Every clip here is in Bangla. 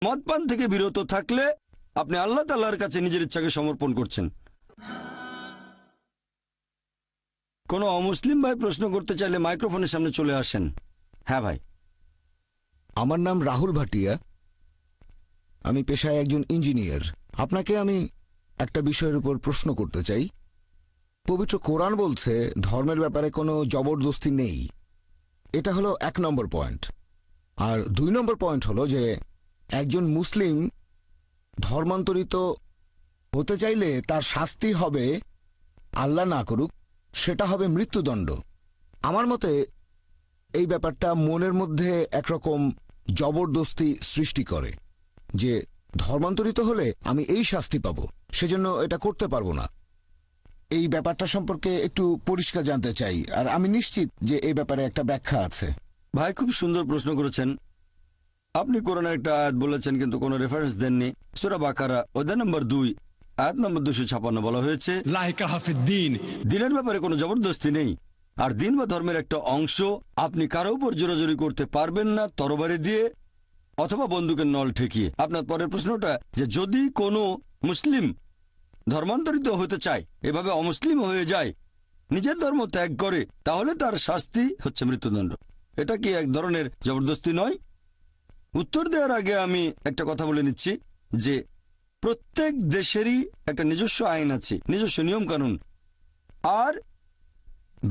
মদপান থেকে বিরত থাকলে আপনি আল্লাহ তাআলার কাছে নিজের ইচ্ছাকে সমর্পণ করছেন। কোনো অমুসলিম ভাই প্রশ্ন করতে চাইলে মাইক্রোফোনের সামনে চলে আসেন। হ্যাঁ ভাই। আমার নাম রাহুল ভাটিয়া, আমি পেশায় একজন ইঞ্জিনিয়ার। আপনাকে আমি একটা বিষয়ের উপর প্রশ্ন করতে চাই। পবিত্র কোরআন বলছে ধর্মের ব্যাপারে কোনো জবরদস্তি নেই, এটা হলো 1 নম্বর পয়েন্ট। আর 2 নম্বর পয়েন্ট হলো যে একজন মুসলিম ধর্মান্তরিত হতে চাইলে তার শাস্তি হবে, আল্লাহ না করুক, সেটা হবে মৃত্যুদণ্ড। আমার মতে এই ব্যাপারটা মনের মধ্যে একরকম জবরদস্তি সৃষ্টি করে যে ধর্মান্তরিত হলে আমি এই শাস্তি পাব, সেজন্য এটা করতে পারবো না। এই ব্যাপারটা সম্পর্কে একটু পরিষ্কার জানতে চাই, আর আমি নিশ্চিত যে এই ব্যাপারে একটা ব্যাখ্যা আছে। ভাই খুব সুন্দর প্রশ্ন করেছেন। আপনি কোরআনের একটা আয়াত বলেছেন কিন্তু কোনো রেফারেন্স দেননি। সূরা বাকারা অধ্যায় নম্বর 2 আয়াত নম্বর 256 বলা হয়েছে দিনের ব্যাপারে কোনো জবরদস্তি নেই, আর দিন বা ধর্মের একটা অংশ আপনি কারো উপর জোরাজোরি করতে পারবেন না তরবারি দিয়ে অথবা বন্দুকের নল ঠেকিয়ে। আপনার পরের প্রশ্নটা যে যদি কোনো মুসলিম ধর্মান্তরিত হতে চায়, এভাবে অমুসলিম হয়ে যায়, নিজের ধর্ম ত্যাগ করে, তাহলে তার শাস্তি হচ্ছে মৃত্যুদণ্ড। এটা কি এক ধরনের জবরদস্তি নয়? উত্তর দেওয়ার আগে আমি একটা কথা বলে নিচ্ছি যে প্রত্যেক দেশেরই একটা নিজস্ব আইন আছে, নিজস্ব নিয়ম কানুন, আর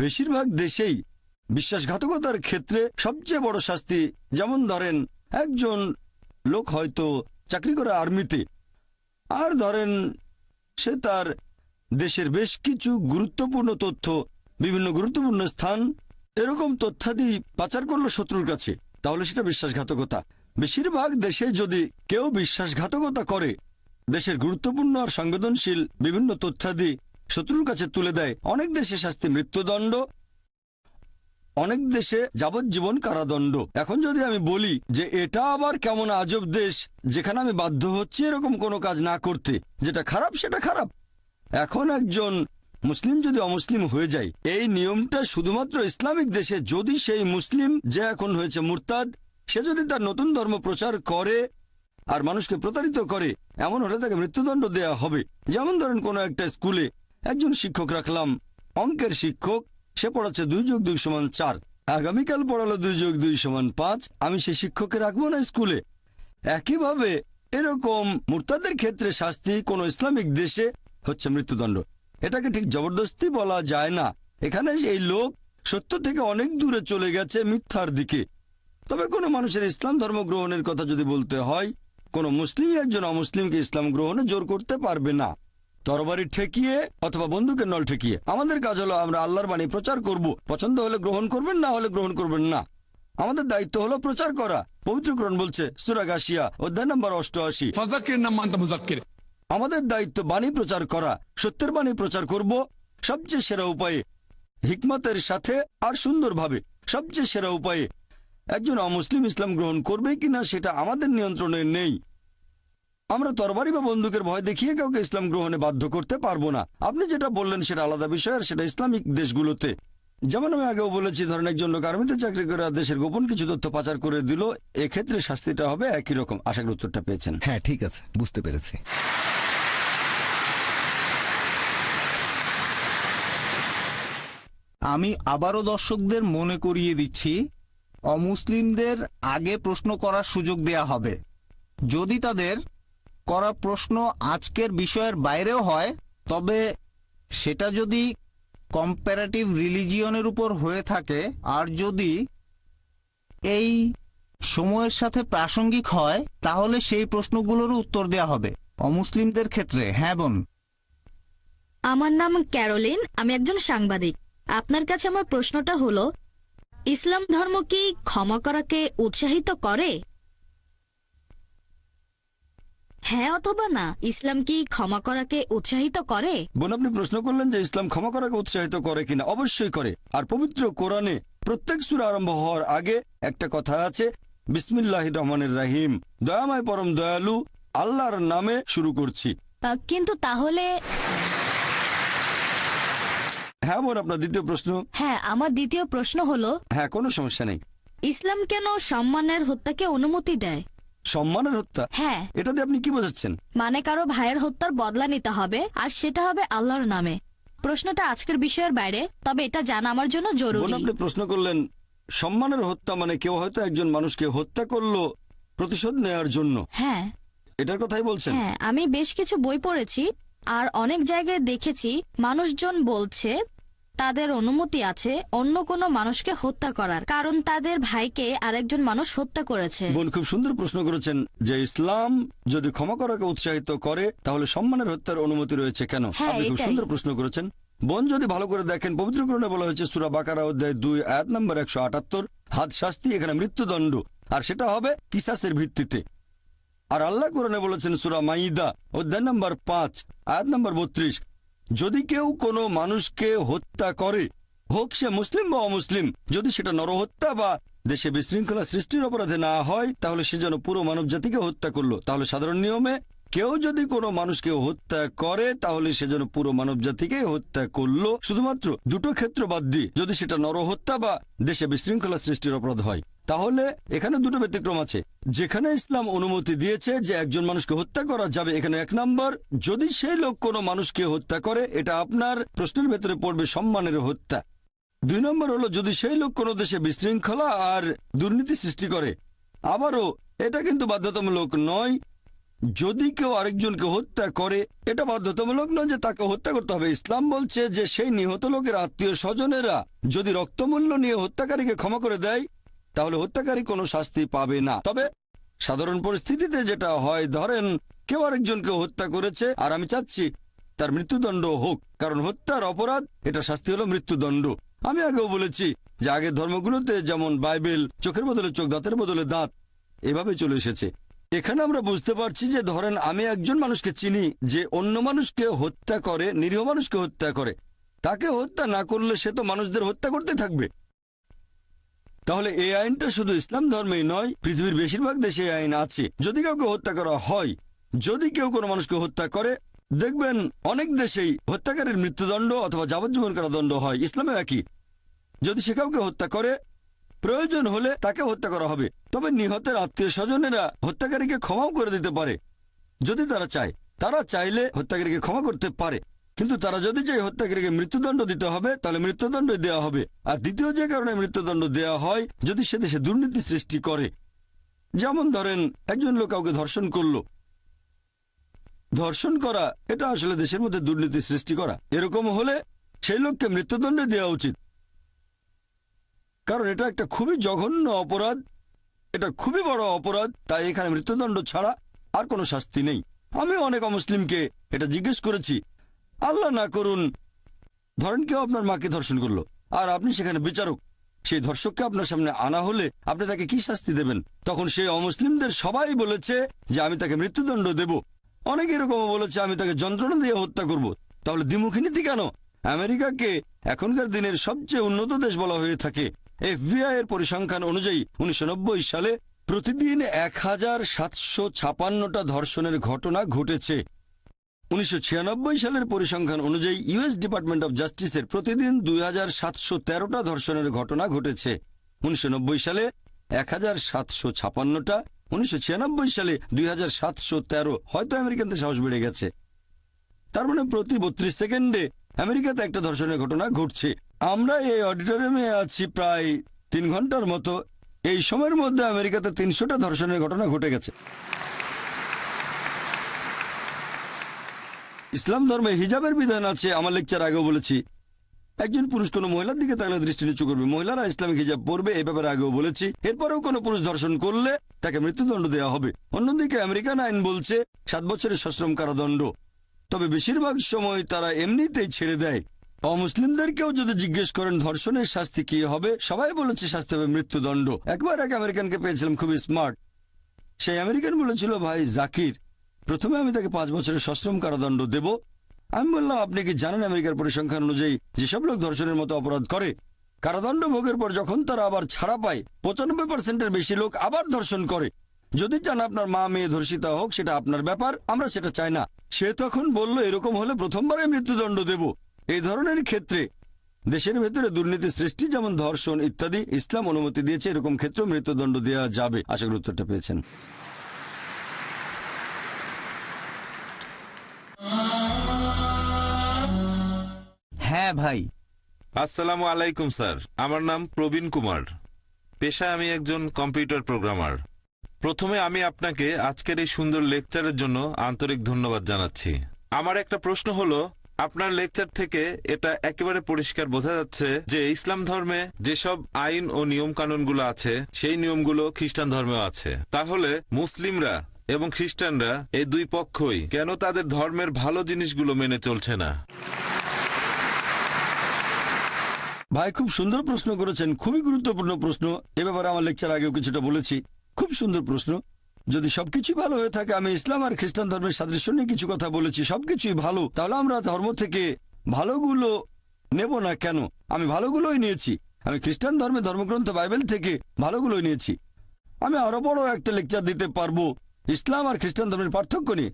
বেশিরভাগ দেশেই বিশ্বাসঘাতকতার ক্ষেত্রে সবচেয়ে বড় শাস্তি, যেমন ধরেন একজন লোক হয়তো চাকরি করে আর্মিতে, আর ধরেন সে তার দেশের বেশ কিছু গুরুত্বপূর্ণ তথ্য, বিভিন্ন গুরুত্বপূর্ণ স্থান, এরকম তথ্যাদি পাচার করলো শত্রুর কাছে, তাহলে সেটা বিশ্বাসঘাতকতা। বেশিরভাগ দেশে যদি কেউ বিশ্বাসঘাতকতা করে, দেশের গুরুত্বপূর্ণ আর সংবেদনশীল বিভিন্ন তথ্যাদি শত্রুর কাছে তুলে দেয়, অনেক দেশে শাস্তি মৃত্যুদণ্ড, অনেক দেশে যাবজ্জীবন কারাদণ্ড। এখন যদি আমি বলি যে এটা আবার কেমন আজব দেশ যেখানে আমি বাধ্য হচ্ছি এরকম কোনো কাজ না করতে, যেটা খারাপ সেটা খারাপ। এখন একজন মুসলিম যদি অমুসলিম হয়ে যায়, এই নিয়মটা শুধুমাত্র ইসলামিক দেশে। যদি সেই মুসলিম যে এখন হয়েছে মুরতাদ, সে যদি তার নতুন ধর্ম প্রচার করে আর মানুষকে প্রতারিত করে, এমন হলে তাকে মৃত্যুদণ্ড দেয়া হবে। যেমন ধরেন কোনো একটা স্কুলে একজন শিক্ষক রাখলাম, অঙ্কের শিক্ষক, সে পড়াচ্ছে 2 যোগ 2 সমান 4, আগামীকাল পড়ালো 2 যোগ 2 সমান 5, আমি সেই শিক্ষককে রাখবো না স্কুলে। একইভাবে এরকম মুরতাদের ক্ষেত্রে শাস্তি কোনো ইসলামিক দেশে হচ্ছে মৃত্যুদণ্ড। এটাকে ঠিক জবরদস্তি বলা যায় না। এখানে এই লোক সত্য থেকে অনেক দূরে চলে গেছে মিথ্যার দিকে। তবে কোনো মানুষের ইসলাম ধর্ম গ্রহণের কথা যদি বলতে হয়, কোনো মুসলিম একজন অমুসলিমকে ইসলাম গ্রহণে জোর করতে পারবে না, তরবারি ঠেকিয়ে অথবা বন্দুকের নল ঠেকিয়ে। আমাদের কাজ হলো আমরা আল্লাহর বাণী প্রচার করব, পছন্দ হলে গ্রহণ করবেন, না হলে গ্রহণ করবেন না। আমাদের দায়িত্ব হলো প্রচার করা। পবিত্র কোরআন বলছে সূরা গাশিয়া অধ্যায় নম্বর 88, আমাদের দায়িত্ব বাণী প্রচার করা, সত্যের বাণী প্রচার করব সবচেয়ে সেরা উপায়ে, হিকমতের সাথে আর সুন্দরভাবে। সবচেয়ে সেরা উপায়ে একজন অমুসলিম ইসলাম গ্রহণ করবে কিনা সেটা আমাদের নিয়ন্ত্রণে নেই। আমরা তরবারি বা বন্দুকের ভয় দেখিয়ে কাউকে ইসলাম গ্রহণে বাধ্য করতে পারবো না। আপনি যেটা বললেন সেটা আলাদা বিষয়, আর সেটা ইসলামিক দেশগুলোতে। যেমন আমি আগেও বলেছি, ধরেন একজন লোক আর্মিতে চাকরি করে দেশের গোপন কিছু তথ্য পাচার করে দিল, এক্ষেত্রে শাস্তিটা হবে একই রকম। আশা করি উত্তরটা পেয়েছেন। হ্যাঁ, ঠিক আছে, বুঝতে পেরেছি। আমি আবারও দর্শকদের মনে করিয়ে দিচ্ছি, অমুসলিমদের আগে প্রশ্ন করার সুযোগ দেয়া হবে। যদি তাদের করা প্রশ্ন আজকের বিষয়ের বাইরেও হয়, তবে সেটা যদি কম্পারেটিভ রিলিজিয়নের উপর হয়ে থাকে আর যদি এই সময়ের সাথে প্রাসঙ্গিক হয়, তাহলে সেই প্রশ্নগুলোরও উত্তর দেয়া হবে অমুসলিমদের ক্ষেত্রে। হ্যাঁ বোন। আমার নাম ক্যারোলিন, আমি একজন সাংবাদিক। আপনার কাছে আমার প্রশ্নটা হলো, ইসলাম ধর্ম কি ক্ষমা করাকে উৎসাহিত করে? হ্যাঁ অথবা না, ইসলাম কি ক্ষমা করাকে উৎসাহিত করে? বোন, আপনি প্রশ্ন করলেন যে ইসলাম ক্ষমা করাকে উৎসাহিত করে কিনা। অবশ্যই করে। আর পবিত্র কোরআনে প্রত্যেক সূরা আরম্ভ হওয়ার আগে একটা কথা আছে, বিসমিল্লাহির রহমানির রহিম, দয়াময় পরম দয়ালু আল্লাহর নামে শুরু করছি। কিন্তু তাহলে হ্যাঁ বোন, আপনার দ্বিতীয় প্রশ্ন। হ্যাঁ, আমার দ্বিতীয় প্রশ্ন হলো, হ্যাঁ, কোনো সমস্যা নেই। ইসলাম কেন সম্মানের হত্যাকে অনুমতি দেয়? সম্মানের হত্যা? হ্যাঁ, এটাতে আপনি কি বোঝাচ্ছেন? মানে কারো ভাইয়ের হত্যার বদলা নিতে হবে, আর সেটা হবে আল্লাহর নামে। প্রশ্নটা আজকের বিষয়ের বাইরে, তবে এটা জানা আমার জন্য বোন, জরুরি। আপনি প্রশ্ন করলেন সম্মানের হত্যা মানে কেউ হয়তো একজন মানুষকে হত্যা করলো প্রতিশোধ নেওয়ার জন্য, হ্যাঁ এটার কথাই বলছেন? হ্যাঁ, আমি বেশ কিছু বই পড়েছি আর অনেক জায়গায় দেখেছি মানুষজন বলছে তাদের অনুমতি আছে অন্য কোনো মানুষকে হত্যা করার, কারণ তাদের ভাইকে আরেকজন মানুষ হত্যা করেছে। বোন, খুব সুন্দর প্রশ্ন করেছেন যে ইসলাম যদি ক্ষমা করাকে উৎসাহিত করে তাহলে সম্মানের হত্যার অনুমতি রয়েছে কেন। হ্যাঁ, আপনি খুব এটাই। সুন্দর প্রশ্ন করেছেন বোন। যদি ভালো করে দেখেন, পবিত্র কোরআনে বলা হয়েছে সূরা বাকারা অধ্যায় 2 আয়াত নম্বর 178, হাদ শাস্তি, এখানে মৃত্যুদণ্ড, আর সেটা হবে কিসাসের ভিত্তিতে। আর আল্লাহ কোরআনে বলেছেন সূরা মাইদা অধ্যায় নম্বর 5 আয়াত নম্বর 32, যদি কেউ কোনো মানুষকে হত্যা করে, হোক সে মুসলিম বা অমুসলিম, যদি সেটা নরহত্যা বা দেশে বিশৃঙ্খলা সৃষ্টির অপরাধে না হয়, তাহলে সে যেন পুরো মানব জাতিকে হত্যা করলো। তাহলে সাধারণ নিয়মে কেউ যদি কোনো মানুষকে হত্যা করে তাহলে সে যেন পুরো মানব জাতিকে হত্যা করলো, শুধুমাত্র দুটো ক্ষেত্র বাদ দিয়ে, যদি সেটা নরহত্যা বা দেশে বিশৃঙ্খলা সৃষ্টির অপরাধ হয়। তাহলে এখানে দুটো ব্যতিক্রম আছে। যেখানে ইসলাম অনুমতি দিয়েছে যে একজন মানুষকে হত্যা করা যাবে, এখানে 1 নম্বর, যদি সেই লোক কোনো মানুষকে হত্যা করে, এটা আপনার প্রশ্নের ভেতরে পড়বে সম্মানের হত্যা। 2 নম্বর হলো যদি সেই লোক কোনো দেশে বিশৃঙ্খলা আর দুর্নীতি সৃষ্টি করে। আবারও এটা কিন্তু বাধ্যতামূলক নয়, যদি কেউ আরেকজনকে হত্যা করে এটা বাধ্যতামূলক নয় যে তাকে হত্যা করতে হবে। ইসলাম বলছে যে সেই নিহত লোকের আত্মীয় স্বজনেরা যদি রক্তমূল্য নিয়ে হত্যাকারীকে ক্ষমা করে দেয় তাহলে হত্যাকারী কোনো শাস্তি পাবে না। তবে সাধারণ পরিস্থিতিতে যেটা হয়, ধরেন কেউ আরেকজনকে হত্যা করেছে আর আমি চাচ্ছি তার মৃত্যুদণ্ড হোক, কারণ হত্যার অপরাধ, এটা শাস্তি হলো মৃত্যুদণ্ড। আমি আগেও বলেছি যে আগের ধর্মগুলোতে যেমন বাইবেল চোখের বদলে চোখ, দাঁতের বদলে দাঁত, এভাবে চলে এসেছে। এখানে আমরা বুঝতে পারছি যে ধরেন আমি একজন মানুষকে চিনি যে অন্য মানুষকে হত্যা করে, নিরীহ মানুষকে হত্যা করে, তাকে হত্যা না করলে সে তো মানুষদের হত্যা করতে থাকবে। তাহলে এই আইনটা শুধু ইসলাম ধর্মেই নয়, পৃথিবীর বেশিরভাগ দেশে এই আইন আছে। যদি কাউকে হত্যা করা হয়, যদি কেউ কোনো মানুষকে হত্যা করে, দেখবেন অনেক দেশেই হত্যাকারীর মৃত্যুদণ্ড অথবা যাবজ্জীবন কারাদণ্ড হয়। ইসলামে একই, যদি সে কাউকে হত্যা করে প্রয়োজন হলে তাকে হত্যা করা হবে। তবে নিহতের আত্মীয় স্বজনেরা হত্যাকারীকে ক্ষমাও করে দিতে পারে যদি তারা চায়। তারা চাইলে হত্যাকারীকে ক্ষমা করতে পারে, কিন্তু তারা যদি চায় হত্যাকারীকে মৃত্যুদণ্ড দিতে হবে তাহলে মৃত্যুদণ্ড দেওয়া হবে। আর দ্বিতীয় যে কারণে মৃত্যুদণ্ড দেওয়া হয়, যদি সে দেশে দুর্নীতি সৃষ্টি করে। যেমন ধরেন একজন লোক কাউকে ধর্ষণ করলো, ধর্ষণ করা এটা আসলে দেশের মধ্যে দুর্নীতি সৃষ্টি করা। এরকম হলে সেই লোককে মৃত্যুদণ্ড দেওয়া উচিত, কারণ এটা একটা খুবই জঘন্য অপরাধ, এটা খুবই বড় অপরাধ। তাই এখানে মৃত্যুদণ্ড ছাড়া আর কোনো শাস্তি নেই। আমি অনেক অমুসলিমকে এটা জিজ্ঞেস করেছি, আল্লাহ না করুন ধরেন কেউ আপনার মাকে ধর্ষণ করলো আর আপনি সেখানে বিচারক, সেই ধর্ষককে আপনার সামনে আনা হলে আপনি তাকে কি শাস্তি দেবেন? তখন সেই অমুসলিমদের সবাই বলেছে যে আমি তাকে মৃত্যুদণ্ড দেব। অনেকে এরকমও বলেছে আমি তাকে যন্ত্রণা দিয়ে হত্যা করব। তাহলে দ্বিমুখী নীতি কেন? আমেরিকাকে এখনকার দিনের সবচেয়ে উন্নত দেশ বলা হয়ে থাকে। FBI এর পরিসংখ্যান অনুযায়ী 1990 সালে প্রতিদিন 1756টা ধর্ষণের ঘটনা ঘটেছে। 1996 সালের পরিসংখ্যান অনুযায়ী US ডিপার্টমেন্ট অফ জাস্টিসের প্রতিদিন 2713টা ধর্ষণের ঘটনা ঘটেছে। 1990 সালে 1756টা, 1996 সালে 2713। হয়তো আমেরিকানদের সাহস বেড়ে গেছে। তার মানে প্রতি 32 সেকেন্ডে আমেরিকাতে একটা ধর্ষণের ঘটনা ঘটছে। আমরা এই অডিটোরিয়ামে আছি প্রায় 3 ঘন্টার মতো। এই সময়ের মধ্যে আমেরিকাতে 300টা ধর্ষণের ঘটনা ঘটে গেছে। ইসলাম ধর্মে হিজাবের বিধান আছে, আমার লেকচার আগেও বলেছি। একজন পুরুষ কোনো মহিলার দিকে তাহলে দৃষ্টি নিচু করবে, মহিলারা ইসলামিক হিজাব পরবে, এই ব্যাপারে আগেও বলেছি। এরপরেও কোনো পুরুষ ধর্ষণ করলে তাকে মৃত্যুদণ্ড দেওয়া হবে। অন্যদিকে আমেরিকান আইন বলছে 7 বছরের সশ্রম কারাদণ্ড। তবে বেশিরভাগ সময় তারা এমনিতেই ছেড়ে দেয়। অমুসলিমদেরকেও যদি জিজ্ঞেস করেন ধর্ষণের শাস্তি কি হবে, সবাই বলেছে শাস্তি হবে মৃত্যুদণ্ড। একবার এক আমেরিকানকে পেয়েছিলাম, খুবই স্মার্ট। সেই আমেরিকান বলেছিল, ভাই জাকির, প্রথমে আমি তাকে 5 বছরের সশ্রম কারাদণ্ড দেব। আমি বললাম, আপনি কি জানেন আমেরিকার পরিসংখ্যান অনুযায়ী যেসব লোক ধর্ষণের মতো অপরাধ করে, কারাদণ্ড ভোগের পর যখন তারা আবার ছাড়া পায় 95%-এর বেশি লোক আবার ধর্ষণ করে। যদি চান আপনার মা মেয়ে ধর্ষিতা হোক, সেটা আপনার ব্যাপার, আমরা সেটা চাই না। সে তখন বলল, এরকম হলে প্রথমবারে মৃত্যুদণ্ড দেব। এই ধরনের ক্ষেত্রে দেশের ভেতরে দুর্নীতি সৃষ্টি যেমন ধর্ষণ ইত্যাদি ইসলাম অনুমতি দিয়েছে, এরকম ক্ষেত্রে মৃত্যুদণ্ড দেওয়া যাবে। আশা করি উত্তরটা পেয়েছেন। হ্যাঁ ভাই। আসসালামু আলাইকুম স্যার, আমার নাম প্রবীণ কুমার। পেশায় আমি একজন কম্পিউটার প্রোগ্রামার। প্রথমে আমি আপনাকে আজকের এই সুন্দর লেকচারের জন্য আন্তরিক ধন্যবাদ জানাচ্ছি। আমার একটা প্রশ্ন হলো, আপনার লেকচার থেকে এটা একেবারে পরিষ্কার বোঝা যাচ্ছে যে ইসলাম ধর্মে যেসব আইন ও নিয়ম কানুনগুলো আছে সেই নিয়মগুলো খ্রিস্টান ধর্মেও আছে। তাহলে মুসলিমরা এবং খ্রিস্টানরা এই দুই পক্ষই কেন তাদের ধর্মের ভালো জিনিসগুলো মেনে চলছে না? ভাই খুব সুন্দর প্রশ্ন করেছেন, খুবই গুরুত্বপূর্ণ প্রশ্ন। এ ব্যাপারে আমার লেকচার আগেও কিছুটা বলেছি। খুব সুন্দর প্রশ্ন। যদি সবকিছু ভালো হয়ে থাকে, আমি ইসলাম আর খ্রিস্টান ধর্মের সাদৃশ্য নিয়ে কিছু কথা বলেছি, সবকিছুই ভালো, তাহলে আমরা ধর্ম থেকে ভালোগুলো নেব না কেন? আমি ভালোগুলোই নিয়েছি। আমি খ্রিস্টান ধর্মের ধর্মগ্রন্থ বাইবেল থেকে ভালোগুলোই নিয়েছি। আমি আরো বড় একটা লেকচার দিতে পারবো ইসলাম আর খ্রিস্টান ধর্মের পার্থক্য নিয়ে,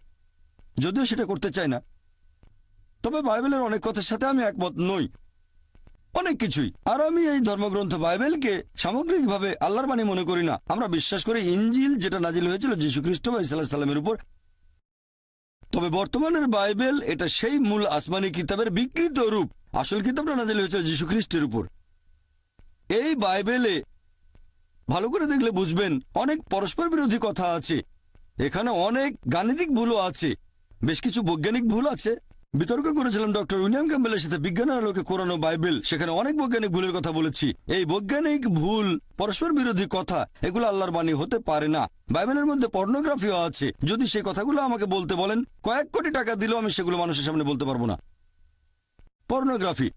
যদিও সেটা করতে চাই না। তবে বাইবেলের অনেক কথার সাথে আমি একমত নই, অনেক কিছুই। আর আমি এই ধর্মগ্রন্থ বাইবেলকে সামগ্রিকভাবে আল্লাহর বাণী মনে করি না। আমরা বিশ্বাস করি ইনজিল, যেটা নাজিল হয়েছিল যীশু খ্রিস্ট বা ঈসা আলাইহিস সালামের উপর। তবে বর্তমানের বাইবেল এটা সেই মূল আসমানি কিতাবের বিকৃত রূপ। আসল কিতাবটা নাজিল হয়েছিল যীশু খ্রিস্টের উপর। এই বাইবেলে ভালো করে দেখলে বুঝবেন অনেক পরস্পর বিরোধী কথা আছে। এখানে অনেক গাণিতিক ভুলও আছে, বেশ কিছু বৈজ্ঞানিক ভুল আছে। বিতর্ক করেছিলাম ডক্টর উইলিয়াম ক্যাম্বেলের সাথে, বিজ্ঞানের আলোকে কোরআন ও বাইবেল। সেখানে অনেক বৈজ্ঞানিক ভুলের কথা বলেছি। এই বৈজ্ঞানিক ভুল, পরস্পর বিরোধী কথা, এগুলো আল্লাহর বাণী হতে পারে না। বাইবেলের মধ্যে পর্নোগ্রাফিও আছে। যদি সেই কথাগুলো আমাকে বলতে বলেন, কয়েক কোটি টাকা দিলেও আমি সেগুলো মানুষের সামনে বলতে পারবো না। পর্নোগ্রাফি,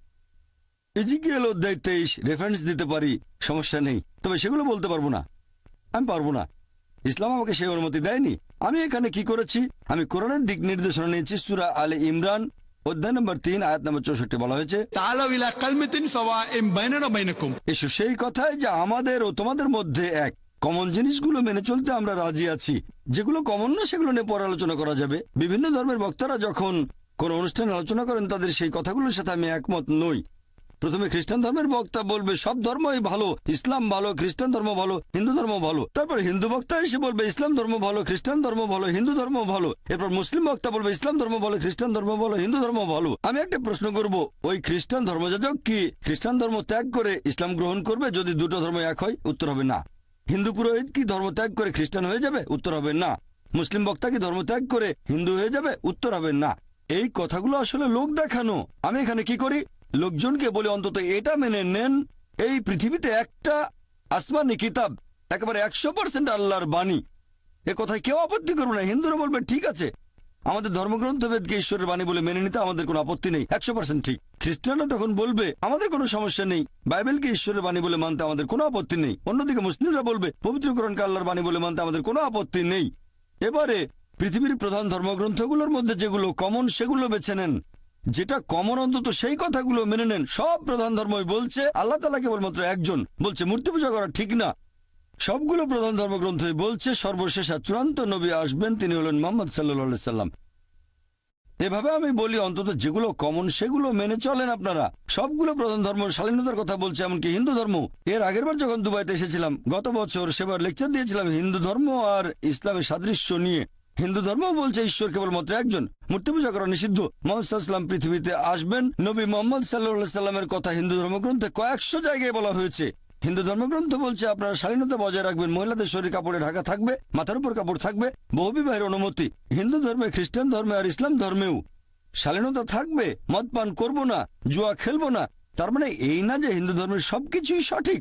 ইজিকিয়েল অধ্যায় 23 রেফারেন্স দিতে পারি, সমস্যা নেই, তবে সেগুলো বলতে পারবো না। আমি পারবো না, ইসলাম আমাকে সেই অনুমতি দেয়নি। আমি এখানে কি করেছি, আমি কোরআনের দিক নির্দেশনা নিয়েছি। সূরা আলে ইমরান অধ্যায় নম্বর 3 আয়াত নম্বর 64 বলা হয়েছে, تعالوا إلى كلمة سواء بيننا وبينكم। এসো সেই কথায় যে আমাদের ও তোমাদের মধ্যে এক। কমন জিনিসগুলো মেনে চলতে আমরা রাজি আছি। যেগুলো কমন না সেগুলো নিয়ে পরে আলোচনা করা যাবে। বিভিন্ন ধর্মের বক্তারা যখন কোনো অনুষ্ঠানে আলোচনা করেন, তাদের সেই কথাগুলোর সাথে আমি একমত নই। প্রথমে খ্রিস্টান ধর্মের বক্তা বলবে সব ধর্মই ভালো, ইসলাম ভালো, খ্রিস্টান ধর্ম ভালো, হিন্দু ধর্ম ভালো। তারপর হিন্দু বক্তা এসে বলবে ইসলাম ধর্ম ভালো, খ্রিস্টান ধর্ম ভালো, হিন্দু ধর্ম ভালো। এরপর মুসলিম বক্তা বলবে ইসলাম ধর্ম ভালো, খ্রিস্টান ধর্ম ভালো, হিন্দু ধর্ম ভালো। আমি একটা প্রশ্ন করব, ওই খ্রিস্টান ধর্মযাজক কি খ্রিস্টান ধর্ম ত্যাগ করে ইসলাম গ্রহণ করবে যদি দুটো ধর্ম এক হয়? উত্তর হবে না। হিন্দু পুরোহিত কি ধর্ম ত্যাগ করে খ্রিস্টান হয়ে যাবে? উত্তর হবে না। মুসলিম বক্তা কি ধর্ম ত্যাগ করে হিন্দু হয়ে যাবে? উত্তর হবে না। এই কথাগুলো আসলে লোক দেখানো। আমি এখানে কি করি, লোকজনকে বলে অন্তত এটা মেনে নেন, এই পৃথিবীতে একটা আসমানি কিতাব একেবারে 100% আল্লাহর বাণী। এ কথায় কেউ আপত্তি করবে না। হিন্দুরা বলবে ঠিক আছে, আমাদের ধর্মগ্রন্থ বেদকে ঈশ্বরের বাণী বলে মেনে নিতে আমাদের কোনো আপত্তি নেই, 100% ঠিক। খ্রিস্টানরা তখন বলবে আমাদের কোনো সমস্যা নেই, বাইবেলকে ঈশ্বরের বাণী বলে মানতে আমাদের কোনো আপত্তি নেই। অন্যদিকে মুসলিমরা বলবে পবিত্র কোরআনকে আল্লাহর বাণী বলে মানতে আমাদের কোনো আপত্তি নেই। এবারে পৃথিবীর প্রধান ধর্মগ্রন্থগুলোর মধ্যে যেগুলো কমন সেগুলো বেছে নেন। যেটা কমন অন্তত সেই কথাগুলো মেনে নেন। সব প্রধান ধর্মই বলছে আল্লাহ তাআলা কেবলমাত্র একজন, বলছে মূর্তি পূজা করা ঠিক না। সবগুলো প্রধান ধর্মগ্রন্থই বলছে সর্বশেষ আর চূড়ান্ত নবী আসবেন, তিনি হলেন মুহাম্মদ সাল্লাল্লাহু আলাইহি সাল্লাম। এভাবে আমি বলি অন্তত যেগুলো কমন সেগুলো মেনে চলেন আপনারা। সবগুলো প্রধান ধর্ম স্বাধীনতার কথা বলছে, এমনকি হিন্দু ধর্ম। এর আগের বার যখন দুবাইতে এসেছিলাম গত বছর, সেবার লেকচার দিয়েছিলাম হিন্দু ধর্ম আর ইসলামের সাদৃশ্য নিয়ে। হিন্দু ধর্ম বলছে ঈশ্বর কেবলমাত্র একজন, মূর্তি পূজা করা নিষিদ্ধ, মুহাম্মদ সাল্লাল্লাহু আলাইহি সাল্লাম পৃথিবীতে আসবেন। নবী মুহাম্মদ সাল্লাল্লাহু আলাইহি সাল্লামের কথা হিন্দু ধর্মগ্রন্থে কয়েকশো জায়গায় বলা হয়েছে। হিন্দু ধর্মগ্রন্থ বলছে আপনারা স্বাধীনতা বজায় রাখবেন, মহিলাদের শরীর কাপড়ে ঢাকা থাকবে, মাথার উপর কাপড় থাকবে, বহুবিবাহের অনুমতি। হিন্দু ধর্মে, খ্রিস্টান ধর্মে আর ইসলাম ধর্মেও শালীনতা থাকবে, মদ পান করবো না, জুয়া খেলবো না। তার মানে এই না যে হিন্দু ধর্মের সবকিছুই সঠিক।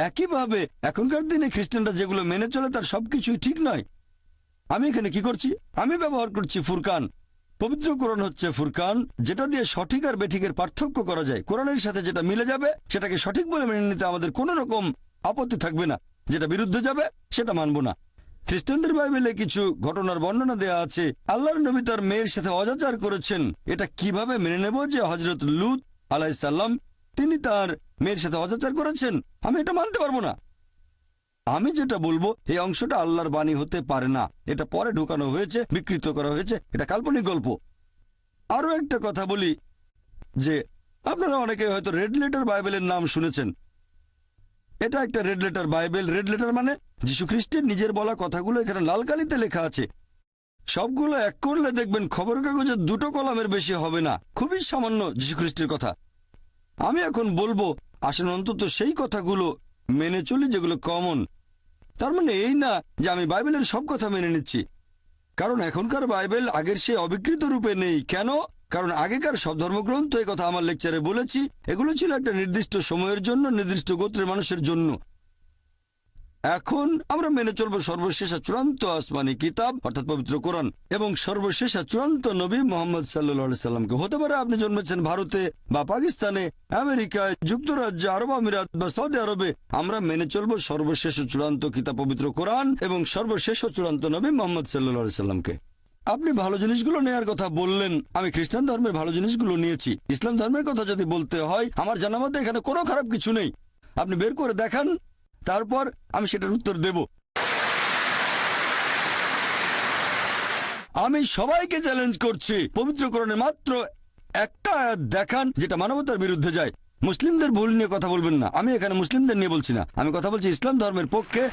একইভাবে এখনকার দিনে খ্রিস্টানরা যেগুলো মেনে চলে তার সবকিছুই ঠিক নয়। আমি এখানে কি করছি, আমি ব্যবহার করছি ফুরকান। পবিত্র কোরআন হচ্ছে ফুরকান, যেটা দিয়ে সঠিক আর বেঠিকের পার্থক্য করা যায়। কোরআনের সাথে যেটা মিলে যাবে সেটাকে সঠিক বলে মেনে নিতে আমাদের কোনো রকম আপত্তি থাকবে না, যেটা বিরুদ্ধে যাবে সেটা মানব না। খ্রিস্টানদের বাইবেলে কিছু ঘটনার বর্ণনা দেয়া আছে। আল্লাহর নবী তার মেয়ের সাথে অজাচার করেছেন। এটা কিভাবে মেনে নেব যে হযরত লূত আলাইহিস সালাম তিনি তার মেয়ের সাথে অজাচার করেছেন? আমি এটা মানতে পারবো না। আমি যেটা বলবো এই অংশটা আল্লাহর বাণী হতে পারে না, এটা পরে ঢুকানো হয়েছে, বিকৃত করা হয়েছে, এটা কাল্পনিক গল্প। আরো একটা কথা বলি যে আপনারা অনেকে হয়তো রেড লেটার বাইবেলের নাম শুনেছেন। এটা একটা red letter Bible. Red letter মানে যীশু খ্রিস্টের নিজের বলা কথাগুলো এখানে লাল কালিতে লেখা আছে। সবগুলো এক করলে দেখবেন খবরের কাগজে 2টো কলামের বেশি হবে না, খুবই সামান্য যীশুখ্রিস্টের কথা। আমি এখন বলবো আসলে অন্তত সেই কথাগুলো মেনে চলি যেগুলো কমন। তার মানে এই না যে আমি বাইবেলের সব কথা মেনে নিচ্ছি, কারণ এখনকার বাইবেল আগের সেই অবিকৃত রূপে নেই। কেন? কারণ আগেকার সব ধর্মগ্রন্থ, এই কথা আমার লেকচারে বলেছি, এগুলো ছিল একটা নির্দিষ্ট সময়ের জন্য, নির্দিষ্ট গোত্রের মানুষের জন্য। এখন আমরা মেনে চলবো সর্বশেষ আর চূড়ান্ত আসমানি কিতাব অর্থাৎ পবিত্র কোরআন এবং সর্বশেষ আর চূড়ান্ত নবী মোহাম্মদ সাল্লাল্লাহু সাল্লামকে। হতে পারে আপনি জন্মেছেন ভারতে বা পাকিস্তানে, আমেরিকায়, যুক্তরাজ্যে, আরব আমিরাত বা সৌদি আরবে, আমরা মেনে চলবো সর্বশেষ ও চূড়ান্ত কিতাব পবিত্র কোরআন এবং সর্বশেষ ও চূড়ান্ত নবী মোহাম্মদ সাল্লাল্লাহু সাল্লামকে। আপনি ভালো জিনিসগুলো নেয়ার কথা বললেন, আমি খ্রিস্টান ধর্মের ভালো জিনিসগুলো নিয়েছি। ইসলাম ধর্মের কথা যদি বলতে হয়, আমার জানা মতে এখানে কোনো খারাপ কিছু নেই। আপনি বের করে দেখান, তারপর আমি সেটার উত্তর দেব। আমি সবাইকে চ্যালেঞ্জ করছি, পবিত্র কোরআনে মাত্র একটা আয়াত দেখান যেটা মানবতার বিরুদ্ধে যায়। মুসলিমদের ভুল নিয়ে কথা বলবেন না, আমি এখানে মুসলিমদের নিয়ে বলছি না, আমি কথা বলছি ইসলাম ধর্মের পক্ষে।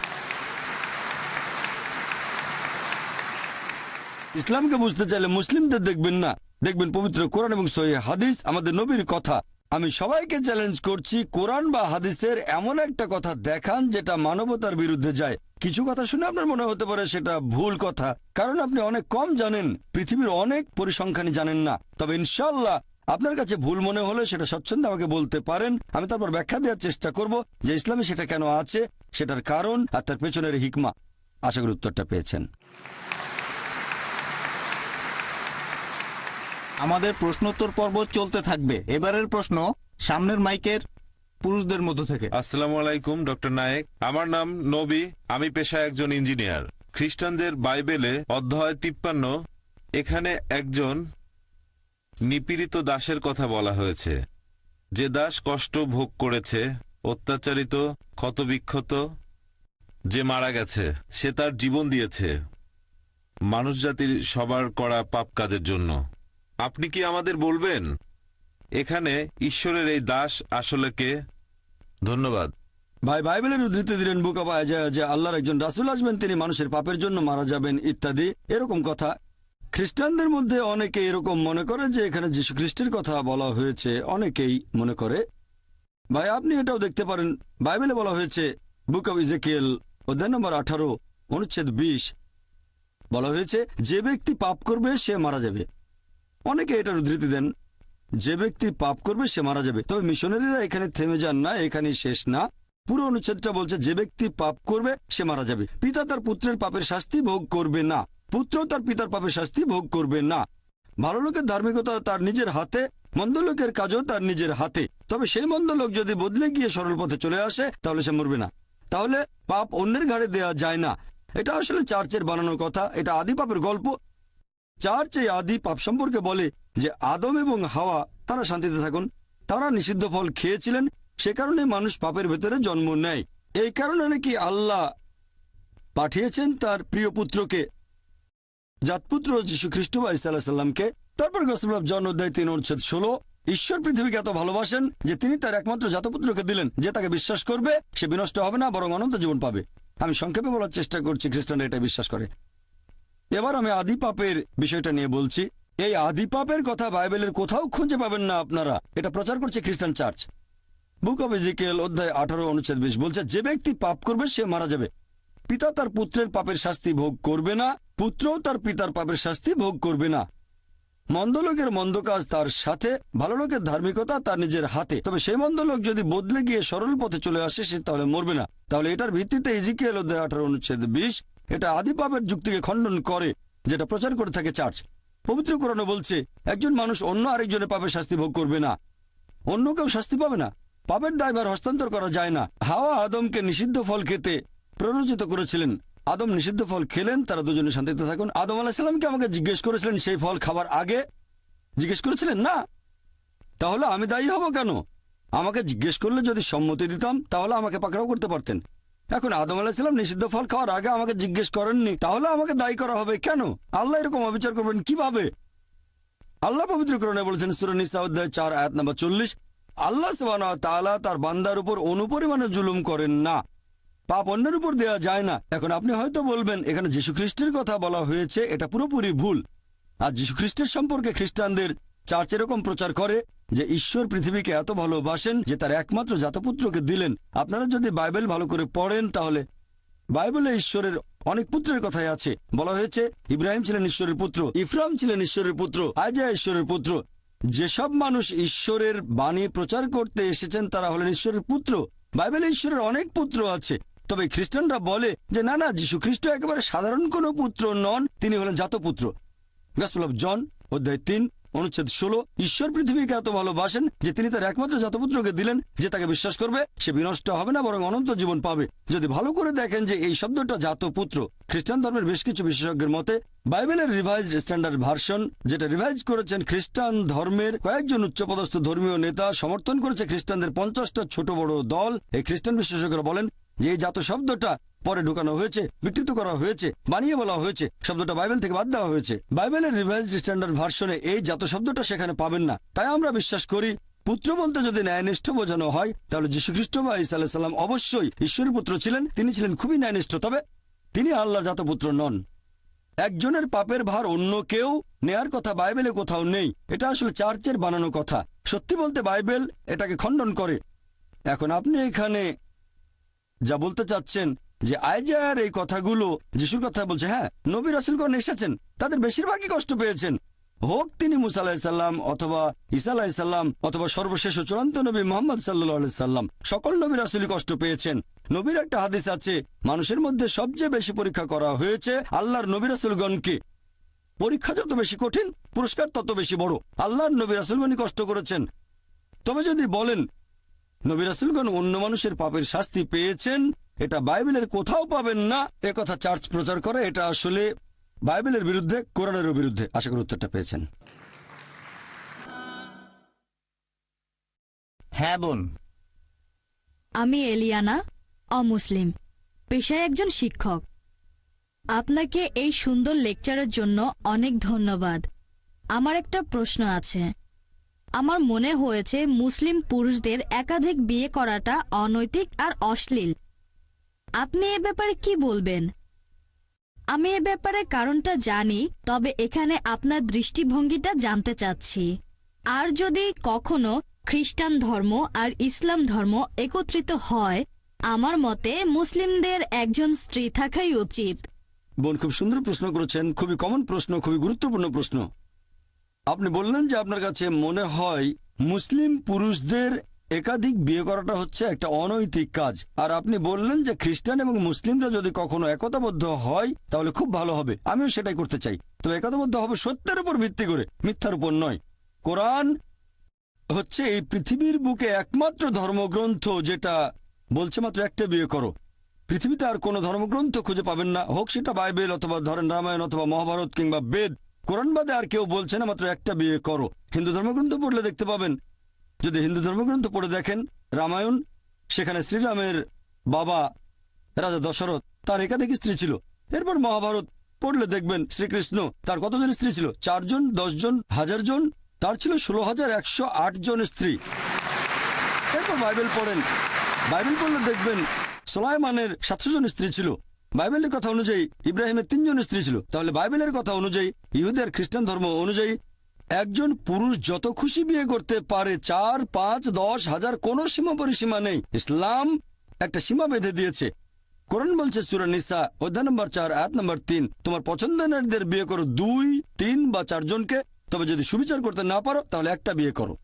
ইসলামকে বুঝতে চাইলে মুসলিমদের দেখবেন না, দেখবেন পবিত্র কোরআন এবং সহিহ হাদিস, আমাদের নবীর কথা। আমি সবাইকে চ্যালেঞ্জ করছি, কোরআন বা হাদিসের এমন একটা কথা দেখান যেটা মানবতার বিরুদ্ধে যায়। কিছু কথা শুনে আপনার মনে হতে পারে সেটা ভুল কথা, কারণ আপনি অনেক কম জানেন, পৃথিবীর অনেক পরিসংখ্যানই জানেন না। তবে ইনশাআল্লাহ আপনার কাছে ভুল মনে হলে সেটা স্বচ্ছন্দে আমাকে বলতে পারেন, আমি তারপর ব্যাখ্যা দেওয়ার চেষ্টা করব যে ইসলামে সেটা কেন আছে, সেটার কারণ আর তার পেছনের হিকমা। আশা করি উত্তরটা পেয়েছেন। আমাদের প্রশ্নোত্তর পর্ব চলতে থাকবে। এবারের প্রশ্ন সামনের মাইকের পুরুষদের মধ্য থেকে। আসসালামু আলাইকুম ডক্টর নায়েক, আমার নাম নবী, আমি পেশায় একজন ইঞ্জিনিয়ার। খ্রিস্টানদের বাইবেলে অধ্যায় 53 এখানে একজন নিপীড়িত দাসের কথা বলা হয়েছে, যে দাস কষ্ট ভোগ করেছে, অত্যাচারিত, ক্ষতবিক্ষত, যে মারা গেছে, সে তার জীবন দিয়েছে মানুষজাতির সবার করা পাপ কাজের জন্য। আপনি কি আমাদের বলবেন এখানে ঈশ্বরের এই দাস আসলে কে? ধন্যবাদ। ভাই বাইবেলের উদ্ধৃতি দিলেন বুক অব আইজায়া যে আল্লাহর একজন রাসূল আসবেন, তিনি মানুষের পাপের জন্য মারা যাবেন ইত্যাদি এরকম কথা। খ্রিস্টানদের মধ্যে অনেকে এরকম মনে করে যে এখানে যীশু খ্রিস্টের কথা বলা হয়েছে, অনেকেই মনে করে। ভাই আপনি এটাও দেখতে পারেন, বাইবেলে বলা হয়েছে বুক অব ইজেকিয়েল অধ্যায় নম্বর 18 অনুচ্ছেদ 20 বলা হয়েছে যে ব্যক্তি পাপ করবে সে মারা যাবে। অনেকে এটার উদ্ধৃতি দেন, যে ব্যক্তি পাপ করবে সে মারা যাবে। তবে মিশনারিরা এখানে থেমে যান না, এখানে শেষ না। পুরো অনুচ্ছেদটা বলছে যে ব্যক্তি পাপ করবে সে মারা যাবে। পিতা তার পুত্রের পাপের শাস্তি ভোগ করবে না, পুত্র তার পিতার পাপের শাস্তি ভোগ করবে না। ভালো লোকের ধার্মিকতা তার নিজের হাতে, মন্দ লোকের কাজও তার নিজের হাতে। তবে সেই মন্দ লোক যদি বদলে গিয়ে সরল পথে চলে আসে তাহলে সে মরবে না। তাহলে পাপ অন্যের ঘাড়ে দেয়া যায় না। এটা আসলে চার্চের বানানোর কথা, এটা আদি পাপের গল্প। চার্চ এই আদি পাপ সম্পর্কে বলে যে আদম এবং হাওয়া তারা শান্তিতে থাকুন, তারা নিষিদ্ধ ফল খেয়েছিলেন, সে কারণে মানুষ পাপের ভেতরে জন্ম নেয়। এই কারণে নাকি আল্লাহ পাঠিয়েছেন তার প্রিয় পুত্রকে, জাতপুত্র যীশু খ্রিস্ট বা ঈসা আলাইহিস সালামকে। তারপর গসপেল অফ জন অধ্যায় 3 অনুচ্ছেদ 16 ঈশ্বর পৃথিবীকে এত ভালোবাসেন যে তিনি তার একমাত্র জাতপুত্রকে দিলেন, যে তাকে বিশ্বাস করবে সে বিনষ্ট হবে না বরং অনন্ত জীবন পাবে। আমি সংক্ষেপে বলার চেষ্টা করছি, খ্রিস্টানরা এটা বিশ্বাস করে। এবার আমি আদি পাপের বিষয়টা নিয়ে বলছি। এই আদি পাপের কথা বাইবেলের কোথাও খুঁজে পাবেন না আপনারা, এটা প্রচার করছে খ্রিস্টান চার্চ। বুক অব ইজেকিয়েল অধ্যায় 18 অনুচ্ছেদ 20 বলছে যে ব্যক্তি পাপ করবে সে মারা যাবে। পিতা তার পুত্রের পাপের শাস্তি ভোগ করবে না, পুত্রও তার পিতার পাপের শাস্তি ভোগ করবে না। মন্দ লোকের মন্দ কাজ তার সাথে, ভালো লোকের ধার্মিকতা তার নিজের হাতে। তবে সেই মন্দ লোক যদি বদলে গিয়ে সরল পথে চলে আসে সে তাহলে মরবে না। তাহলে এটার ভিত্তিতে ইজেকিয়েল অধ্যায় 18 অনুচ্ছেদ 20 এটা আদি পাপের যুক্তিকে খণ্ডন করে, যেটা প্রচার করে থাকে চার্চ। পবিত্র কোরআনে বলছে একজন মানুষ অন্য আরেকজনের পাপের শাস্তি ভোগ করবে না, অন্য কেউ শাস্তি পাবে না। পাপের দায়ভার হস্তান্তর করা যায় না। হাওয়া আদমকে নিষিদ্ধ ফল খেতে প্ররোচিত করেছিলেন, আদম নিষিদ্ধ ফল খেলেন, তারা দুজনে শান্তিতে থাকুন। আদম আলাইহিস সালামকে আমাকে জিজ্ঞেস করেছিলেন সেই ফল খাবার আগে, জিজ্ঞেস করেছিলেন না। তাহলে আমি দায়ী হব কেন? আমাকে জিজ্ঞেস করলে যদি সম্মতি দিতাম তাহলে আমাকে পাকড়াও করতে পারতেন। এখন আদম আলাইহিস সালাম নিষিদ্ধ ফল খাওয়ার আগে আমাকে জিজ্ঞেস করেননি, তাহলে আমাকে দায়ী করা হবে কেন? আল্লাহ এরকম অবিচার করবেন কিভাবে? আল্লাহ পবিত্র কোরআনে বলেছেন সূরা নিসা অধ্যায় 4 আয়াত নম্বর 40, আল্লাহ সুবহানাহু ওয়া তাআলা তার বান্দার উপর অনুপরিমাণে জুলুম করেন না। পাপ অন্যের উপর দেওয়া যায় না। এখন আপনি হয়তো বলবেন এখানে যীশু খ্রিস্টের কথা বলা হয়েছে, এটা পুরোপুরি ভুল। আর যীশু খ্রিস্টের সম্পর্কে খ্রিস্টানদের চার্চ এরকম প্রচার করে যে ঈশ্বর পৃথিবীকে এত ভালোবাসেন যে তার একমাত্র জাতপুত্রকে দিলেন। আপনারা যদি বাইবেল ভালো করে পড়েন তাহলে বাইবেলে ঈশ্বরের অনেক পুত্রের কথাই আছে। বলা হয়েছে ইব্রাহিম ছিলেন ঈশ্বরের পুত্র, ইফরাম ছিলেন ঈশ্বরের পুত্র, আইজায়া ঈশ্বরের পুত্র। যেসব মানুষ ঈশ্বরের বাণী প্রচার করতে এসেছেন তারা হলেন ঈশ্বরের পুত্র। বাইবেলে ঈশ্বরের অনেক পুত্র আছে। তবে খ্রিস্টানরা বলে যে না না, যীশু খ্রিস্ট একেবারে সাধারণ কোনো পুত্র নন, তিনি হলেন জাতপুত্র। গসপেল অফ জন অধ্যায় 3 অনুচ্ছেদ 16, ঈশ্বর পৃথিবীকে এত ভালোবাসেন যে তিনি তার একমাত্র জাতপুত্রকে দিলেন, যে তাকে বিশ্বাস করবে সে বিনষ্ট হবে না বরং অনন্ত জীবন পাবে। যদি ভালো করে দেখেন যে এই শব্দটা জাতপুত্র, খ্রিস্টান ধর্মের বেশ কিছু বিশেষজ্ঞের মতে বাইবেলের রিভাইজড স্ট্যান্ডার্ড ভার্সন, যেটা রিভাইজ করেছেন খ্রিস্টান ধর্মের কয়েকজন উচ্চপদস্থ ধর্মীয় নেতা, সমর্থন করেছে খ্রিস্টানদের 50টা ছোট বড় দল। এই খ্রিস্টান বিশেষজ্ঞরা বলেন যে এই জাত শব্দটা পরে ঢুকানো হয়েছে, বিকৃত করা হয়েছে, বানিয়ে বলা হয়েছে, শব্দটা বাইবেল থেকে বাদ দেওয়া হয়েছে। বাইবেলের রিভাইজড স্ট্যান্ডার্ড ভার্সনে এই জাত শব্দটা সেখানে পাবেন না। তাই আমরা বিশ্বাস করি পুত্র বলতে যদি ন্যায়নিষ্ঠ বোঝানো হয় তাহলে যীশু খ্রিস্ট বা ঈসা আলাইহিস সালাম অবশ্যই ঈশ্বরের পুত্র ছিলেন। তিনি ছিলেন খুবই ন্যায়নিষ্ঠ, তবে তিনি আল্লাহর জাতপুত্র নন। একজনের পাপের ভার অন্য কেউ নেয়ার কথা বাইবেলে কোথাও নেই। এটা আসলে চার্চের বানানো কথা। সত্যি বলতে বাইবেল এটাকে খণ্ডন করে। এখন আপনি এখানে যা বলতে চাচ্ছেন যে আইজায়ার এই কথাগুলো যিশুর কথা বলছে, হ্যাঁ, নবী রাসূলগণ এসেছেন, তাদের বেশিরভাগই কষ্ট পেয়েছেন, হোক তিনি মুসা আলাইহিস সালাম অথবা ঈসা আলাইহিস সালাম অথবা সর্বশেষ ও চূড়ান্ত নবী মুহাম্মদ সাল্লাল্লাহু আলাইহি সাল্লাম। সকল নবী রাসূলই কষ্ট পেয়েছেন। নবীর একটা হাদিস আছে, মানুষের মধ্যে সবচেয়ে বেশি পরীক্ষা করা হয়েছে আল্লাহর নবী রাসূলগণকে। পরীক্ষা যত বেশি কঠিন, পুরস্কার তত বেশি বড়। আল্লাহর নবী রাসূলগণই কষ্ট করেছেন। তবে যদি বলেন নবী রাসূলগণ অন্য মানুষের পাপের শাস্তি পেয়েছেন, এটা বাইবেলের কোথাও পাবেন না, এ কথা চার্চ প্রচার করে। এটা আসলে বাইবেলের বিরুদ্ধে, কোরআনেরও বিরুদ্ধে। আশা করি উত্তরটা পেয়েছেন। হ্যাঁ বোন। আমি এলিয়ানা, অমুসলিম, পেশায় একজন শিক্ষক। আপনাকে এই সুন্দর লেকচারের জন্য অনেক ধন্যবাদ। আমার একটা প্রশ্ন আছে। আমার মনে হয়েছে মুসলিম পুরুষদের একাধিক বিয়ে করাটা অনৈতিক আর অশ্লীল। আপনি এ ব্যাপারে কি বলবেন? আমি এ ব্যাপারে কারণটা জানি, তবে এখানে আপনার দৃষ্টিভঙ্গিটা জানতে চাচ্ছি। আর যদি কখনো খ্রিস্টান ধর্ম আর ইসলাম ধর্ম একত্রিত হয়, আমার মতে মুসলিমদের একজন স্ত্রী থাকাই উচিত। বোন, খুব সুন্দর প্রশ্ন করেছেন, খুবই কমন প্রশ্ন, খুবই গুরুত্বপূর্ণ প্রশ্ন। আপনি বললেন যে আপনার কাছে মনে হয় মুসলিম পুরুষদের একাধিক বিয়ে করাটা হচ্ছে একটা অনৈতিক কাজ, আর আপনি বললেন যে খ্রিস্টান এবং মুসলিমরা যদি কখনো একতাবদ্ধ হয় তাহলে খুব ভালো হবে। আমিও সেটাই করতে চাই, তবে একতাবদ্ধ হবে সত্যের উপর ভিত্তি করে, মিথ্যার উপর নয়। কোরআন হচ্ছে এই পৃথিবীর বুকে একমাত্র ধর্মগ্রন্থ যেটা বলছে মাত্র একটা বিয়ে করো। পৃথিবীতে আর কোনো ধর্মগ্রন্থ খুঁজে পাবেন না, হোক সেটা বাইবেল অথবা ধরেন রামায়ণ অথবা মহাভারত কিংবা বেদ। কোরআন বাদে আর কেউ বলছে না মাত্র একটা বিয়ে করো। হিন্দু ধর্মগ্রন্থ পড়লে দেখতে পাবেন, যদি হিন্দু ধর্মগ্রন্থ পড়ে দেখেন রামায়ণ, সেখানে শ্রীরামের বাবা রাজা দশরথ, তার একাধিক স্ত্রী ছিল। এরপর মহাভারত পড়লে দেখবেন শ্রীকৃষ্ণ, তার কতজন স্ত্রী ছিল? 4 জন, 10 জন, 1000 জন, তার ছিল 16,108 জন স্ত্রী। এরপর বাইবেল পড়েন, বাইবেল পড়লে দেখবেন সুলাইমানের 700 জন স্ত্রী ছিল। বাইবেলের কথা অনুযায়ী ইব্রাহিমের 3 জন স্ত্রী ছিল। তাহলে বাইবেলের কথা অনুযায়ী, ইহুদি আর খ্রিস্টান ধর্ম অনুযায়ী, একজন পুরুষ যত খুশি বিয়ে করতে পারে, 4, 5, 10, 1000, কোনো সীমা পরিসীমা নেই। ইসলাম একটা সীমা বেঁধে দিয়েছে। কোরআন বলছে সূরা নিসা অধ্যায় নম্বর 4 আয়াত নম্বর 3, তোমার পছন্দের নারীদের বিয়ে করো 2, 3 বা 4 জনকে, তবে যদি সুবিচার করতে না পারো তাহলে একটা বিয়ে করো।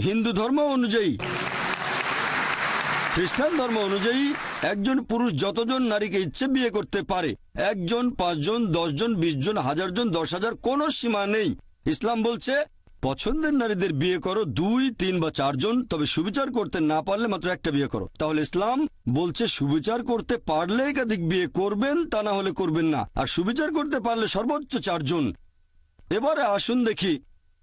হিন্দু ধর্ম অনুযায়ী, খ্রিস্টান ধর্ম অনুযায়ী একজন পুরুষ যতজন নারীকে ইচ্ছে বিয়ে করতে পারে, 1 জন, 5 জন, 10 জন, 20 জন, 1000 জন, 10,000, কোনো সীমা নেই। ইসলাম বলছে পছন্দের নারীদের বিয়ে করো 2, 3 বা 4 জন, তবে সুবিচার করতে না পারলে মাত্র একটা বিয়ে করো। তাহলে ইসলাম বলছে সুবিচার করতে পারলে একাধিক বিয়ে করবেন, তা না হলে করবেন না, আর সুবিচার করতে পারলে সর্বোচ্চ 4 জন। এবারে আসুন দেখি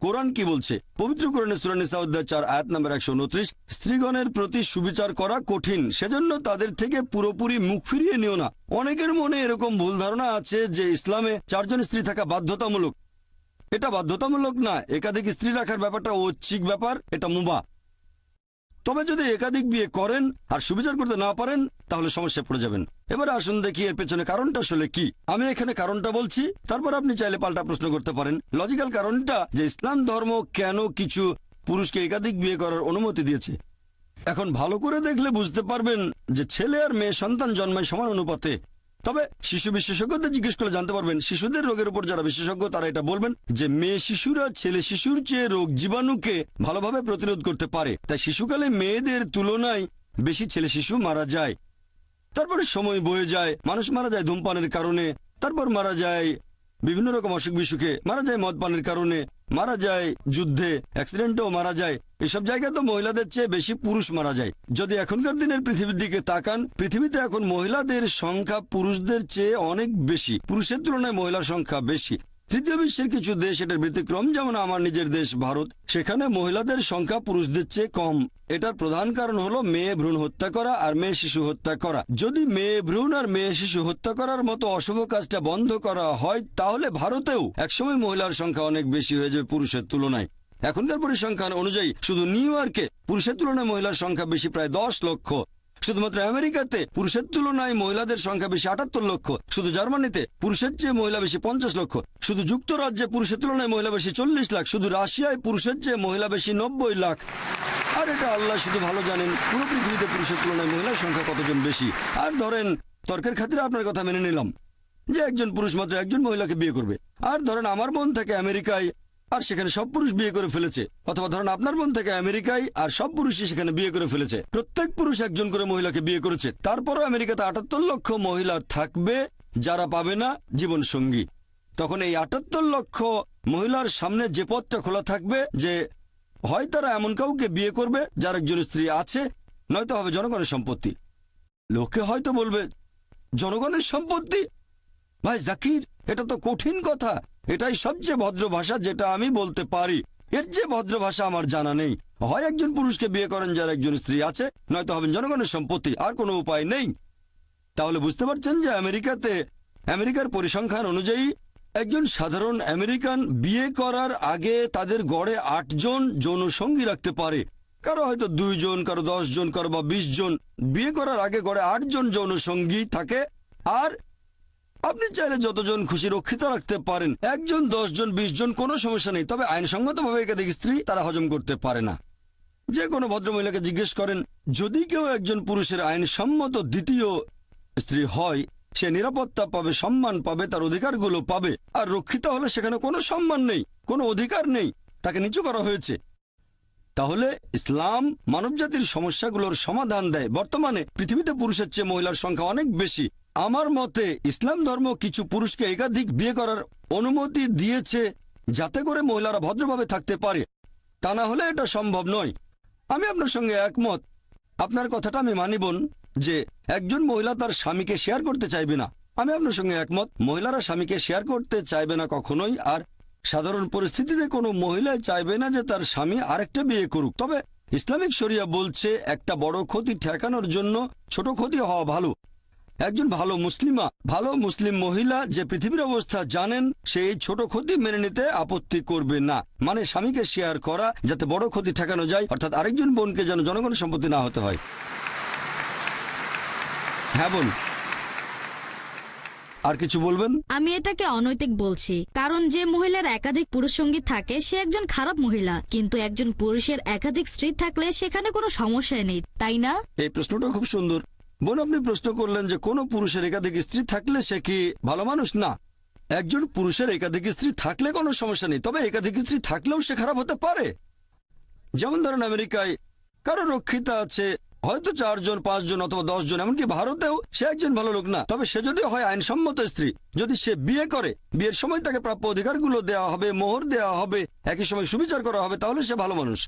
কোরআন কি বলছে। পবিত্র কোরআনে সূরা নিসা অধ্যায় 4 আয়াত নম্বর 129, স্ত্রীগণের প্রতি সুবিচার করা কঠিন, সেজন্য তাদের থেকে পুরোপুরি মুখ ফিরিয়ে নিও না। অনেকের মনে এরকম ভুল ধারণা আছে যে ইসলামে 4 জন স্ত্রী থাকা বাধ্যতামূলক। এটা বাধ্যতামূলক না, একাধিক স্ত্রী রাখার ব্যাপারটা ঐচ্ছিক ব্যাপার, এটা মুবাহ। তবে যদি একাধিক বিয়ে করেন আর সুবিচার করতে না পারেন তাহলে সমস্যায় পড়ে যাবেন। এবার আসুন দেখি এর পেছনে কারণটা আসলে কি। আমি এখানে কারণটা বলছি, তারপর আপনি চাইলে পাল্টা প্রশ্ন করতে পারেন। লজিক্যাল কারণটা যে ইসলাম ধর্ম কেন কিছু পুরুষকে একাধিক বিয়ে করার অনুমতি দিয়েছে। এখন ভালো করে দেখলে বুঝতে পারবেন যে ছেলে আর মেয়ে সন্তান জন্মায় সমান অনুপাতে। তবে শিশু বিশেষজ্ঞদের জিজ্ঞেস করলে জানতে পারবেন, শিশুদের রোগের উপর যারা বিশেষজ্ঞ তারা এটা বলবেন যে মেয়ে শিশুরা ছেলে শিশুর চেয়ে রোগ জীবাণুকে ভালোভাবে প্রতিরোধ করতে পারে। তাই শিশুকালে মেয়েদের তুলনায় বেশি ছেলে শিশু মারা যায়। তারপরে সময় বয়ে যায়, মানুষ মারা যায় ধূমপানের কারণে, তারপর মারা যায় বিভিন্ন রকম অসুখ বিসুখে, মারা যায় মদ পানের কারণে, মারা যায় যুদ্ধে, অ্যাক্সিডেন্টেও মারা যায়। এসব জায়গায় তো মহিলাদের চেয়ে বেশি পুরুষ মারা যায়। যদি এখনকার দিনের পৃথিবীর দিকে তাকান, পৃথিবীতে এখন মহিলাদের সংখ্যা পুরুষদের চেয়ে অনেক বেশি, পুরুষের তুলনায় মহিলার সংখ্যা বেশি। তৃতীয় বিশ্বের কিছু দেশ এটার ব্যতিক্রম, যেমন আমার নিজের দেশ ভারত, সেখানে মহিলাদের সংখ্যা পুরুষদের চেয়ে কম। এটার প্রধান কারণ হলো মেয়ে ভ্রূণ হত্যা করা আর মেয়ে শিশু হত্যা করা। যদি মেয়ে ভ্রূণ আর মেয়ে শিশু হত্যা করার মতো অশুভ কাজটা বন্ধ করা হয় তাহলে ভারতেও একসময় মহিলার সংখ্যা অনেক বেশি হয়ে যাবে পুরুষের তুলনায়। এখনকার পরিসংখ্যান অনুযায়ী শুধু নিউ ইয়র্কে পুরুষের তুলনায় মহিলার সংখ্যা বেশি প্রায় 10 লক্ষ। শুধুমাত্র আমেরিকাতে পুরুষের তুলনায় মহিলাদের সংখ্যা বেশি 78 লক্ষ। শুধু জার্মানিতে পুরুষের চেয়ে মহিলা বেশি 50 লক্ষ। শুধু যুক্তরাজ্যে পুরুষের তুলনায় মহিলা বেশি 40 লাখ। শুধু রাশিয়ায় পুরুষের চেয়ে মহিলা বেশি 90 লাখ। আর এটা আল্লাহ শুধু ভালো জানেন পুরো পৃথিবীতে পুরুষের তুলনায় মহিলার সংখ্যা কতজন বেশি। আর ধরেন তর্কের খাতিরে আপনার কথা মেনে নিলাম যে একজন পুরুষ মাত্র একজন মহিলাকে বিয়ে করবে। আর ধরেন আমার বোন থাকে আমেরিকায় আর সেখানে সব পুরুষ বিয়ে করে ফেলেছে, অথবা ধরেন আপনার বোন থেকে আমেরিকায় আর সব পুরুষই সেখানে বিয়ে করে ফেলেছে। প্রত্যেক পুরুষ একজন করে মহিলাকে বিয়ে করেছে। তারপরও আমেরিকাতে 78 লক্ষ মহিলা থাকবে যারা পাবে না জীবন সঙ্গী। তখন এই 78 লক্ষ মহিলার সামনে যে পথটা খোলা থাকবে যে হয় তারা এমন কাউকে বিয়ে করবে যার একজন স্ত্রী আছে, নয়তো হবে জনগণের সম্পত্তি। লোকে হয়তো বলবে জনগণের সম্পত্তি? ভাই জাকির, এটা তো কঠিন কথা। এটাই সবচেয়ে ভদ্র ভাষা যেটা আমি বলতে পারি। এর যে ভদ্র ভাষা আমার জানা নেই। হয় একজন পুরুষকে বিয়ে করেন যার একজন স্ত্রী আছে, নয়তো হবেন জনগণের সম্পত্তি, আর কোনো উপায় নেই। তাহলে বুঝতে পারছেন যে আমেরিকাতে আমেরিকার পরিসংখ্যান অনুযায়ী একজন সাধারণ আমেরিকান বিয়ে করার আগে তাদের গড়ে 8 জন যৌন সঙ্গী রাখতে পারে। কারো হয়তো 2 জন, কারো 10 জন, কারো বা 20 জন। বিয়ে করার আগে গড়ে 8 জন যৌন সঙ্গী থাকে। আর আপনি চাইলে যতজন খুশি রক্ষিত রাখতে পারেন, 1 জন, 10 জন, 20 জন, কোনো সমস্যা নেই। তবে আইনসঙ্গতভাবে একাধিক স্ত্রী তারা হজম করতে পারে না। যে কোনো ভদ্রমহিলাকে জিজ্ঞেস করেন, যদি কেউ একজন পুরুষের আইনসম্মত দ্বিতীয় স্ত্রী হয়, সে নিরাপত্তা পাবে, সম্মান পাবে, তার অধিকারগুলো পাবে। আর রক্ষিত হলে সেখানে কোনো সম্মান নেই, কোনো অধিকার নেই, তাকে নিচু করা হয়েছে। তাহলে ইসলাম মানবজাতির সমস্যাগুলোর সমাধান দেয়। বর্তমানে পৃথিবীতে পুরুষের চেয়ে মহিলার সংখ্যা অনেক বেশি। আমার মতে ইসলাম ধর্ম কিছু পুরুষকে একাধিক বিয়ে করার অনুমতি দিয়েছে যাতে করে মহিলারা ভদ্রভাবে থাকতে পারে। তা না হলে এটা সম্ভব নয়। আমি আপনার সঙ্গে একমত। আপনার কথাটা আমি মানি বোন, যে একজন মহিলা তার স্বামীকে শেয়ার করতে চাইবে না। আমি আপনার সঙ্গে একমত, মহিলারা স্বামীকে শেয়ার করতে চাইবে না কখনোই। আর সাধারণ পরিস্থিতিতে কোনো মহিলাই চাইবে না যে তার স্বামী আরেকটা বিয়ে করুক। তবে ইসলামিক শরিয়া বলছে একটা বড় ক্ষতি ঠেকানোর জন্য ছোট ক্ষতি হওয়া ভালো। একজন ভালো মুসলিম মহিলা যে পৃথিবীর অবস্থা জানেন, সে এই ছোট ক্ষতি মেনে নিতে আপত্তি করবে না। মানে স্বামীকে শেয়ার করা যাতে বড় ক্ষতি ঠেকানো যায়, অর্থাৎ আরেকজন বোনকে যেন জনগণের সম্পত্তি না হতে হয়। হ্যাঁ বোন, আর কিছু বলবেন? আমি এটাকে অনৈতিক বলছি, কারণ যে মহিলার একাধিক পুরুষ সঙ্গী থাকে সে একজন খারাপ মহিলা, কিন্তু একজন পুরুষের একাধিক স্ত্রী থাকলে সেখানে কোনো সমস্যা নেই, তাই না? এই প্রশ্নটা খুব সুন্দর বোন। আপনি প্রশ্ন করলেন যে কোনো পুরুষের একাধিক স্ত্রী থাকলে সে কি ভালো মানুষ? না, একজন পুরুষের একাধিক স্ত্রী থাকলে কোনো সমস্যা নেই, তবে একাধিক স্ত্রী থাকলেও সে খারাপ হতে পারে। যেমন ধরেন আমেরিকায় কারো রক্ষিতা আছে, হয়তো 4 জন, 5 জন অথবা 10 জন। এমনকি ভারতেও সে একজন ভালো লোক না, তবে সে যদি হয় আইনসম্মত স্ত্রী, যদি সে বিয়ে করে, বিয়ের সময় তাকে প্রাপ্য অধিকারগুলো দেওয়া হবে, মোহর দেওয়া হবে, একই সময় সুবিচার করা হবে, তাহলে সে ভালো মানুষ।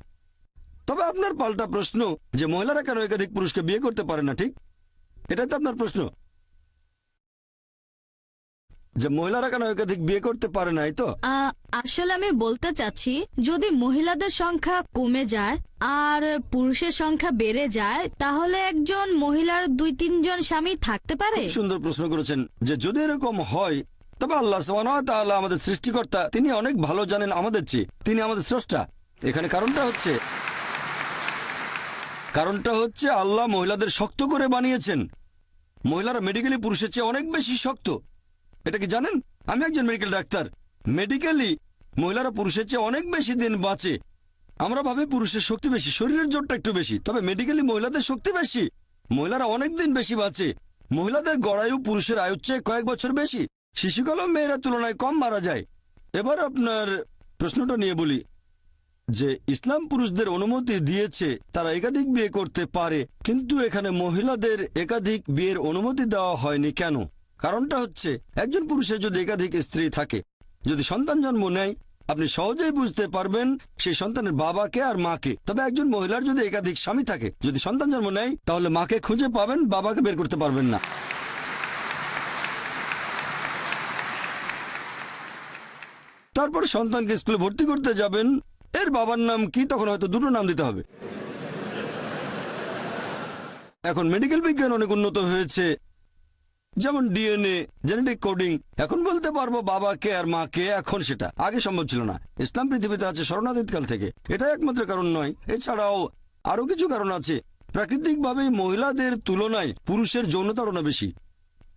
তবে আপনার পাল্টা প্রশ্ন যে মহিলারা কেন একাধিক পুরুষকে বিয়ে করতে পারে না, ঠিক এটাই তো আপনার প্রশ্ন, যে মহিলারা কেন একাধিক বিয়ে করতে পারে না, এই তো? আসলে আমি বলতে চাচ্ছি, যদি মহিলাদের সংখ্যা কমে যায় আর পুরুষের সংখ্যা বেড়ে যায়, তাহলে একজন মহিলার 2-3 জন স্বামী থাকতে পারে। খুব সুন্দর প্রশ্ন করেছেন যে যদি এরকম হয়, তবে আল্লাহ সুবহানাহু ওয়া তাআলা আমাদের সৃষ্টিকর্তা, তিনি অনেক ভালো জানেন আমাদের চেয়ে, তিনি আমাদের স্রষ্টা। এখানে কারণটা হচ্ছে কারণটা হচ্ছে আল্লাহ মহিলাদের শক্ত করে বানিয়েছেন। মহিলারা মেডিকেলি পুরুষের চেয়ে অনেক বেশি শক্ত। এটা কি জানেন? আমি একজন মেডিকেল ডাক্তার। মেডিকেলি মহিলারা পুরুষের চেয়ে অনেক বেশি দিন বাঁচে। আমরা ভাবি পুরুষের শক্তি বেশি, শরীরের জোরটা একটু বেশি, তবে মেডিকেলি মহিলাদের শক্তি বেশি। মহিলারা অনেক দিন বেশি বাঁচে। মহিলাদের গড়ায়ু পুরুষের আয়ুর চেয়ে কয়েক বছর বেশি। শিশুকালেও মেয়েরা তুলনায় কম মারা যায়। এবার আপনার প্রশ্নটা নিয়ে বলি যে ইসলাম পুরুষদের অনুমতি দিয়েছে তারা একাধিক বিয়ে করতে পারে, কিন্তু এখানে মহিলাদের একাধিক বিয়ের অনুমতি দেওয়া হয়নি কেন? কারণটা হচ্ছে একজন পুরুষের যদি একাধিক স্ত্রী থাকে, যদি সন্তান জন্ম নেয়, আপনি সহজেই বুঝতে পারবেন সেই সন্তানের বাবাকে আর মাকে। তবে একজন মহিলার যদি একাধিক স্বামী থাকে, যদি সন্তান জন্ম নেয়, তাহলে মাকে খুঁজে পাবেন, বাবাকে বের করতে পারবেন না। তারপর সন্তানকে স্কুলে ভর্তি করতে যাবেন, এর বাবার নাম কি? তখন হয়তো দুটো নাম দিতে হবে। এখন মেডিকেল বিজ্ঞান অনেক উন্নত হয়েছে, যেমন ডিএনএ, জেনেটিক কোডিং। এখন বলতে পারবো বাবাকে আর মাকে, এখন সেটা আগে সম্ভব ছিল না। ইসলাম পৃথিবীতে আছে শরণাতীতকাল থেকে, এটা একমাত্র কারণ নয়, এছাড়াও আরো কিছু কারণ আছে। প্রাকৃতিকভাবেই মহিলাদের তুলনায় পুরুষের যৌনতাড়না বেশি।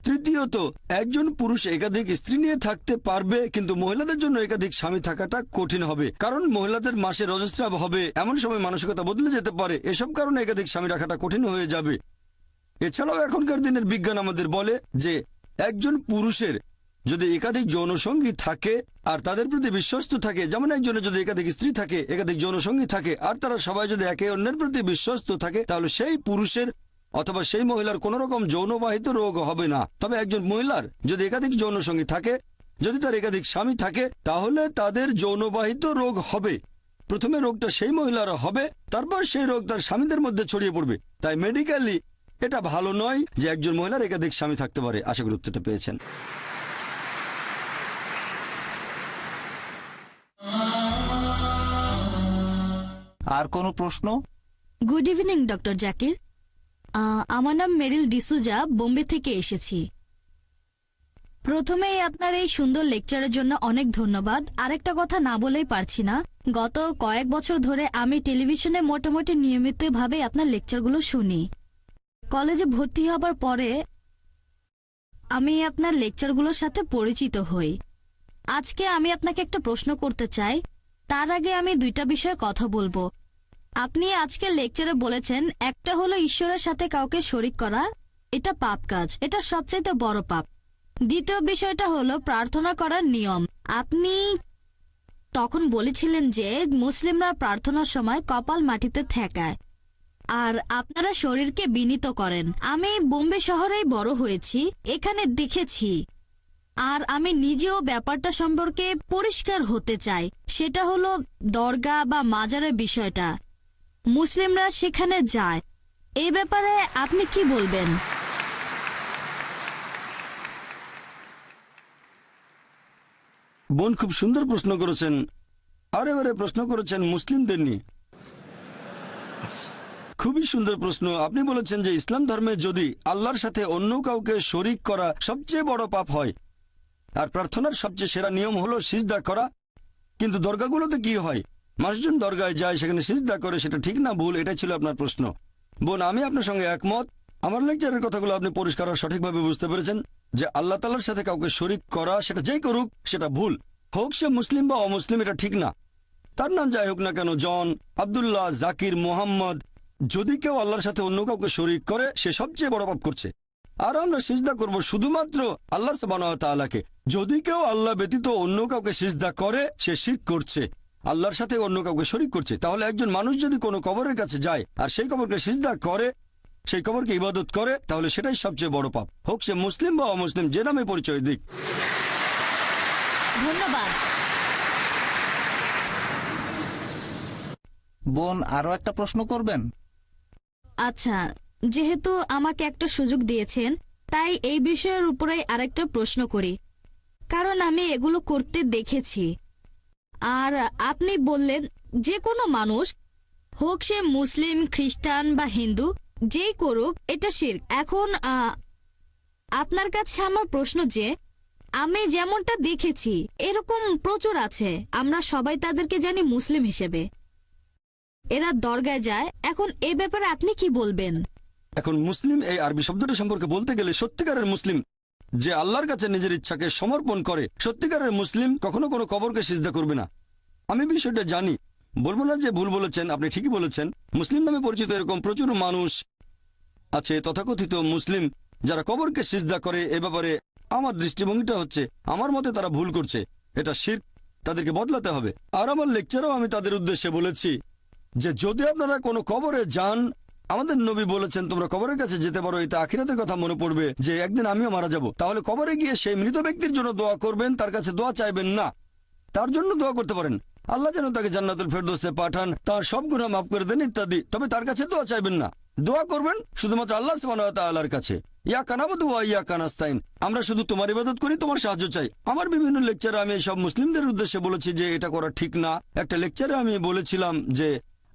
তৃতীয়ত, একজন পুরুষ একাধিক স্ত্রী নিয়ে থাকতে পারবে, কিন্তু মহিলাদের জন্য একাধিক স্বামী থাকাটা কঠিন হবে, কারণ মহিলাদের মাসে রজস্রাব হবে, এমন সময় মানসিকতা বদলে যেতে পারে। এসব কারণে একাধিক স্বামী রাখাটা কঠিন হয়ে যাবে। এছাড়াও এখনকার দিনের বিজ্ঞান আমাদের বলে যে একজন পুরুষের যদি একাধিক যৌনসঙ্গী থাকে আর তাদের প্রতি বিশ্বস্ত থাকে, যেমন একজনের যদি একাধিক স্ত্রী থাকে, একাধিক যৌনসঙ্গী থাকে, আর তারা সবাই যদি একে অন্যের প্রতি বিশ্বস্ত থাকে, তাহলে সেই পুরুষের অথবা সেই মহিলার কোনো রকম যৌনবাহিত রোগ হবে না। তবে একজন মহিলার যদি একাধিক যৌনসঙ্গী থাকে, যদি তার একাধিক স্বামী থাকে, তাহলে তাদের যৌনবাহিত রোগ হবে। প্রথমে রোগটা সেই মহিলার হবে, তারপর সেই রোগ তার স্বামীদের মধ্যে ছড়িয়ে পড়বে। তাই মেডিকেলি এটা ভালো নয় যে একজন মহিলার একাধিক স্বামী থাকতে পারে। আশা করি উত্তরটা পেয়েছেন। আর কোনো প্রশ্ন? Good evening doctor Zakir. আমার নাম মেরিল ডিসুজা, বোম্বে থেকে এসেছি। প্রথমেই আপনার এই সুন্দর লেকচারের জন্য অনেক ধন্যবাদ। আরেকটা কথা না বলেই পারছি না, গত কয়েক বছর ধরে আমি টেলিভিশনে মোটামুটি নিয়মিতভাবে আপনার লেকচারগুলো শুনি। কলেজে ভর্তি হবার পরে আমি আপনার লেকচারগুলোর সাথে পরিচিত হই। আজকে আমি আপনাকে একটা প্রশ্ন করতে চাই, তার আগে আমি দুইটা বিষয়ে কথা বলবো। আপনি আজকে লেকচারে বলেছেন একটা হলো ঈশ্বরের সাথে কাউকে শরিক করা, এটা পাপ কাজ, এটা সবচাইতে বড় পাপ। দ্বিতীয় বিষয়টা হলো প্রার্থনা করার নিয়ম। আপনি তখন বলেছিলেন যে মুসলিমরা প্রার্থনার সময় কপাল মাটিতে ঠেকায় আর আপনারা শরীরকে বিনীত করেন। আমি বোম্বে শহরেই বড় হয়েছি, এখানে দেখেছি, আর আমি নিজেও ব্যাপারটা সম্পর্কে পরিষ্কার হতে চাই। সেটা হলো দরগা বা মাজারের বিষয়টা। মুসলিমরা সেখানে যায়, এই ব্যাপারে আপনি কি বলবেন? বোন খুব সুন্দর প্রশ্ন করেছেন, আর এবারে প্রশ্ন করেছেন মুসলিমদের নিয়ে। খুবই সুন্দর প্রশ্ন। আপনি বলেছেন যে ইসলাম ধর্মে যদি আল্লাহর সাথে অন্য কাউকে শরিক করা সবচেয়ে বড় পাপ হয়, আর প্রার্থনার সবচেয়ে সেরা নিয়ম হলো সিজদা করা, কিন্তু দরগাগুলোতে কি হয়? মানুষজন দরগায় যায়, সেখানে সিজদা করে, সেটা ঠিক না ভুল? এটাই ছিল আপনার প্রশ্ন। বোন, আমি আপনার সঙ্গে একমত। আমার লেকচারের কথাগুলো আপনি পরিষ্কার আর সঠিকভাবে বুঝতে পেরেছেন যে আল্লাহ তাআলার সাথে কাউকে শরিক করা, সেটা যেই করুক, সেটা ভুল। হোক সে মুসলিম বা অমুসলিম, এটা ঠিক না। তার নাম যাই হোক না কেন, জন, আব্দুল্লাহ, জাকির, মোহাম্মদ, যদি কেউ আল্লাহর সাথে অন্য কাউকে শরিক করে, সে সবচেয়ে বড় পাপ করছে। আর আমরা সিজদা করব শুধুমাত্র আল্লাহ সুবহানাহু ওয়া তাআলাকে। যদি কেউ আল্লাহ ব্যতীত অন্য কাউকে সিজদা করে, সে শিরক করছে, আল্লাহর সাথে অন্য কাউকে শরিক করছে। তাহলে একজন মানুষ যদি কোনো কবরের কাছে যায় আর সেই কবরকে সিজদা করে, সেই কবরকে ইবাদত করে, তাহলে সেটাই সবচেয়ে বড় পাপ, হোক সে মুসলিম বা অমুসলিম, যে নামে পরিচয় দিক। ধন্যবাদ। বোন, আরো একটা প্রশ্ন করবেন? আচ্ছা, যেহেতু আমাকে একটা সুযোগ দিয়েছেন, তাই এই বিষয়ের উপরে আরেকটা প্রশ্ন করি, কারণ আমি এগুলো করতে দেখেছি। আর আপনি বললেন যে কোনো মানুষ, হোক সে মুসলিম, খ্রিস্টান বা হিন্দু, যেই করুক, এটা শিরক। এখন আপনার কাছে আমার প্রশ্ন যে আমি যেমনটা দেখেছি এরকম প্রচুর আছে, আমরা সবাই তাদেরকে জানি মুসলিম হিসেবে। এরা দরগায় যায়। এখন এই ব্যাপারে আপনি কি বলবেন? এখন মুসলিম এই আরবি শব্দটা সম্পর্কে বলতে গেলে সত্যিকারের মুসলিম যে আল্লাহর কাছে নিজের ইচ্ছাকে সমর্পণ করে, সত্যিকারের মুসলিম কখনো কোনো কবরকে সিজদা করবে না। আমি বিষয়টা জানি, বলবো না যে ভুল বলেছেন, আপনি ঠিকই বলেছেন। মুসলিম নামে পরিচিত এরকম প্রচুর মানুষ আছে তথাকথিত মুসলিম যারা কবরকে সিজদা করে। এ ব্যাপারে আমার দৃষ্টিভঙ্গিটা হচ্ছে, আমার মতে তারা ভুল করছে, এটা শিরক, তাদেরকে বদলাতে হবে। আর আমার লেকচারেও আমি তাদের উদ্দেশ্যে বলেছি যে যদি আপনারা কোনো কবরে যান, আমাদের নবী বলেছেন তোমরা কবরের কাছে যেতে পারো, এতে আখিরাতের কথা মনে পড়বে যে একদিন আমিও মারা যাব। তাহলে কবরে গিয়ে সেই মৃত ব্যক্তির জন্য দোয়া করবেন, তার কাছে দোয়া চাইবেন না, তার জন্য দোয়া করতে পারেন আল্লাহ যেন তাকে জান্নাতুল ফেরদৌসে পাঠান, তার সব গুনাহ মাফ করে দেন ইত্যাদি। তবে তার কাছে দোয়া চাইবেন না, দোয়া করবেন শুধুমাত্র আল্লাহ সুবহানাহু ওয়া তাআলার কাছে। ইয়াকা নাবুদু ওয়া ইয়াকা নাস্তাইন, আমরা শুধু তোমার ইবাদত করি, তোমার সাহায্য চাই। আমার বিভিন্ন লেকচারে আমি সব মুসলিমদের উদ্দেশ্যে বলেছি যে এটা করা ঠিক না। একটা লেকচারে আমি বলেছিলাম যে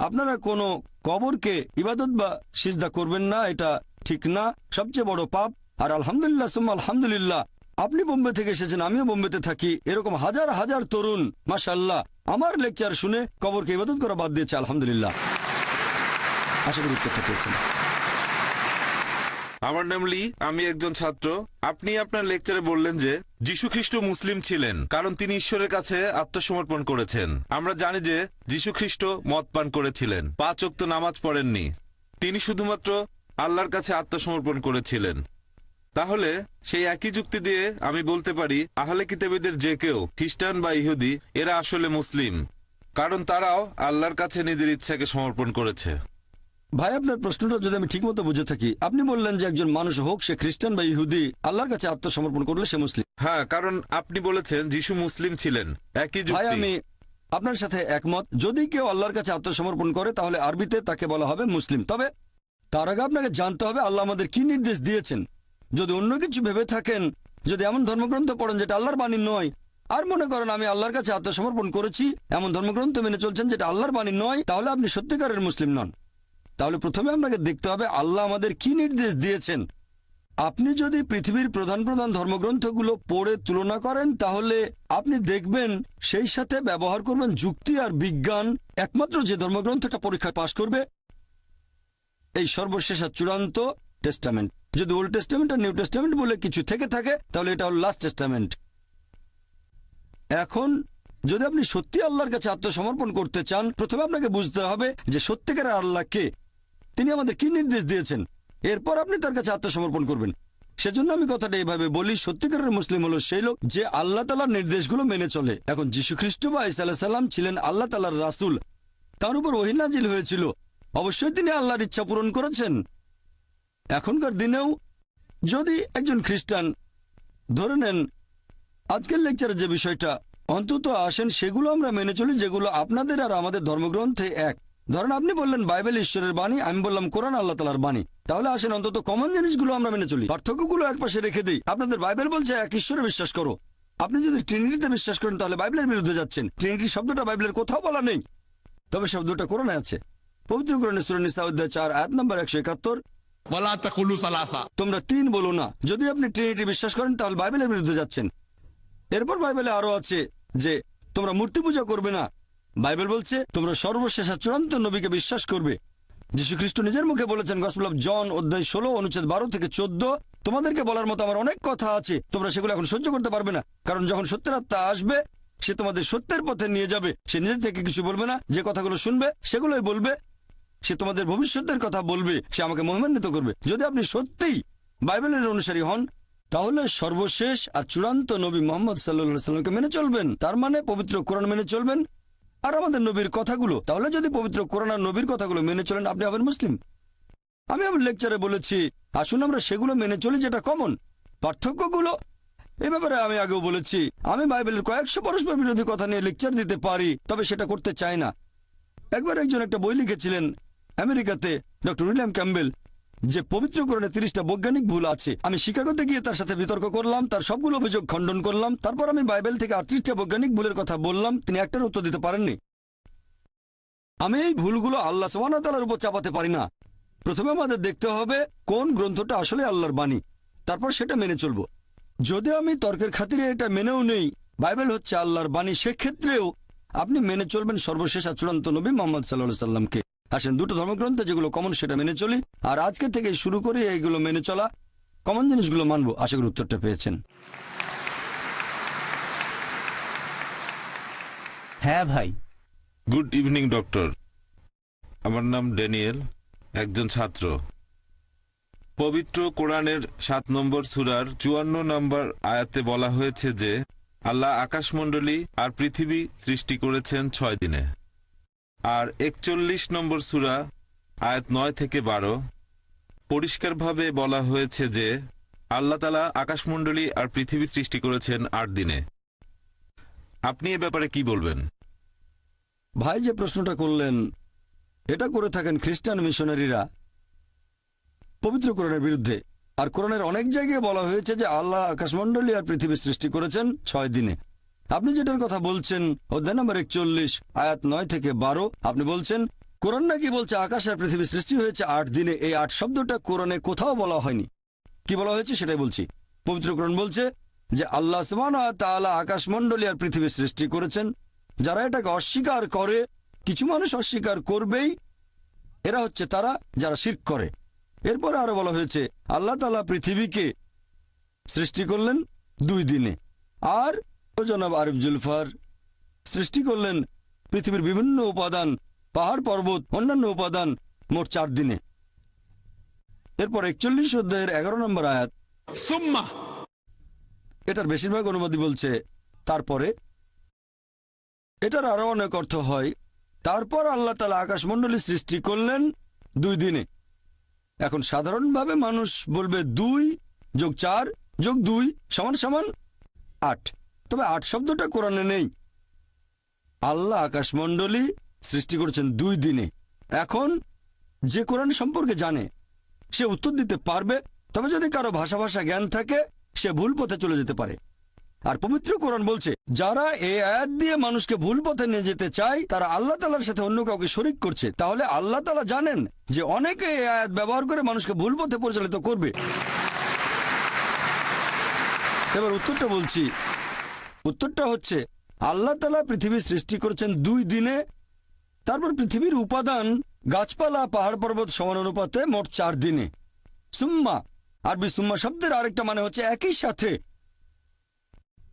আপনারা কোনো কবরকে ইবাদত বা সিজদা করবেন না, এটা ঠিক না, সবচেয়ে বড় পাপ। আর আলহামদুলিল্লাহ সুম্মা আলহামদুলিল্লাহ, আপনি বোম্বে থেকে এসেছেন, আমিও বোম্বেতে থাকি, এরকম হাজার হাজার তরুণ মাশাআল্লাহ আমার লেকচার শুনে কবরকে ইবাদত করা বাদ দিয়েছে, আলহামদুলিল্লাহ। আশা করি উত্তরটা পেয়েছেন। আমার নাম লি, আমি একজন ছাত্র। আপনি আপনার লেকচারে বললেন যে যীশু খ্রিস্ট মুসলিম ছিলেন কারণ তিনি ঈশ্বরের কাছে আত্মসমর্পণ করেছেন। আমরা জানি যে যীশু খ্রিস্ট মদ পান করেছিলেন, 5 ওয়াক্ত নামাজ পড়েননি, তিনি শুধুমাত্র আল্লাহর কাছে আত্মসমর্পণ করেছিলেন। তাহলে সেই একই যুক্তি দিয়ে আমি বলতে পারি আহলে কিতাবীদের যে কেউ খ্রিস্টান বা ইহুদি এরা আসলে মুসলিম, কারণ তারাও আল্লাহর কাছে নিজের ইচ্ছাকে সমর্পণ করেছে। ভাই আপনার প্রশ্নটা যদি আমি ঠিকমতো বুঝে থাকি, আপনি বললেন যে একজন মানুষ হোক সে খ্রিস্টান বা ইহুদি, আল্লাহর কাছে আত্মসমর্পণ করলে সে মুসলিম। হ্যাঁ, কারণ আপনি বলেছেন যীশু মুসলিম ছিলেন, একই ভাই যুক্তি। আমি আপনার সাথে একমত। যদি কেউ আল্লাহর কাছে আত্মসমর্পণ করে তাহলে আরবিতে তাকে বলা হবে মুসলিম। তবে তার আগে আপনাকে জানতে হবে আল্লাহ আমাদের কি নির্দেশ দিয়েছেন। যদি অন্য কিছু ভেবে থাকেন, যদি এমন ধর্মগ্রন্থ পড়েন যেটা আল্লাহর বাণী নয়, আর মনে করেন আমি আল্লাহর কাছে আত্মসমর্পণ করেছি, এমন ধর্মগ্রন্থ মেনে চলছেন যেটা আল্লাহর বাণী নয়, তাহলে আপনি সত্যিকারের মুসলিম নন। তাহলে প্রথমে আপনাকে দেখতে হবে আল্লাহ আমাদের কি নির্দেশ দিয়েছেন। আপনি যদি পৃথিবীর প্রধান প্রধান ধর্মগ্রন্থগুলো পড়ে তুলনা করেন, তাহলে আপনি দেখবেন সেই সাথে ব্যবহার করবেন যুক্তি আর বিজ্ঞান। একমাত্র যে ধর্মগ্রন্থটা পরীক্ষায় পাশ করবে এই সর্বশেষ আর চূড়ান্ত টেস্টামেন্ট। যদি ওল্ড টেস্টামেন্ট আর নিউ টেস্টামেন্ট বলে কিছু থেকে থাকে তাহলে এটা হল লাস্ট টেস্টামেন্ট। এখন যদি আপনি সত্যি আল্লাহর কাছে আত্মসমর্পণ করতে চান, প্রথমে আপনাকে বুঝতে হবে যে সত্যিকারের আল্লাহ কে, তিনি আমাদের কি নির্দেশ দিয়েছেন, এরপর আপনি তার কাছে আত্মসমর্পণ করবেন। সেজন্য আমি কথাটা এইভাবে বলি, সত্যিকারের মুসলিম হলো সেই লোক যে আল্লাহ তাআলার নির্দেশগুলো মেনে চলে। এখন যীশু খ্রিস্ট বা ঈসা আলাইহিস সালাম ছিলেন আল্লাহ তাআলার রাসূল, তার উপর ওহী নাজিল হয়েছিল, অবশ্যই তিনি আল্লাহর ইচ্ছা পূরণ করেছেন। এখনকার দিনেও যদি একজন খ্রিস্টান, ধরে নেন আজকের লেকচারে যে বিষয়টা অন্তত আসেন, সেগুলো আমরা মেনে চলি যেগুলো আপনাদের আর আমাদের ধর্মগ্রন্থে এক। ধরেন আপনি বললেন বাইবেল ঈশ্বরের বাণী, আমি বললাম কোরআন আল্লাহ তাআলার বাণী। তাহলে আসেন অন্তত কমন জিনিসগুলো আমরা মেনে চলি, পার্থক্যগুলো একপাশে রেখে দিই। আপনাদের বাইবেল বলছে এক ঈশ্বরে বিশ্বাস করো, আপনি যদি ট্রিনিটিতে বিশ্বাস করেন তাহলে বাইবেলের বিরুদ্ধে যাচ্ছেন। ট্রিনিটি শব্দটা বাইবেলের কোথাও বলা নেই, তবে শব্দটা কোরআনে আছে। পবিত্র কোরআনে সূরা নিসা অধ্যায় 4 আয়াত নম্বর 171, वला तकुलु सलासा। তোমরা 3 বলো না। যদি আপনি ট্রিনিটি বিশ্বাস করেন তাহলে বাইবেলের বিরুদ্ধে যাচ্ছেন। এরপর বাইবেলে আরো আছে যে তোমরা মূর্তি পূজা করবে না। বাইবেল বলছে তোমরা সর্বশেষ আর চূড়ান্ত নবীকে বিশ্বাস করবে। যীশু খ্রিস্ট নিজের মুখে বলেছেন গসপেল অফ জন অধ্যায় 16 অনুচ্ছেদ 12 থেকে 14, তোমাদেরকে বলার মতো আমার অনেক কথা আছে, তোমরা সেগুলো এখন সহ্য করতে পারবে না, কারণ যখন সত্যের আত্মা আসবে সে তোমাদের সত্যের পথে নিয়ে যাবে। সে নিজে থেকে কিছু বলবে না, যে কথাগুলো শুনবে সেগুলোই বলবে। সে তোমাদের ভবিষ্যতের কথা বলবে, সে আমাকে মহিমান্বিত করবে। যদি আপনি সত্যিই বাইবেলের অনুসারী হন তাহলে সর্বশেষ আর চূড়ান্ত নবী মুহাম্মদ সাল্লাল্লাহু আলাইহি সাল্লামকে মেনে চলবেন। তার মানে পবিত্র কোরআন মেনে চলবেন আর আমাদের নবীর কথাগুলো। তাহলে যদি পবিত্র কোরআন আর নবীর কথাগুলো মেনে চলেন, আপনি হবেন মুসলিম। আমি আমার লেকচারে বলেছি আসুন আমরা সেগুলো মেনে চলি যেটা কমন। পার্থক্যগুলো এ ব্যাপারে আমি আগেও বলেছি, আমি বাইবেলের কয়েকশো পরস্পর বিরোধী কথা নিয়ে লেকচার দিতে পারি, তবে সেটা করতে চাই না। একবার একজন একটা বই লিখেছিলেন আমেরিকাতে, ডক্টর উইলিয়াম ক্যাম্বেল, যে পবিত্র কোরআনে 30টা বৈজ্ঞানিক ভুল আছে। আমি শিকাগোতে গিয়ে তার সাথে বিতর্ক করলাম, তার সবগুলো অভিযোগ খণ্ডন করলাম। তারপর আমি বাইবেল থেকে 38টা বৈজ্ঞানিক ভুলের কথা বললাম, তিনি একটার উত্তর দিতে পারেননি। আমি এই ভুলগুলো আল্লাহ সুবহানাহু ওয়া তাআলার উপর চাপাতে পারি না। প্রথমে আমাদের দেখতে হবে কোন গ্রন্থটা আসলে আল্লাহর বাণী, তারপর সেটা মেনে চলব। যদি আমি তর্কের খাতিরে এটা মেনেও নেই বাইবেল হচ্ছে আল্লাহর বাণী, সেক্ষেত্রেও আপনি মেনে চলবেন সর্বশেষ আর চূড়ান্ত নবী মুহাম্মদ সাল্লাল্লাহু আলাইহি সাল্লামকে। আসেন দুটো ধর্মগ্রন্থে যেগুলো কমন সেটা মেনে চলি, আর আজকে থেকে শুরু করে এইগুলো মেনে চলা, কমন জিনিসগুলো মানবো। আশা করি উত্তরটা পেয়েছেন। হ্যাঁ ভাই। গুড ইভিনিং ডক্টর, আমার নাম ড্যানিয়েল, একজন ছাত্র। পবিত্র কোরআনের 7 নম্বর সূরার 54 নম্বর আয়াতে বলা হয়েছে যে আল্লাহ আকাশমণ্ডলী আর পৃথিবী সৃষ্টি করেছেন 6 দিনে। আর 41 নম্বর সূরা আয়াত 9 থেকে 12 পরিষ্কারভাবে বলা হয়েছে যে আল্লাহ তাআলা আকাশমণ্ডলী আর পৃথিবী সৃষ্টি করেছেন 8 দিনে। আপনি এ ব্যাপারে কি বলবেন? ভাই যে প্রশ্নটা করলেন, এটা করে থাকেন খ্রিস্টান মিশনারিরা পবিত্র কোরআনের বিরুদ্ধে। আর কোরআনের অনেক জায়গায় বলা হয়েছে যে আল্লাহ আকাশমণ্ডলী আর পৃথিবী সৃষ্টি করেছেন 6 দিনে। আপনি যেটার কথা বলছেন অধ্যায় নম্বর 41 আয়াত 9 থেকে 12, আপনি বলছেন কোরআন নাকি বলছে আকাশ আর পৃথিবী সৃষ্টি হয়েছে 8 দিনে। এই 8 শব্দটা কোরআনে কোথাও বলা হয়নি। কি বলা হয়েছে সেটাই বলছি। পবিত্র কোরআন বলছে যে আল্লাহ সুবহানাহু ওয়া তাআলা আকাশমণ্ডলী আর পৃথিবী সৃষ্টি করেছেন। যারা এটাকে অস্বীকার করে, কিছু মানুষ অস্বীকার করবেই, এরা হচ্ছে তারা যারা শিরক করে। এরপরে আরো বলা হয়েছে আল্লাহ তাআলা পৃথিবীকে সৃষ্টি করলেন 2 দিনে, আর জনাব আরিফ জুলফার সৃষ্টি করলেন পৃথিবীর বিভিন্ন উপাদান, পাহাড় পর্বত, অন্যান্য উপাদান মোট 4 দিনে। এরপর 41 অধ্যায়ের 11 নম্বর আয়াত, ثم এটার বেশিরভাগ অনুবাদী বলছে তারপরে। এটার আরো অনেক অর্থ হয় তারপর আল্লাহ তাআলা আকাশমণ্ডলী সৃষ্টি করলেন 2 দিনে। এখন সাধারণভাবে মানুষ বলবে 2 যোগ 4 যোগ 2 সমান সমান 8, তবে 8 শব্দটা কোরআনে নেই। আল্লাহ আকাশমণ্ডলী সৃষ্টি করেছেন 2 দিনে। এখন যে কোরআন সম্পর্কে জানে সে উত্তর দিতে পারবে, তবে যদি কারো ভাষা জ্ঞান থাকে সে ভুল পথে চলে যেতে পারে। আর পবিত্র কোরআন বলছে যারা এই আয়াত দিয়ে মানুষকে ভুল পথে নিয়ে যেতে চায় তারা আল্লাহ তাআলার সাথে অন্য কাউকে শরীক করছে। তাহলে আল্লাহ তাআলা জানেন যে অনেকে এই আয়াত ব্যবহার করে মানুষকে ভুল পথে পরিচালিত করবে। এবার উত্তরটা বলছি। উত্তরটা হচ্ছে আল্লাহ তাআলা পৃথিবী সৃষ্টি করেছেন 2 দিনে, তারপর পৃথিবীর উপাদান গাছপালা পাহাড় পর্বত সমান অনুপাতে মোট 4 দিনে। সুম্মা, আরবি সুম্মা শব্দের আরেকটা মানে হচ্ছে একই সাথে।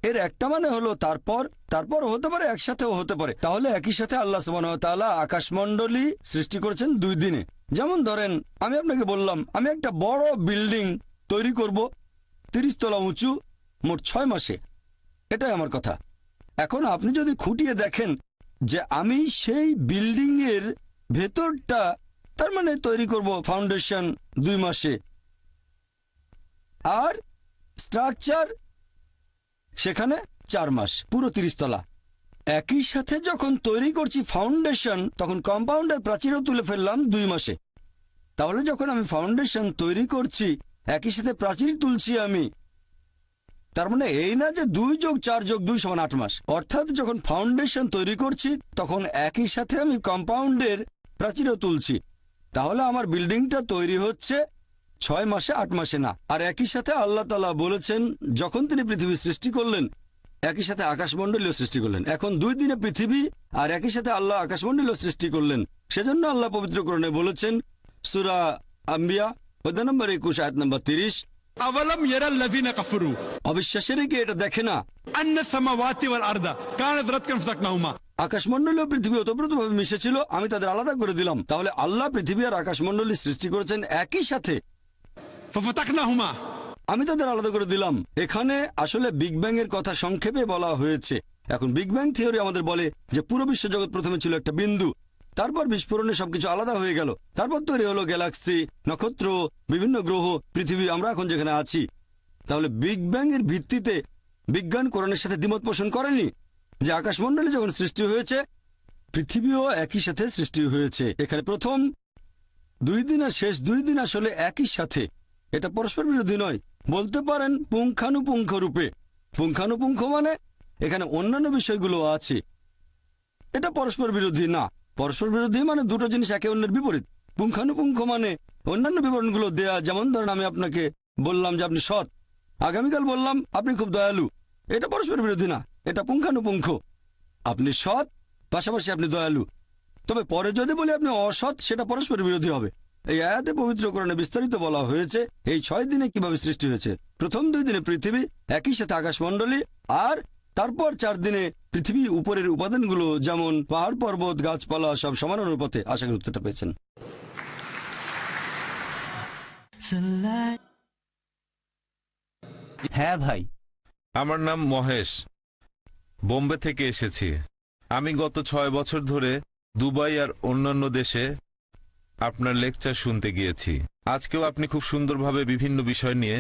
এর একটা মানে হলো তারপর, তারপর হতে পারে একসাথেও হতে পারে। তাহলে একই সাথে আল্লাহ সুবহানাহু ওয়া তাআলা আকাশমণ্ডলী সৃষ্টি করেছেন 2 দিনে। যেমন ধরেন আমি আপনাকে বললাম আমি একটা বড় বিল্ডিং তৈরি করব 30 তলা উঁচু মোট 6 মাসে। এটাই আমার কথা। এখন আপনি যদি খুঁটিয়ে দেখেন যে আমি সেই বিল্ডিং এর ভেতরটা, তার মানে তৈরি করব ফাউন্ডেশন 2 মাসে, আর স্ট্রাকচার সেখানে 4 মাস, পুরো 30 তলা। একই সাথে যখন তৈরি করছি ফাউন্ডেশন, তখন কম্পাউন্ডের প্রাচীরও তুলে ফেললাম 2 মাসে। তাহলে যখন আমি ফাউন্ডেশন তৈরি করছি একই সাথে প্রাচীর তুলছি আমি, তার মানে এই না যে 2 যোগ 4 যোগ 2 সমান 8 মাস। অর্থাৎ যখন ফাউন্ডেশন তৈরি করছি তখন একই সাথে আমি কম্পাউন্ডের প্রাচীরও তুলছি। তাহলে আমার বিল্ডিংটা তৈরি হচ্ছে 6 মাসে 8 মাসে না। আর একই সাথে আল্লাহ তাআলা বলেছেন যখন তিনি পৃথিবী সৃষ্টি করলেন একই সাথে আকাশমণ্ডলীও সৃষ্টি করলেন। এখন 2 দিনে পৃথিবী আর একই সাথে আল্লাহ আকাশমণ্ডলীও সৃষ্টি করলেন। সেজন্য আল্লাহ পবিত্র কোরআনে বলেছেন সূরা আম্বিয়া অধ্যায় নম্বর 21 আয়াত নম্বর 30, أولم يرى الذين كفروا অবিশ্বাসীরা কি এটা দেখে না أن السماوات والأرض كانت رتقا ففتقناهما আকাশমণ্ডলী ও পৃথিবী ওতপ্রোতভাবে মিশেছিল, আমি তাদের আলাদা করে দিলাম। তাহলে আল্লাহ পৃথিবী আর আকাশমণ্ডলী সৃষ্টি করেছেন একই সাথে, ففتقناهما আমি তাদের আলাদা করে দিলাম। এখানে আসলে বিগ ব্যাং এর কথা সংক্ষেপে বলা হয়েছে। এখন বিগ ব্যাং থিওরি আমাদের বলে যে পুরো বিশ্বজগৎ প্রথমে ছিল একটা বিন্দু, তারপর বিস্ফোরণে সবকিছু আলাদা হয়ে গেল, তারপর তৈরি হলো গ্যালাক্সি, নক্ষত্র, বিভিন্ন গ্রহ, পৃথিবী, আমরা এখন যেখানে আছি। তাহলে বিগ ব্যাং এর ভিত্তিতে বিজ্ঞান কোরআনের সাথে দ্বিমত পোষণ করেনি যে আকাশমণ্ডলী যখন সৃষ্টি হয়েছে পৃথিবীও একই সাথে সৃষ্টি হয়েছে। এখানে প্রথম 2 দিন আর শেষ 2 দিন আসলে একই সাথে, এটা পরস্পর বিরোধী নয়। বলতে পারেন পুঙ্খানুপুঙ্খ রূপে। পুঙ্খানুপুঙ্খ মানে এখানে অন্যান্য বিষয়গুলো আছে, এটা পরস্পর বিরোধী না। পরস্পর বিরোধী মানে দুটো জিনিস একে অন্যের বিপরীত। পুঙ্খানুপুঙ্খ মানে অন্যান্য বিবরণগুলো দেয়া। যেমন ধরেন আমি আপনাকে বললাম যে আপনি সৎ, আগামীকাল বললাম আপনি খুব দয়ালু, এটা পরস্পর বিরোধী না, এটা পুঙ্খানুপুঙ্খ। আপনি সৎ, পাশাপাশি আপনি দয়ালু। তবে পরে যদি বলি আপনি অসৎ, সেটা পরস্পর বিরোধী হবে। এই আয়াতে পবিত্র কোরআনে বিস্তারিত বলা হয়েছে এই 6 দিনে কিভাবে সৃষ্টি হয়েছে। প্রথম 2 দিনে পৃথিবী, একই সাথে আকাশমণ্ডলী, আর তারপর 4 দিনে পৃথিবী উপরের উপাদানগুলো যেমন পাহাড় পর্বত গাছপালা সব সমান অনুপাতে। আশা করি উত্তরটা পেয়েছেন। হ্যাঁ ভাই। আমার নাম মহেশ, বোম্বে থেকে এসেছি। আমি গত 6 বছর ধরে দুবাই আর অন্যান্য দেশে আপনার লেকচার শুনতে গিয়েছি। আজকেও আপনি খুব সুন্দরভাবে বিভিন্ন বিষয় নিয়ে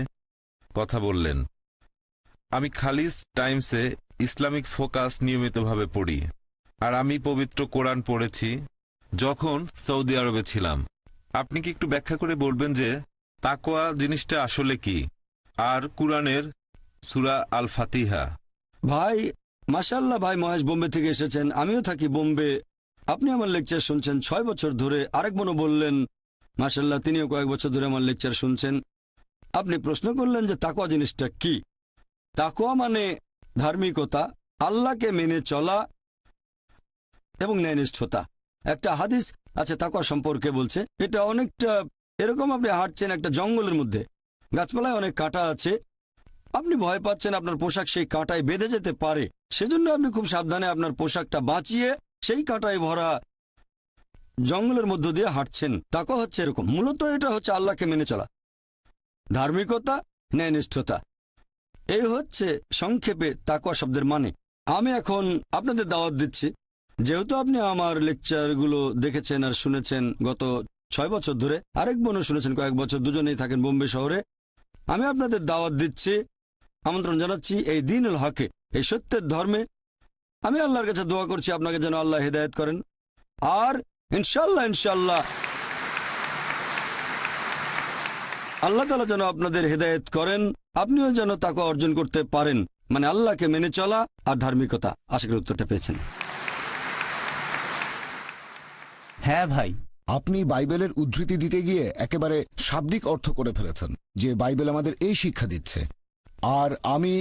কথা বললেন। আমি খালিস টাইমসে ইসলামিক ফোকাস নিয়মিতভাবে পড়ি, আর আমি পবিত্র কোরআন পড়েছি যখন সৌদি আরবে ছিলাম। আপনি কি একটু ব্যাখ্যা করে বলবেন যে তাকওয়া জিনিসটা আসলে কি, আর কোরআনের সূরা আল ফাতিহা? ভাই মাশাআল্লাহ, ভাই মহেশ বোম্বে থেকে এসেছেন, আমিও থাকি বোম্বে। আপনি আমার লেকচার শুনছেন 6 বছর ধরে। আরেক বোনও বললেন মাশাআল্লাহ, তিনিও কয়েক বছর ধরে আমার লেকচার শুনছেন। আপনি প্রশ্ন করলেন যে তাকওয়া জিনিসটা কি। তাকওয়া মানে ধার্মিকতা, আল্লাহকে মেনে চলা এবং ন্যায়নিষ্ঠতা। একটা হাদিস আছে তাকওয়া সম্পর্কে, বলছে এটা অনেকটা এরকম, আপনি হাঁটছেন একটা জঙ্গলের মধ্যে, গাছপালায় অনেক কাঁটা আছে, আপনি ভয় পাচ্ছেন আপনার পোশাক সেই কাঁটায় বেঁধে যেতে পারে, সেজন্য আপনি খুব সাবধানে আপনার পোশাকটা বাঁচিয়ে সেই কাঁটায় ভরা জঙ্গলের মধ্য দিয়ে হাঁটছেন। তাকওয়া হচ্ছে এরকম। মূলত এটা হচ্ছে আল্লাহকে মেনে চলা, ধার্মিকতা, ন্যায়নিষ্ঠতা। এই হচ্ছে সংক্ষেপে তাকওয়া শব্দের মানে। আমি এখন আপনাদের দাওয়াত দিচ্ছি, যেহেতু আপনি আমার লেকচারগুলো দেখেছেন আর শুনেছেন গত 6 বছর ধরে, আরেক বোনও শুনেছেন কয়েক বছর, দুজনেই থাকেন বোম্বে শহরে। আমি আপনাদের দাওয়াত দিচ্ছি, আমন্ত্রণ জানাচ্ছি এই দ্বীনুল হকে, এই সত্যের ধর্মে। আমি আল্লাহর কাছে দোয়া করছি আপনাকে যেন আল্লাহ হেদায়েত করেন, আর ইনশাল্লাহ ইনশাল্লাহ আল্লাহ তাআলা যেন আপনাদের হেদায়েত করেন, আপনিও যেন তাকওয়া অর্জন করতে পারেন, মানে আল্লাহকে মেনে চলা আর ধার্মিকতা। আশা করি উত্তরটা পেয়েছেন। হ্যাঁ ভাই। আপনি বাইবেলের উদ্ধৃতি দিতে গিয়ে একেবারে শাব্দিক অর্থ করে ফেলেছেন যে বাইবেল আমাদের এই শিক্ষা দিচ্ছে। আর আমি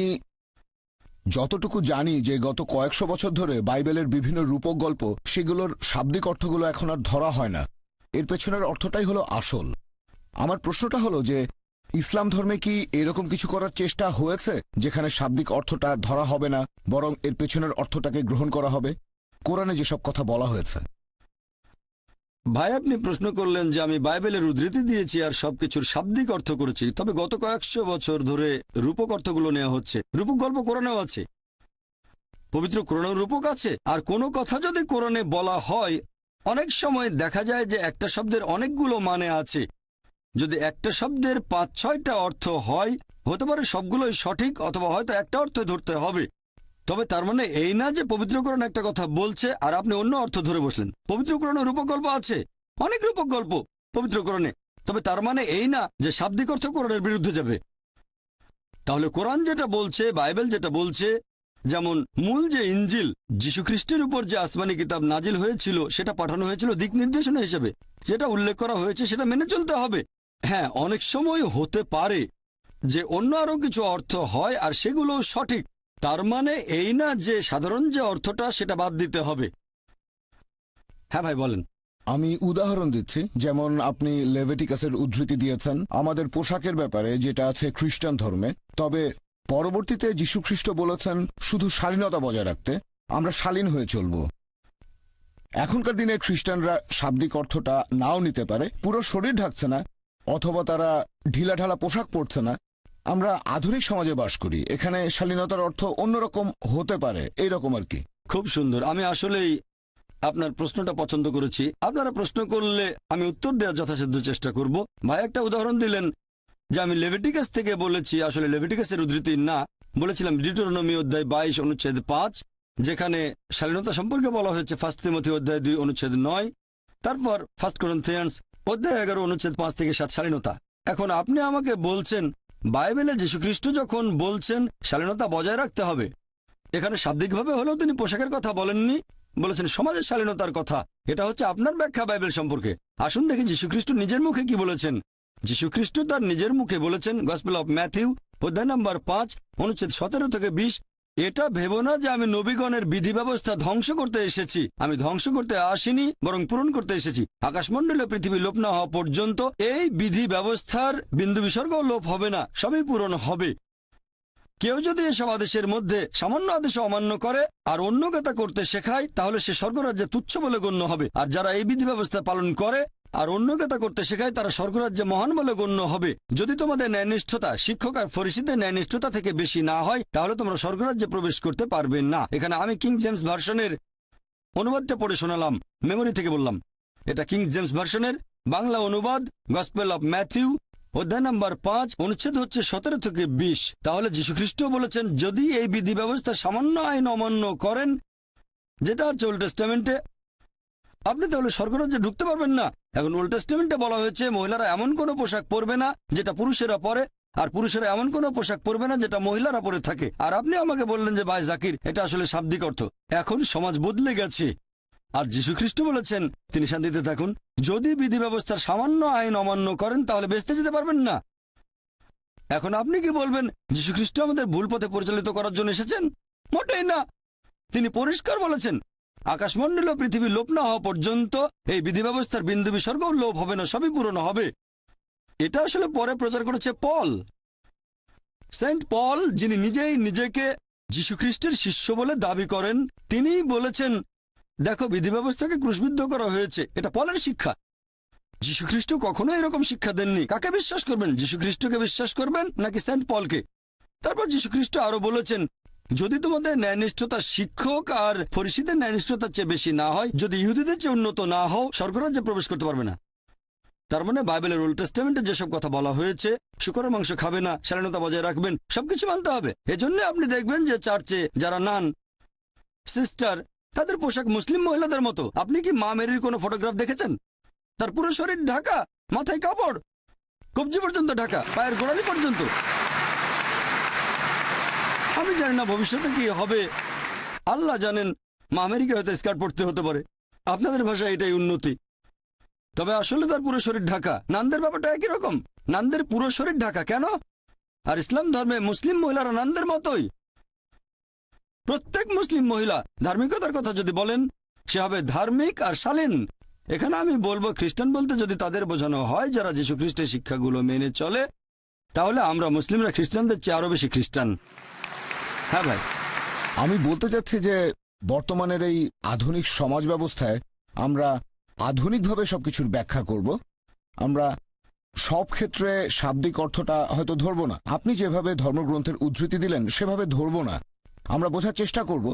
যতটুকু জানি যে গত কয়েকশো বছর ধরে বাইবেলের বিভিন্ন রূপক গল্প, সেগুলোর শাব্দিক অর্থগুলো এখন আর ধরা হয় না। এর পেছনের অর্থটাই হলো আসল। আমার প্রশ্নটা হলো যে ইসলাম ধর্মে কি এরকম কিছু করার চেষ্টা হয়েছে যেখানে শাব্দিক অর্থটা ধরা হবে না, বরং এর পেছনের অর্থটাকে গ্রহণ করা হবে, কোরআনে যেসব কথা বলা হয়েছে? ভাই আপনি প্রশ্ন করলেন যে আমি বাইবেলের উদ্ধৃতি দিয়েছি আর সবকিছুর শাব্দিক অর্থ করেছি, তবে গত কয়েকশো বছর ধরে রূপক অর্থগুলো নেওয়া হচ্ছে। রূপক গল্প কোরআনেও আছে, পবিত্র কোরআনেও রূপক আছে। আর কোনো কথা যদি কোরআনে বলা হয়, অনেক সময় দেখা যায় যে একটা শব্দের অনেকগুলো মানে আছে। যদি একটা শব্দের 5-6টা অর্থ হয়, হতে পারে সবগুলোই সঠিক, অথবা হয়তো একটা অর্থ ধরতে হবে। তবে তার মানে এই না যে পবিত্র কোরআন একটা কথা বলছে আর আপনি অন্য অর্থ ধরে বসলেন। পবিত্র কোরআনে রূপক গল্প আছে, অনেক রূপক গল্প পবিত্র কোরআনে, তবে তার মানে এই না যে শাব্দিক অর্থ কোরআনের বিরুদ্ধে যাবে। তাহলে কোরআন যেটা বলছে, বাইবেল যেটা বলছে, যেমন মূল যে ইঞ্জিল, যীশু খ্রিস্টের উপর যে আসমানি কিতাব নাজিল হয়েছিল, সেটা পাঠানো হয়েছিল দিক নির্দেশনা হিসেবে, যেটা উল্লেখ করা হয়েছে সেটা মেনে চলতে হবে। হ্যাঁ, অনেক সময় হতে পারে যে অন্য আরো কিছু অর্থ হয় আর সেগুলো সঠিক, তার মানে এই না যে সাধারণ যে অর্থটা সেটা বাদ দিতে হবে। হ্যাঁ ভাই বলেন। আমি উদাহরণ দিচ্ছি, যেমন আপনি লেভিটিকাসের উদ্ধৃতি দিয়েছেন আমাদের পোশাকের ব্যাপারে, যেটা আছে খ্রিস্টান ধর্মে। তবে পরবর্তীতে যীশুখ্রিস্ট বলেছেন শুধু শালীনতা বজায় রাখতে, আমরা শালীন হয়ে চলব। এখনকার দিনে খ্রিস্টানরা শাব্দিক অর্থটা নাও নিতে পারে, পুরো শরীর ঢাকছে না, অথবা তারা ঢিলাঢালা পোশাক পরছে না। আমরা আধুনিক সমাজে বাস করি, এখানে শালীনতার অর্থ অন্যরকম হতে পারে, এইরকম আর কি। খুব সুন্দর। আমি আসলেই আপনার প্রশ্নটা পছন্দ করেছি। আপনারা প্রশ্ন করলে আমি উত্তর দেওয়ার যথাসাধ্য চেষ্টা করব। ভাই একটা উদাহরণ দিলেন যে আমি লেভিটিকাস থেকে বলেছি, আসলে লেভিটিকাসের উদ্ধৃতি না, বলেছিলাম ডিউটেরোনমি অধ্যায় 22 অনুচ্ছেদ 5, যেখানে শালীনতা সম্পর্কে বলা হয়েছে 1 তিমথি অধ্যায় 2 অনুচ্ছেদ 9, তারপর 1 করিন্থিয়ান্স অধ্যায় 11 অনুচ্ছেদ 5 থেকে 7 শালীনতা। এখন আপনি আমাকে বলছেন বাইবেলে যীশুখ্রিস্ট যখন বলছেন শালীনতা বজায় রাখতে হবে, এখানে শাব্দিকভাবে হলেও তিনি পোশাকের কথা বলেননি, বলেছেন সমাজের শালীনতার কথা। এটা হচ্ছে আপনার ব্যাখ্যা বাইবেল সম্পর্কে। আসুন দেখি যীশুখ্রিস্ট নিজের মুখে কি বলেছেন। যীশুখ্রিস্ট তার নিজের মুখে বলেছেন, গসপেল অফ ম্যাথিউ অধ্যায় নম্বর 5 অনুচ্ছেদ 17 থেকে 20, এটা ভেবো না যে আমি নবীগণের বিধি ব্যবস্থা ধ্বংস করতে এসেছি। আমি ধ্বংস করতে আসিনি, বরং পূরণ করতে এসেছি। আকাশমণ্ডলে পৃথিবী লোপ না হওয়া পর্যন্ত এই বিধি ব্যবস্থার বিন্দু বিসর্গ লোপ হবে না, সবই পূরণ হবে। কেউ যদি এসব আদেশের মধ্যে সামান্য আদেশ অমান্য করে আর অন্যকে তা করতে শেখায়, তাহলে সে স্বর্গরাজ্যে তুচ্ছ বলে গণ্য হবে। আর যারা এই বিধি ব্যবস্থা পালন করে আর অন্যকে তা করতে শেখায়, তারা স্বর্গরাজ্যে মহান বলে গণ্য হবে। যদি তোমাদের ন্যায়নিষ্ঠতা শিক্ষক আর ফরিসিদের ন্যায়নিষ্ঠতা থেকে বেশি না হয়, তাহলে তোমরা স্বর্গরাজ্যে প্রবেশ করতে পারবে না। এখানে আমি কিং জেমস ভার্সনের অনুবাদটা পড়ে শোনালাম, মেমোরি থেকে বললাম। এটা কিং জেমস ভার্সনের বাংলা অনুবাদ, গসপেল অফ ম্যাথিউ, অধ্যায় নাম্বার 5, অনুচ্ছেদ হচ্ছে 17 থেকে 20। তাহলে যীশুখ্রিস্ট বলেছেন, যদি এই বিধি ব্যবস্থা সামান্য আইন অমান্য করেন, যেটা হচ্ছে ওল্ড টেস্টামেন্টে, আপনি তাহলে স্বর্গরাজ্যে ঢুকতে পারবেন না। এখন ওল্ড টেস্টামেন্টে বলা হয়েছে মহিলারা এমন কোনো পোশাক পরবে না যেটা পুরুষেরা পরে, আর পুরুষেরা এমন কোনো পোশাক পরবে না যেটা মহিলারা পরে থাকে। আর আপনি আমাকে বললেন যে ভাই জাকির, এটা আসলে শাব্দিক অর্থ। এখন সমাজ বদলে গেছে। আর যীশুখ্রিস্ট বলেছেন, তিনি শান্তিতে থাকুন, যদি বিধি ব্যবস্থার সামান্য আইন অমান্য করেন তাহলে বেঁচতে যেতে পারবেন না। এখন আপনি কি বলবেন যীশুখ্রিস্ট আমাদের ভুল পথে পরিচালিত করার জন্য এসেছেন? মোটেই না। তিনি পরিষ্কার বলেছেন, আকাশমণ্ডল ও পৃথিবী লোপ না হওয়া পর্যন্ত এই বিধি ব্যবস্থার বিন্দু বিসর্গও লোপ হবে না, সবই পূরণ হবে। এটা আসলে পরে প্রচার করেছে পল, সেন্ট পল, যিনি নিজেই নিজেকে যীশুখ্রিস্টের শিষ্য বলে দাবি করেন। তিনিই বলেছেন, দেখো বিধি ব্যবস্থাকে ক্রুশবিদ্ধ করা হয়েছে। এটা পলের শিক্ষা। যীশুখ্রিস্ট কখনো এরকম শিক্ষা দেননি। কাকে বিশ্বাস করবেন, যীশুখ্রিস্টকে বিশ্বাস করবেন নাকি সেন্ট পলকে? তারপর যীশুখ্রিস্ট আরো বলেছেন, যদি তোমাদের ন্যায়নিষ্ঠতা শিক্ষক আর ফরিসিদের ন্যায়নিষ্ঠতার চেয়ে বেশি না হয়, যদি ইহুদিদের চেয়ে উন্নত না হও, স্বর্গরাজ্যে প্রবেশ করতে পারবে না। তার মানে বাইবেলের ওল্ড টেস্টামেন্টে যেসব কথা বলা হয়েছে, শুকরের মাংস খাবে না, শালীনতা বজায় রাখবেন, সবকিছু মানতে হবে। এজন্য আপনি দেখবেন যে চার্চে যারা নান সিস্টার, তাদের পোশাক মুসলিম মহিলাদের মতো। আপনি কি মা মেরির কোনো ফটোগ্রাফ দেখেছেন? তার পুরো শরীর ঢাকা, মাথায় কাপড়, কবজি পর্যন্ত ঢাকা, পায়ের গোড়ালি পর্যন্ত। আমি জানি না ভবিষ্যতে কি হবে, আল্লাহ জানেন। মা মেরিকে হয়তো স্কার্ট পরতে হতে পারে, আপনাদের ভাষায় এটাই উন্নতি। তবে আসলে তার পুরো শরীর ঢাকা। নানদের ব্যাপারটা একই রকম, নানদের পুরো শরীর ঢাকা। কেন? আর ইসলাম ধর্মে মুসলিম মহিলারা নানদের মতোই। প্রত্যেক মুসলিম মহিলা ধার্মিকতার কথা যদি বলেন, সে হবে ধার্মিক আর শালীন। এখানে আমি বলবো, খ্রিস্টান বলতে যদি তাদের বোঝানো হয় যারা যীশু খ্রিস্টের শিক্ষাগুলো মেনে চলে, তাহলে আমরা মুসলিমরা খ্রিস্টানদের চেয়ে আরো বেশি খ্রিস্টান। হ্যাঁ ভাই, আমি বলতে চাচ্ছি যে বর্তমানের এই আধুনিক সমাজ ব্যবস্থায় আমরা আধুনিকভাবে সবকিছুর ব্যাখ্যা করব। আমরা সব ক্ষেত্রে শাব্দিক অর্থটা হয়তো ধরব না। আপনি যেভাবে ধর্মগ্রন্থের উদ্ধৃতি দিলেন সেভাবে ধরব না। আমরা বোঝার চেষ্টা করব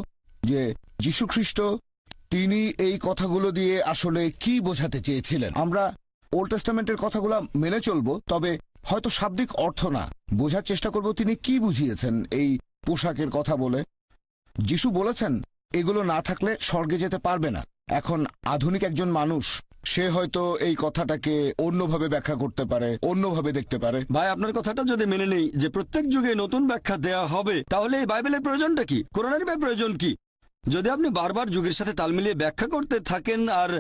যে যীশুখ্রিস্ট তিনি এই কথাগুলো দিয়ে আসলে কি বোঝাতে চেয়েছিলেন। আমরা ওল্ড টেস্টামেন্টের কথাগুলো মেনে চলব, তবে হয়তো শাব্দিক অর্থ না, বোঝার চেষ্টা করব তিনি কি বুঝিয়েছেন এই পোশাকের কথা বলে। যিশু বলেছেন এগুলো না থাকলে স্বর্গে যেতে পারবে না। এখন আধুনিক একজন মানুষ, সে হয়তো এই কথাটাকে অন্যভাবে ব্যাখ্যা করতে পারে, অন্যভাবে দেখতে পারে। ভাই আপনার কথাটা যদি মেনে নেই যে প্রত্যেক যুগে নতুন ব্যাখ্যা দেয়া হবে, তাহলে এই বাইবেলের প্রয়োজনটা কি? কোরআনের প্রয়োজন কি? যদি আপনি বারবার যুগের সাথে তাল মিলিয়ে ব্যাখ্যা করতে থাকেন আর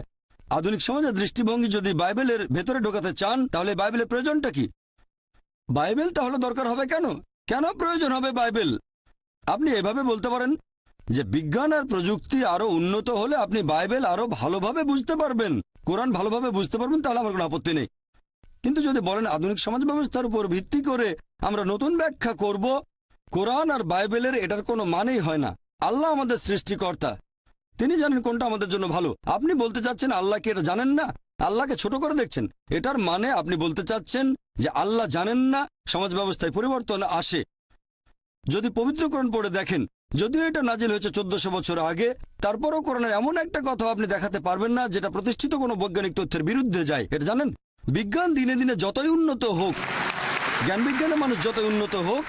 আধুনিক সমাজের দৃষ্টিভঙ্গি যদি বাইবেলের ভেতরে ঢোকাতে চান, তাহলে বাইবেলের প্রয়োজনটা কি? বাইবেল তাহলে দরকার হবে কেন? কেন প্রয়োজন হবে বাইবেল? আপনি এভাবে বলতে পারেন যে বিজ্ঞান আর প্রযুক্তি আরো উন্নত হলে আপনি বাইবেল আরো ভালোভাবে বুঝতে পারবেন, কোরআন ভালোভাবে বুঝতে পারবেন, তাহলে আমার কোনো আপত্তি নেই। কিন্তু যদি বলেন আধুনিক সমাজ ব্যবস্থার উপর ভিত্তি করে আমরা নতুন ব্যাখ্যা করব, কোরআন আর বাইবেলের এটার কোনো মানেই হয় না। আল্লাহ আমাদের সৃষ্টিকর্তা, তিনি জানেন কোনটা আমাদের জন্য ভালো। আপনি বলতে চাচ্ছেন আল্লাহ কি এটা জানেন না? আল্লাহকে ছোট করে দেখছেন। এটার মানে আপনি বলতে চাচ্ছেন যে আল্লাহ জানেন না সমাজ ব্যবস্থায় পরিবর্তন আসে। যদি পবিত্র কোরআন পড়ে দেখেন, যদিও এটা নাজিল হয়েছে 1400 বছর আগে, তারপরও কোরআনের এমন একটা কথা আপনি দেখাতে পারবেন না যেটা প্রতিষ্ঠিত কোনো বৈজ্ঞানিক তথ্যের বিরুদ্ধে যায়। এটা জানেন? বিজ্ঞান দিনে দিনে যতই উন্নত হোক, জ্ঞান বিজ্ঞানে মানুষ যতই উন্নত হোক,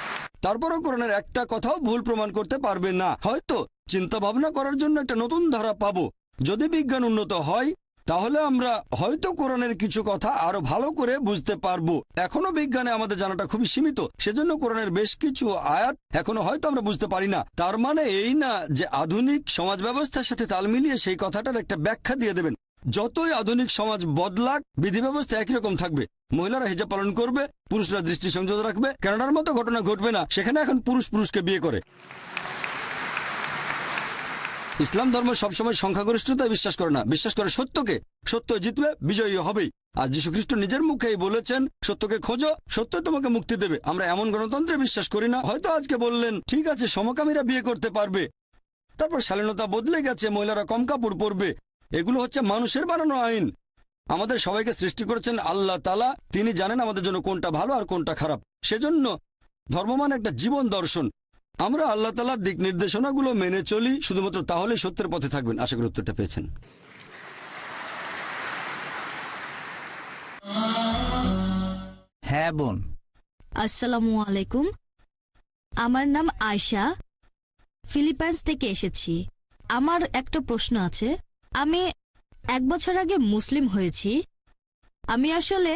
তারপরও কোরআনের একটা কথাও ভুল প্রমাণ করতে পারবে না। হয়তো চিন্তা ভাবনা করার জন্য একটা নতুন ধারা পাবো। যদি বিজ্ঞান উন্নত হয়, তাহলে আমরা হয়তো কোরআনের কিছু কথা আরো ভালো করে বুঝতে পারবো। এখনো বিজ্ঞানে আমাদের জানাটা খুবই সীমিত, সেজন্য কোরআনের বেশ কিছু আয়াত এখনো হয়তো আমরা বুঝতে পারি না। তার মানে এই না যে আধুনিক সমাজ ব্যবস্থার সাথে তাল মিলিয়ে সেই কথাটার একটা ব্যাখ্যা দিয়ে দেবেন। যতই আধুনিক সমাজ বদলাক, বিধি ব্যবস্থা একই রকম থাকবে। মহিলারা হিজাব পালন করবে, পুরুষরা দৃষ্টি সংযত রাখবে। কানাডার মতো ঘটনা ঘটবে না, সেখানে এখন পুরুষ পুরুষকে বিয়ে করে। ইসলাম ধর্ম সবসময় সংখ্যাগরিষ্ঠতায় বিশ্বাস করে না, বিশ্বাস করে সত্যকে। সত্য জিতবে, বিজয়ী হবেই। আর যীশু খ্রিস্ট নিজের মুখেই বলেছেন, সত্যকে খোঁজো, সত্য তোমাকে মুক্তি দেবে। আমরা এমন গণতন্ত্রে বিশ্বাস করি না। হয়তো আজকে বললেন ঠিক আছে সমকামীরা বিয়ে করতে পারবে, তারপর শালীনতা বদলে গেছে, মহিলারা কম কাপড় পরবে। এগুলো হচ্ছে মানুষের বানানো আইন। আমাদের সবাইকে সৃষ্টি করেছেন আল্লাহ তাআলা, তিনি জানেন আমাদের জন্য কোনটা ভালো আর কোনটা খারাপ। সেজন্য ধর্ম মানে একটা জীবন দর্শন। আমরা আল্লাহ তাআলার দিক নির্দেশনাগুলো মেনে চলি, শুধুমাত্র তাহলে সত্যের পথে থাকবেন। আশা করি উত্তরটা পেয়েছেন। হ্যাঁ বোন। আসসালামু আলাইকুম। আমার নাম আয়শা, ফিলিপাইন্স থেকে এসেছি। আমার একটা প্রশ্ন আছে। আমি 1 বছর আগে মুসলিম হয়েছি। আমি আসলে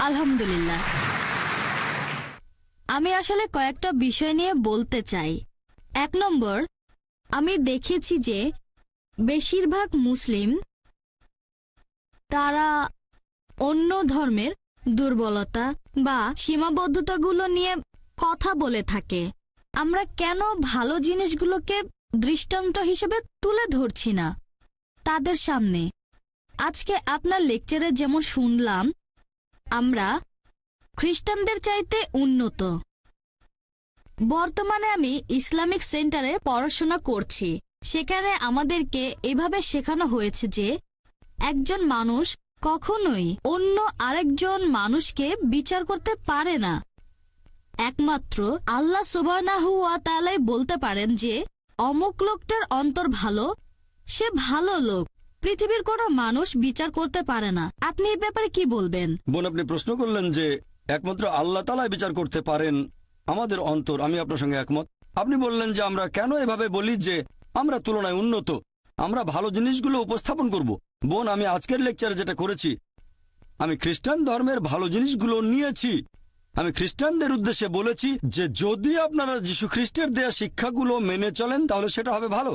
আলহামদুলিল্লাহ, আমি আসলে কয়েকটা বিষয় নিয়ে বলতে চাই। 1 নম্বর, আমি দেখেছি যে বেশিরভাগ মুসলিম তারা অন্য ধর্মের দুর্বলতা বা সীমাবদ্ধতাগুলো নিয়ে কথা বলে থাকে। আমরা কেন ভালো জিনিসগুলোকে দৃষ্টান্ত হিসেবে তুলে ধরছি না তাদের সামনে? আজকে আপনার লেকচারে যেমন শুনলাম, আমরা খ্রিস্টানদের চাইতে উন্নত। বর্তমানে আমি ইসলামিক সেন্টারে পড়াশোনা করছি। সেখানে আমাদেরকে এভাবে শেখানো হয়েছে যে একজন মানুষ কখনোই অন্য আরেকজন মানুষকে বিচার করতে পারে না। একমাত্র আল্লাহ সুবহানাহু ওয়া তাআলাই বলতে পারেন যে অমুক লোকটার অন্তর ভালো, সে ভালো লোক। পৃথিবীর কোনো মানুষ বিচার করতে পারে না। আপনি এই ব্যাপারে কি বলবেন? বোন, আপনি প্রশ্ন করলেন যে একমাত্র আল্লাহ তাআলাই বিচার করতে পারেন আমাদের অন্তর। আমি আপনার সঙ্গে একমত। আপনি বললেন যে আমরা কেন এভাবে বলি যে আমরা তুলনায় উন্নত, আমরা ভালো জিনিসগুলো উপস্থাপন করব। বোন, আমি আজকের লেকচারে যেটা করেছি, আমি খ্রিস্টান ধর্মের ভালো জিনিসগুলো নিয়েছি। আমি খ্রিস্টানদের উদ্দেশ্যে বলেছি যে যদি আপনারা যীশু খ্রিস্টের দেয়া শিক্ষাগুলো মেনে চলেন তাহলে সেটা হবে ভালো।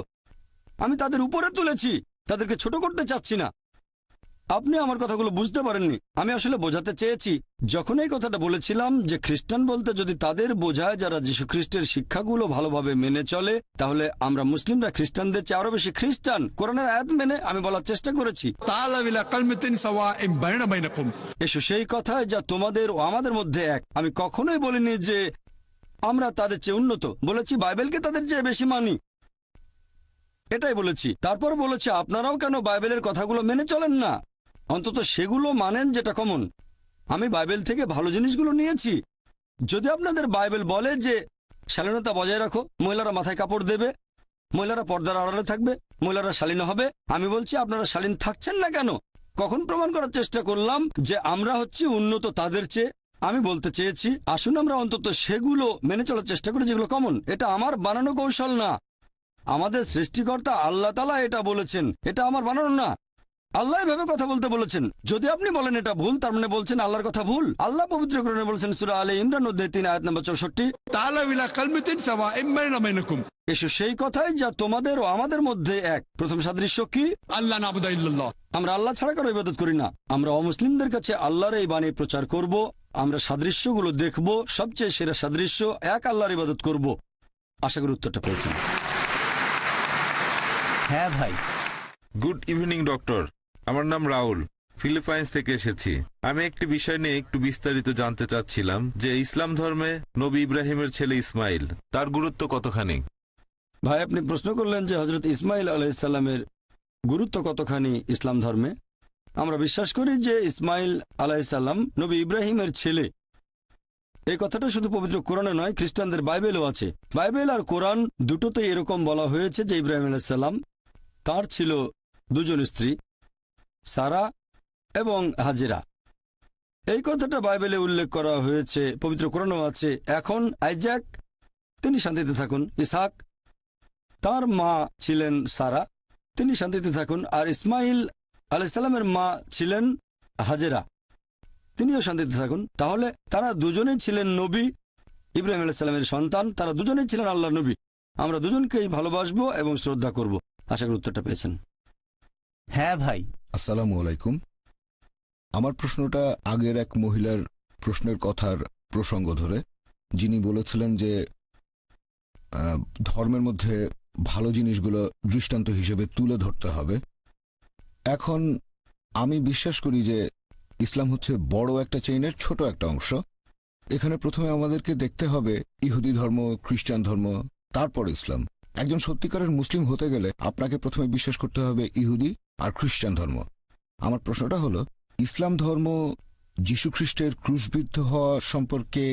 আমি তাদের উপরে তুলেছি, তাদেরকে ছোট করতে চাচ্ছি না। আপনি আমার কথাগুলো বুঝতে পারেননি। আমি আসলে বোঝাতে চেয়েছি, যখন এই কথাটা বলেছিলাম যে খ্রিস্টান বলতে যদি তাদের বোঝায় যারা যীশু খ্রিস্টের শিক্ষাগুলো ভালোভাবে মেনে চলে, তাহলে আমরা মুসলিমরা খ্রিস্টানদের চেয়ে আরো বেশি খ্রিস্টান। কোরআনের আয়াত মেনে আমি বলার চেষ্টা করেছি, تعالوا إلى كلمة سواء بيننا وبينكم। এসো সেই কথায় যা তোমাদের ও আমাদের মধ্যে এক। আমি কখনোই বলিনি যে আমরা তাদের চেয়ে উন্নত, বলেছি বাইবেলকে তাদের চেয়ে বেশি মানি, এটাই বলেছি। তারপর বলেছি আপনারাও কেন বাইবেলের কথাগুলো মেনে চলেন না, অন্তত সেগুলো মানেন যেটা কমন। আমি বাইবেল থেকে ভালো জিনিসগুলো নিয়েছি। যদি আপনাদের বাইবেল বলে যে শালীনতা বজায় রাখো, মহিলারা মাথায় কাপড় দেবে, মহিলারা পর্দার আড়ালে থাকবে, মহিলারা শালীন হবে, আমি বলছি আপনারা শালীন থাকছেন না কেন? কখন প্রমাণ করার চেষ্টা করলাম যে আমরা হচ্ছি উন্নত তাদের চেয়ে? আমি বলতে চেয়েছি আসুন আমরা অন্তত সেগুলো মেনে চলার চেষ্টা করি যেগুলো কমন। এটা আমার বানানো কৌশল না, আমাদের সৃষ্টিকর্তা আল্লাহ তাআলা এটা বলেছেন, এটা আমার বানানো না। আল্লাহ এভাবে কথা বলতে বলেছেন। যদি আপনি বলেন এটা ভুল, তার মানে বলছেন আল্লাহর কথা ভুল। আল্লাহ পবিত্র কোরআনে বলেছেন সূরা আলে ইমরান অধ্যায় 3 আয়াত নম্বর 64, تعالوا إلى كلمة سواء بيننا وبينكم এসো সেই কথাই যা তোমাদের ও আমাদের মধ্যে এক। প্রথম সাদৃশ্য কি? ألا نعبد إلا الله। আমরা আল্লাহ ছাড়া কারো ইবাদত করি না। আমরা অমুসলিমদের কাছে আল্লাহর এই বাণী প্রচার করব। আমরা সাদৃশ্যগুলো দেখব, সবচেয়ে সেরা সাদৃশ্য এক আল্লাহর ইবাদত করব। আশা করি উত্তরটা পেয়েছেন। হ্যাঁ ভাই। গুড ইভিনিং ডক্টর, আমার নাম রাহুল, ফিলিপাইন্স থেকে এসেছি। আমি একটি বিষয় নিয়ে একটু বিস্তারিত জানতে চাচ্ছিলাম যে ইসলাম ধর্মে নবী ইব্রাহিমের ছেলে ইসমাইল, তার গুরুত্ব কতখানি? ভাই, আপনি প্রশ্ন করলেন যে হযরত ইসমাইল আলাইহিসসালামের গুরুত্ব কতখানি ইসলাম ধর্মে। আমরা বিশ্বাস করি যে ইসমাইল আলাইহিসসালাম নবী ইব্রাহিমের ছেলে। এই কথাটা শুধু পবিত্র কোরআনে নয়, খ্রিস্টানদের বাইবেলও আছে। বাইবেল আর কোরআন দুটোতেই এরকম বলা হয়েছে যে ইব্রাহিম আলাইহিসসালাম তার ছিল 2 জন স্ত্রী, সারা এবং হাজেরা। এই কথাটা বাইবেলে উল্লেখ করা হয়েছে, পবিত্র কোরআনও আছে। এখন আইজাক, তিনি শান্তিতে থাকুন। ইসহাক, তার মা ছিলেন সারা, তিনি শান্তিতে থাকুন। আর ইসমাইল আলাইহিসসালামের মা ছিলেন হাজেরা, তিনিও শান্তিতে থাকুন। তাহলে তারা দুজনেই ছিলেন নবী, ইব্রাহিম আলাইহিসসালামের সন্তান। তারা দুজনেই ছিলেন আল্লাহর নবী। আমরা দুজনকেই ভালোবাসবো এবং শ্রদ্ধা করব। আশা করি উত্তরটা পেয়েছেন। হ্যাঁ ভাই। আসসালামু আলাইকুম। আমার প্রশ্নটা আগের এক মহিলার প্রশ্নের কথার প্রসঙ্গ ধরে, যিনি বলেছিলেন যে ধর্মের মধ্যে ভালো জিনিসগুলো দৃষ্টান্ত হিসেবে তুলে ধরতে হবে। এখন আমি বিশ্বাস করি যে ইসলাম হচ্ছে বড় একটা চেইনের ছোট একটা অংশ। এখানে প্রথমে আমাদেরকে দেখতে হবে ইহুদি ধর্ম, খ্রিস্টান ধর্ম, তারপর ইসলাম। একজন সত্যিকারের মুসলিম হতে গেলে আপনাকে প্রথমে বিশ্বাস করতে হবে ইহুদি আর খ্রিস্টান ধর্ম। আমার প্রশ্নটা হলো, ইসলাম ধর্ম যীশুখ্রিস্টের ক্রুশবিদ্ধ হওয়া সম্পর্কে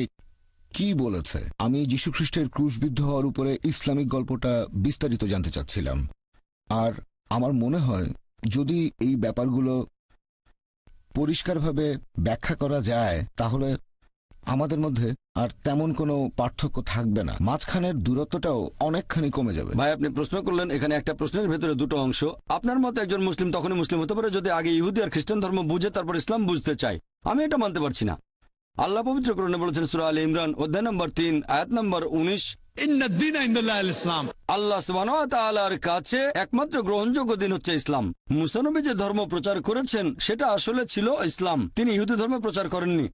কি বলেছে? আমি যীশুখ্রিস্টের ক্রুশবিদ্ধ হওয়ার উপরে ইসলামিক গল্পটা বিস্তারিত জানতে চাচ্ছিলাম। আর আমার মনে হয় যদি এই ব্যাপারগুলো পরিষ্কারভাবে ব্যাখ্যা করা যায় তাহলে আমাদের মধ্যে আর তেমন কোনো পার্থক্য থাকবে না, মাঝখানের দূরত্বটাও অনেকখানি কমে যাবে। ভাই, আপনি প্রশ্ন করলেন, এখানে একটা প্রশ্নের ভেতরে দুটো অংশ। আপনার মতে একজন মুসলিম তখনই মুসলিম হতে পারে যদি আগে ইহুদি আর খ্রিস্টান ধর্ম বুঝে তারপর ইসলাম বুঝতে চায়। আমি এটা মানতে পারছি না। আল্লাহ পবিত্র কোরআনে বলেছেন সূরা আলে ইমরান অধ্যায় নম্বর 3 আয়াত নম্বর 19, إن الدين عند الله الإسلام। আল্লাহ সুবহানাহু ওয়া তাআলার কাছে একমাত্র গ্রহণযোগ্য দিন হচ্ছে ইসলাম। মুসা নবী যে ধর্ম প্রচার করেছেন সেটা আসলে ছিল ইসলাম, তিনি ইহুদি ধর্ম প্রচার করেননি।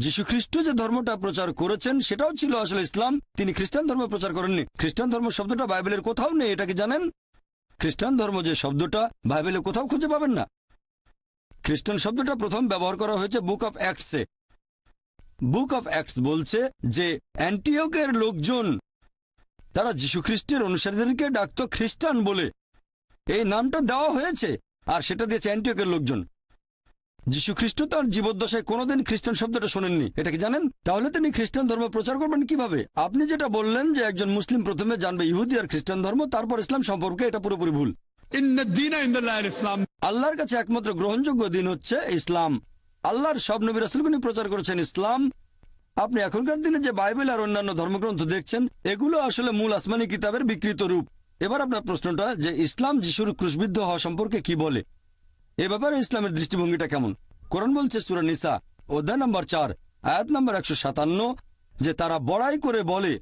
যীশু খ্রিস্ট যে ধর্মটা প্রচার করেছেন সেটাও ছিল আসলে ইসলাম, তিনি খ্রিস্টান ধর্ম প্রচার করেননি। খ্রিস্টান ধর্ম শব্দটা বাইবেলের কোথাও নেই, এটা কি জানেন? খ্রিস্টান ধর্ম যে শব্দটা বাইবেলে কোথাও খুঁজে পাবেন না। খ্রিস্টান শব্দটা প্রথম ব্যবহার করা হয়েছে বুক অফ অ্যাক্টসে। বুক অফ অ্যাক্টস বলছে যে অ্যান্টিওকের লোকজন তারা যীশু খ্রিস্টের অনুসারীদেরকে ডাকতো খ্রিস্টান বলে, এই নামটা দেওয়া হয়েছে আর সেটা দিয়েছে অ্যান্টিওকের লোকজন। যীশু খ্রিস্ট তার জীবদ্দশায় কোনোদিন খ্রিস্টান শব্দটা শোনেননি, এটা কি জানেন? তাহলে তিনি খ্রিস্টান ধর্ম প্রচার করবেন কিভাবে? আপনি যেটা বললেন যে একজন মুসলিম প্রথমে জানবে ইহুদি আর খ্রিস্টান ধর্ম তারপর ইসলাম সম্পর্কে, এটা পুরোপুরি ভুল। إن الدين عند الله الإسلام। আল্লাহর কাছে একমাত্র গ্রহণযোগ্য দিন হচ্ছে ইসলাম। আল্লাহর সব নবী রাসূলগণ প্রচার করেছেন ইসলাম। আপনি এখনকার দিনে যে বাইবেল আর অন্যান্য ধর্মগ্রন্থ দেখছেন এগুলো আসলে মূল আসমানি কিতাবের বিকৃত রূপ। এবার আপনার প্রশ্নটা যে ইসলাম যিশুর ক্রুশবিদ্ধ হওয়া সম্পর্কে কি বলে, এ ব্যাপারে ইসলামের দৃষ্টিভঙ্গিটা কেমন? কোরআন বলছে সূরা নিসা অধ্যায় নম্বর 4 আয়াত নম্বর 157 যে তারা বড়াই করে বলে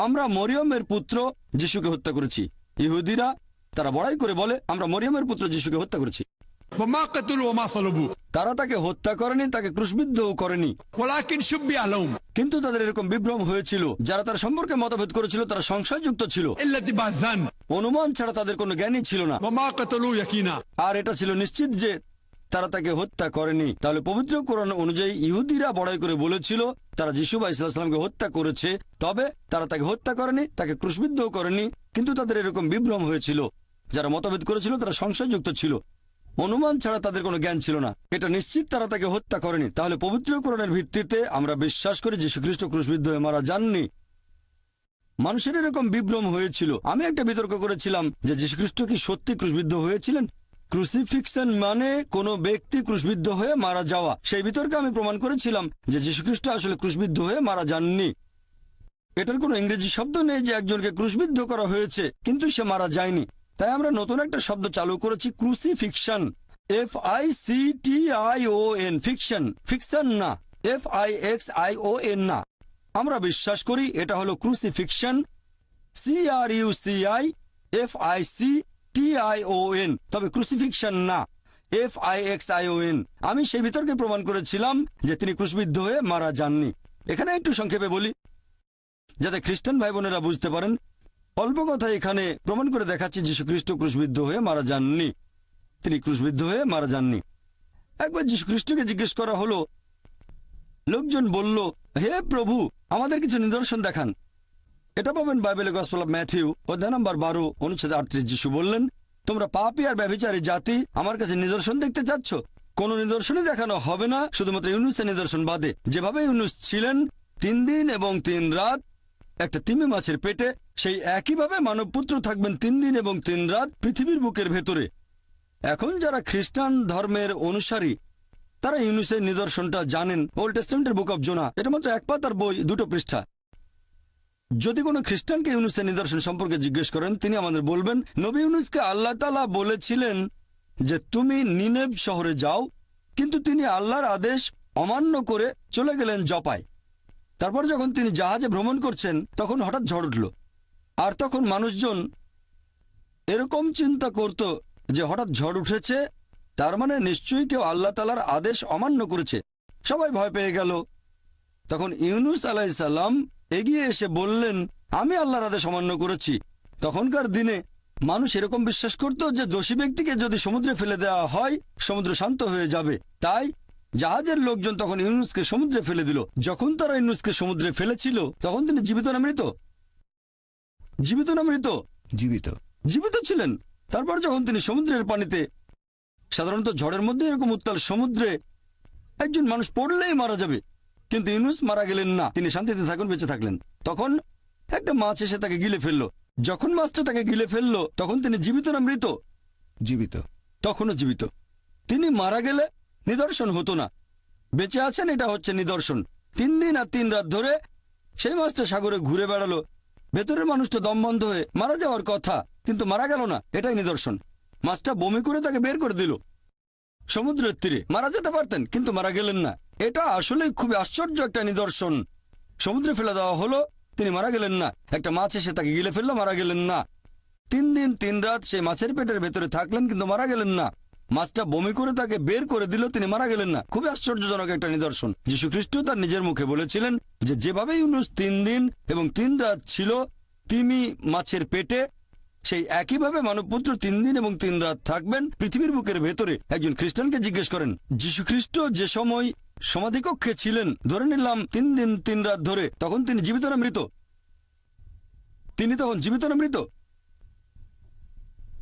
আমরা মরিয়মের পুত্র যিশুকে হত্যা করেছি। ইহুদিরা তারা বড়াই করে বলে আমরা মরিয়মের পুত্র যিশুকে হত্যা করেছি। وما قتلوا وما صلبوا তারা তাকে হত্যা করেনি, তাকে ক্রুশবিদ্ধও করেনি, ولكن شبه لهم কিন্তু তাদের এরকম বিভ্রম হয়েছিল। যারা তার সম্পর্কে মতভেদ করেছিল তারা সংশয়যুক্ত ছিল, إلا اتباع الظن অনুমান ছাড়া তাদের কোনো জ্ঞানই ছিল না। وما قتلوا يقينا। আর এটা ছিল নিশ্চিত যে তারা তাকে হত্যা করেনি। তাহলে পবিত্র কোরআন অনুযায়ী ইহুদিরা বড়াই করে বলেছিল তারা যিশু আলাইহিস সালামকে হত্যা করেছে, তবে তারা তাকে হত্যা করেনি, তাকে ক্রুশবিদ্ধও করেনি, কিন্তু তাদের এরকম বিভ্রম হয়েছিল। যারা মতভেদ করেছিল তারা সংশয়যুক্ত ছিল, অনুমান ছাড়া তাদের কোনো জ্ঞান ছিল না। এটা নিশ্চিত তারা তাকে হত্যা করেনি। তাহলে পবিত্র কোরআনের ভিত্তিতে আমরা বিশ্বাস করি যীশু খ্রিস্ট ক্রুশবিদ্ধ হয়ে মারা যাননি। মানুষের এরকম বিভ্রম হয়েছিল। আমি একটা বিতর্ক করেছিলাম যে যীশু খ্রিস্ট কি সত্যি ক্রুশবিদ্ধ হয়েছিলেন। ক্রুসিফিক্সন মানে কোনো ব্যক্তি ক্রুশবিদ্ধ হয়ে মারা যাওয়া। সেই বিতর্কে আমি প্রমাণ করেছিলাম যে যীশু খ্রিস্ট আসলে ক্রুশবিদ্ধ হয়ে মারা যাননি। এটার কোনো ইংরেজি শব্দ নেই যে একজনকে ক্রুশবিদ্ধ করা হয়েছে কিন্তু সে মারা যায়নি। তাই আমরা নতুন একটা শব্দ চালু করেছি, ক্রুসিফিকশন। FICTION, ফিকশন, ফিকশন না, FIXION না। আমরা বিশ্বাস করি এটা হলো ক্রুসিফিকশন, CRUCIFICTION, তবে ক্রুসিফিকশন না, FIXION। আমি সেই বিতর্কে প্রমাণ করেছিলাম যে তিনি ক্রুশবিদ্ধ হয়ে মারা যাননি। এখানে একটু সংক্ষেপে বলি যাতে খ্রিস্টান ভাই বোনেরা বুঝতে পারেন। অল্প কথা এখানে প্রমাণ করে দেখাচ্ছি যীশু খ্রিস্ট ক্রুশবিদ্ধ হয়ে মারা যাননি, তিনি ক্রুশবিদ্ধ হয়ে মারা যাননি। একবার যীশু খ্রিস্টকে জিজ্ঞেস করা হলো, লোকজন বলল হে প্রভু আমাদের কিছু নিদর্শন দেখান। এটা পাবেন বাইবেলে গসপেল অফ ম্যাথিউ অধ্যায় নম্বর 12 অনুচ্ছেদ 38। যীশু বললেন তোমরা পাপী আর ব্যভিচারী জাতি আমার কাছে নিদর্শন দেখতে চাচ্ছ? কোন নিদর্শনই দেখানো হবে না শুধুমাত্র ইউনুসের নিদর্শন বাদে। যেভাবে ইউনুস ছিলেন 3 দিন এবং 3 রাত একটা তিমি মাছের পেটে, সেই একইভাবে মানবপুত্র থাকবেন 3 দিন এবং 3 রাত পৃথিবীর বুকের ভেতরে। এখন যারা খ্রিস্টান ধর্মের অনুসারী তারা ইউনুসের নিদর্শনটা জানেন। ওল্ড টেস্টামেন্টের বুক অফ জোনা, এটা মাত্র 1 পাতার বই, 2 পৃষ্ঠা। যদি কোনো খ্রিস্টানকে ইউনুসের নিদর্শন সম্পর্কে জিজ্ঞেস করেন তিনি আমাদের বলবেন নবী ইউনুসকে আল্লাহ তাআলা বলেছিলেন যে তুমি নিনেভ শহরে যাও, কিন্তু তিনি আল্লাহর আদেশ অমান্য করে চলে গেলেন জপায়। তারপর যখন তিনি জাহাজে ভ্রমণ করছেন তখন হঠাৎ ঝড় উঠল, আর তখন মানুষজন এরকম চিন্তা করত যে হঠাৎ ঝড় উঠেছে, তার মানে নিশ্চয়ই কেউ আল্লাহ তাআলার আদেশ অমান্য করেছে। সবাই ভয় পেয়ে গেল। তখন ইউনুস আলাইহিস সালাম এগিয়ে এসে বললেন আমি আল্লাহর আদেশ অমান্য করেছি, তখনকার দিনে মানুষ এরকম বিশ্বাস করত যে দোষী ব্যক্তিকে যদি সমুদ্রে ফেলে দেওয়া হয় সমুদ্র শান্ত হয়ে যাবে। তাই জাহাজের লোকজন তখন ইউনুসকে সমুদ্রে ফেলে দিল। যখন তারা ইউনুসকে সমুদ্রে ফেলেছিল তখন তিনি জীবিত না মৃত? জীবিত না মৃত? জীবিত। জীবিত ছিলেন। তারপর যখন তিনি সমুদ্রের পানিতে, সাধারণত ঝড়ের মধ্যে এরকম উত্তাল সমুদ্রে একজন মানুষ পড়লেই মারা যাবে, কিন্তু ইউনুস মারা গেলেন না, তিনি শান্তিতে থাকুন, বেঁচে থাকলেন। তখন একটা মাছ এসে তাকে গিলে ফেললো। যখন মাছটা তাকে গিলে ফেললো তখন তিনি জীবিত না মৃত? জীবিত। তখনও জীবিত। তিনি মারা গেলে নিদর্শন হতো না, বেঁচে আছেন এটা হচ্ছে নিদর্শন। 3 দিন আর 3 রাত ধরে সেই মাছটা সাগরে ঘুরে বেড়ালো, ভেতরের মানুষটা দম বন্ধ হয়ে মারা যাওয়ার কথা, কিন্তু মারা গেল না, এটাই নিদর্শন। মাছটা বমি করে তাকে বের করে দিল সমুদ্রের তীরে। মারা যেতে পারতেন কিন্তু মারা গেলেন না। এটা আসলে খুবই আশ্চর্য একটা নিদর্শন। সমুদ্রে ফেলে দেওয়া হলো, তিনি মারা গেলেন না। একটা মাছ এসে তাকে গিলে ফেললো, মারা গেলেন না। 3 দিন 3 রাত সেই মাছের পেটের ভেতরে থাকলেন কিন্তু মারা গেলেন না। মাছটা বমি করে তাকে বের করে দিল, তিনি মারা গেলেন না। খুবই আশ্চর্যজনক একটা নিদর্শন। যীশু খ্রিস্ট তার নিজের মুখে বলেছিলেন যে যেভাবে ইউনুস 3 দিন এবং 3 রাত ছিল তিমি মাছের পেটে, সেই একইভাবে মানবপুত্র 3 দিন এবং 3 রাত থাকবেন পৃথিবীর বুকের ভেতরে। একজন খ্রিস্টানকে জিজ্ঞেস করেন যীশু খ্রিস্ট যে সময় সমাধিকক্ষে ছিলেন, ধরে নিলাম 3 দিন 3 রাত ধরে, তখন তিনি জীবিত না মৃত? তিনি তখন জীবিত না মৃত?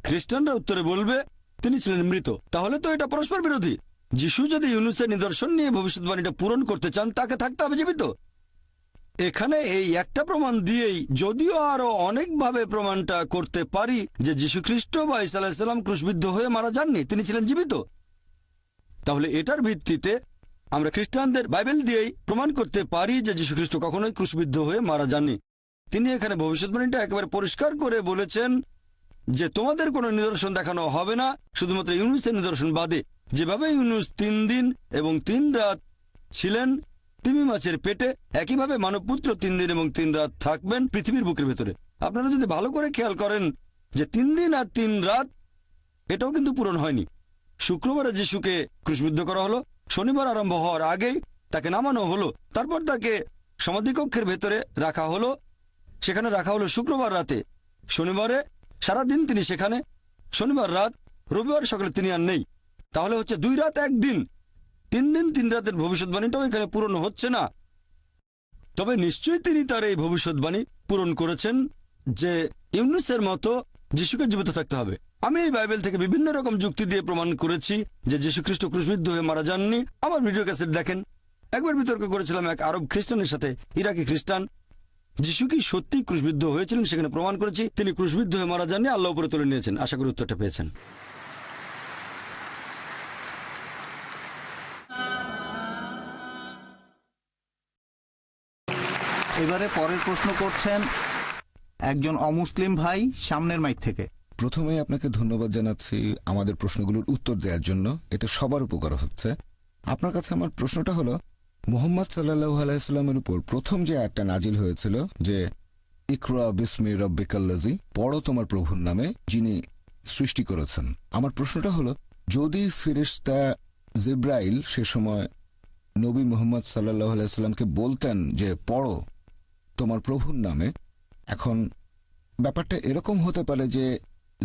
খ্রিস্টানরা উত্তরে বলবে তিনি ছিলেন মৃত। তাহলে তো এটা পরস্পর বিরোধী। যিশু যদি ইউনুসের নিদর্শন নিয়ে ভবিষ্যৎবাণীটা পূরণ করতে চান তাকে থাকতে হবে জীবিত। এখানে এই একটা প্রমাণ দিয়েই, যদিও আরো অনেকভাবে প্রমাণটা করতে পারি যে যীশু খ্রিস্ট বা ঈসা আলাইহিস সালাম ক্রুশবিদ্ধ হয়ে মারা যাননি, তিনি ছিলেন জীবিত। তাহলে এটার ভিত্তিতে আমরা খ্রিস্টানদের বাইবেল দিয়েই প্রমাণ করতে পারি যে যীশু খ্রিস্ট কখনোই ক্রুশবিদ্ধ হয়ে মারা যাননি। তিনি এখানে ভবিষ্যৎবাণীটা একেবারে পরিষ্কার করে বলেছেন যে তোমাদের কোনো নিদর্শন দেখানো হবে না, শুধুমাত্র ইউনুসের নিদর্শন বাদে। যেভাবে ইউনুস 3 দিন এবং 3 রাত ছিলেন তিমি মাছের পেটে, একইভাবে মানবপুত্র 3 দিন এবং 3 রাত থাকবেন পৃথিবীর বুকের ভেতরে। আপনারা যদি ভালো করে খেয়াল করেন যে 3 দিন আর 3 রাত এটাও কিন্তু পূরণ হয়নি। শুক্রবারে যিশুকে ক্রুশবিদ্ধ করা হলো, শনিবার আরম্ভ হওয়ার আগেই তাকে নামানো হলো, তারপর তাকে সমাধিকক্ষের ভেতরে রাখা হলো, সেখানে রাখা হলো শুক্রবার রাতে। শনিবারে সারাদিন তিনি সেখানে, শনিবার রাত, রবিবার সকালে তিনি আর নেই। তাহলে হচ্ছে 2 রাত 1 দিন, 3 দিন 3 রাতের ভবিষ্যৎবাণীটাও এখানে পূরণ হচ্ছে না। তবে নিশ্চয়ই তিনি তার এই ভবিষ্যৎবাণী পূরণ করেছেন যে ইউনুসের মতো যিশুকে জীবিত থাকতে হবে। আমি এই বাইবেল থেকে বিভিন্ন রকম যুক্তি দিয়ে প্রমাণ করেছি যে যীশু খ্রিস্ট ক্রুশবিদ্ধ হয়ে মারা যাননি। আমার ভিডিও ক্যাসেট দেখেন। একবার বিতর্ক করেছিলাম এক আরব খ্রিস্টানের সাথে, ইরাকি খ্রিস্টান। যিশু কি সত্যি ক্রুশবিদ্ধ হয়েছিলেন সেখানে প্রমাণ করেছি তিনি ক্রুশবিদ্ধ হয়ে মারা যাননি, আল্লাহ উপরে তুলে নিয়েছেন। আশা করি উত্তরটা পেয়েছেন। এবারে পরের প্রশ্ন করছেন একজন অমুসলিম ভাই সামনের মাইক থেকে। প্রথমে আপনাকে ধন্যবাদ জানাচ্ছি আমাদের প্রশ্নগুলোর উত্তর দেওয়ার জন্য, এতে সবার উপকার হচ্ছে। আপনার কাছে আমার প্রশ্নটা হলো, মুহাম্মদ সাল্লাল্লাহু আলাইহি সাল্লামের উপর প্রথম যে আয়াতটা নাজিল হয়েছিল যে ইকরা বিসমি রাব্বিকাল্লাযী, পড়ো তোমার প্রভুর নামে যিনি সৃষ্টি করেছেন, আমার প্রশ্নটা হলো যদি ফেরেশতা জিব্রাইল সে সময় নবী মুহাম্মদ সাল্লাল্লাহু আলাইহি সাল্লামকে বলতেন যে পড়ো তোমার প্রভুর নামে, এখন ব্যাপারটা এরকম হতে পারে যে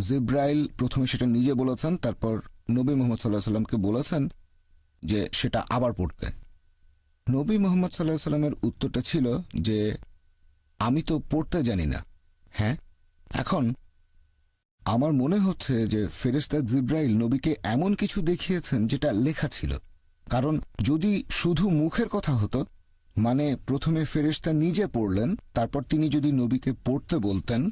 জিব্রাইল প্রথমে সেটা নিজে বলেছেন, তারপর নবী মুহাম্মদ সাল্লাল্লাহু আলাইহি সাল্লামকে বলেছেন যে সেটা আবার পড়তে। নবী মুহাম্মদ সাল্লাল্লাহু আলাইহি সাল্লামের উত্তরটা ছিল যে আমি তো পড়তে জানি না। হ্যাঁ, এখন আমার মনে হচ্ছে যে ফেরেশতা জিব্রাইল নবীকে এমন কিছু দেখিয়েছেন যেটা লেখা ছিল। কারণ যদি শুধু মুখের কথা হতো, মানে প্রথমে ফেরেশতা নিজে পড়লেন, তারপর তিনি যদি নবীকে পড়তে বলতেন,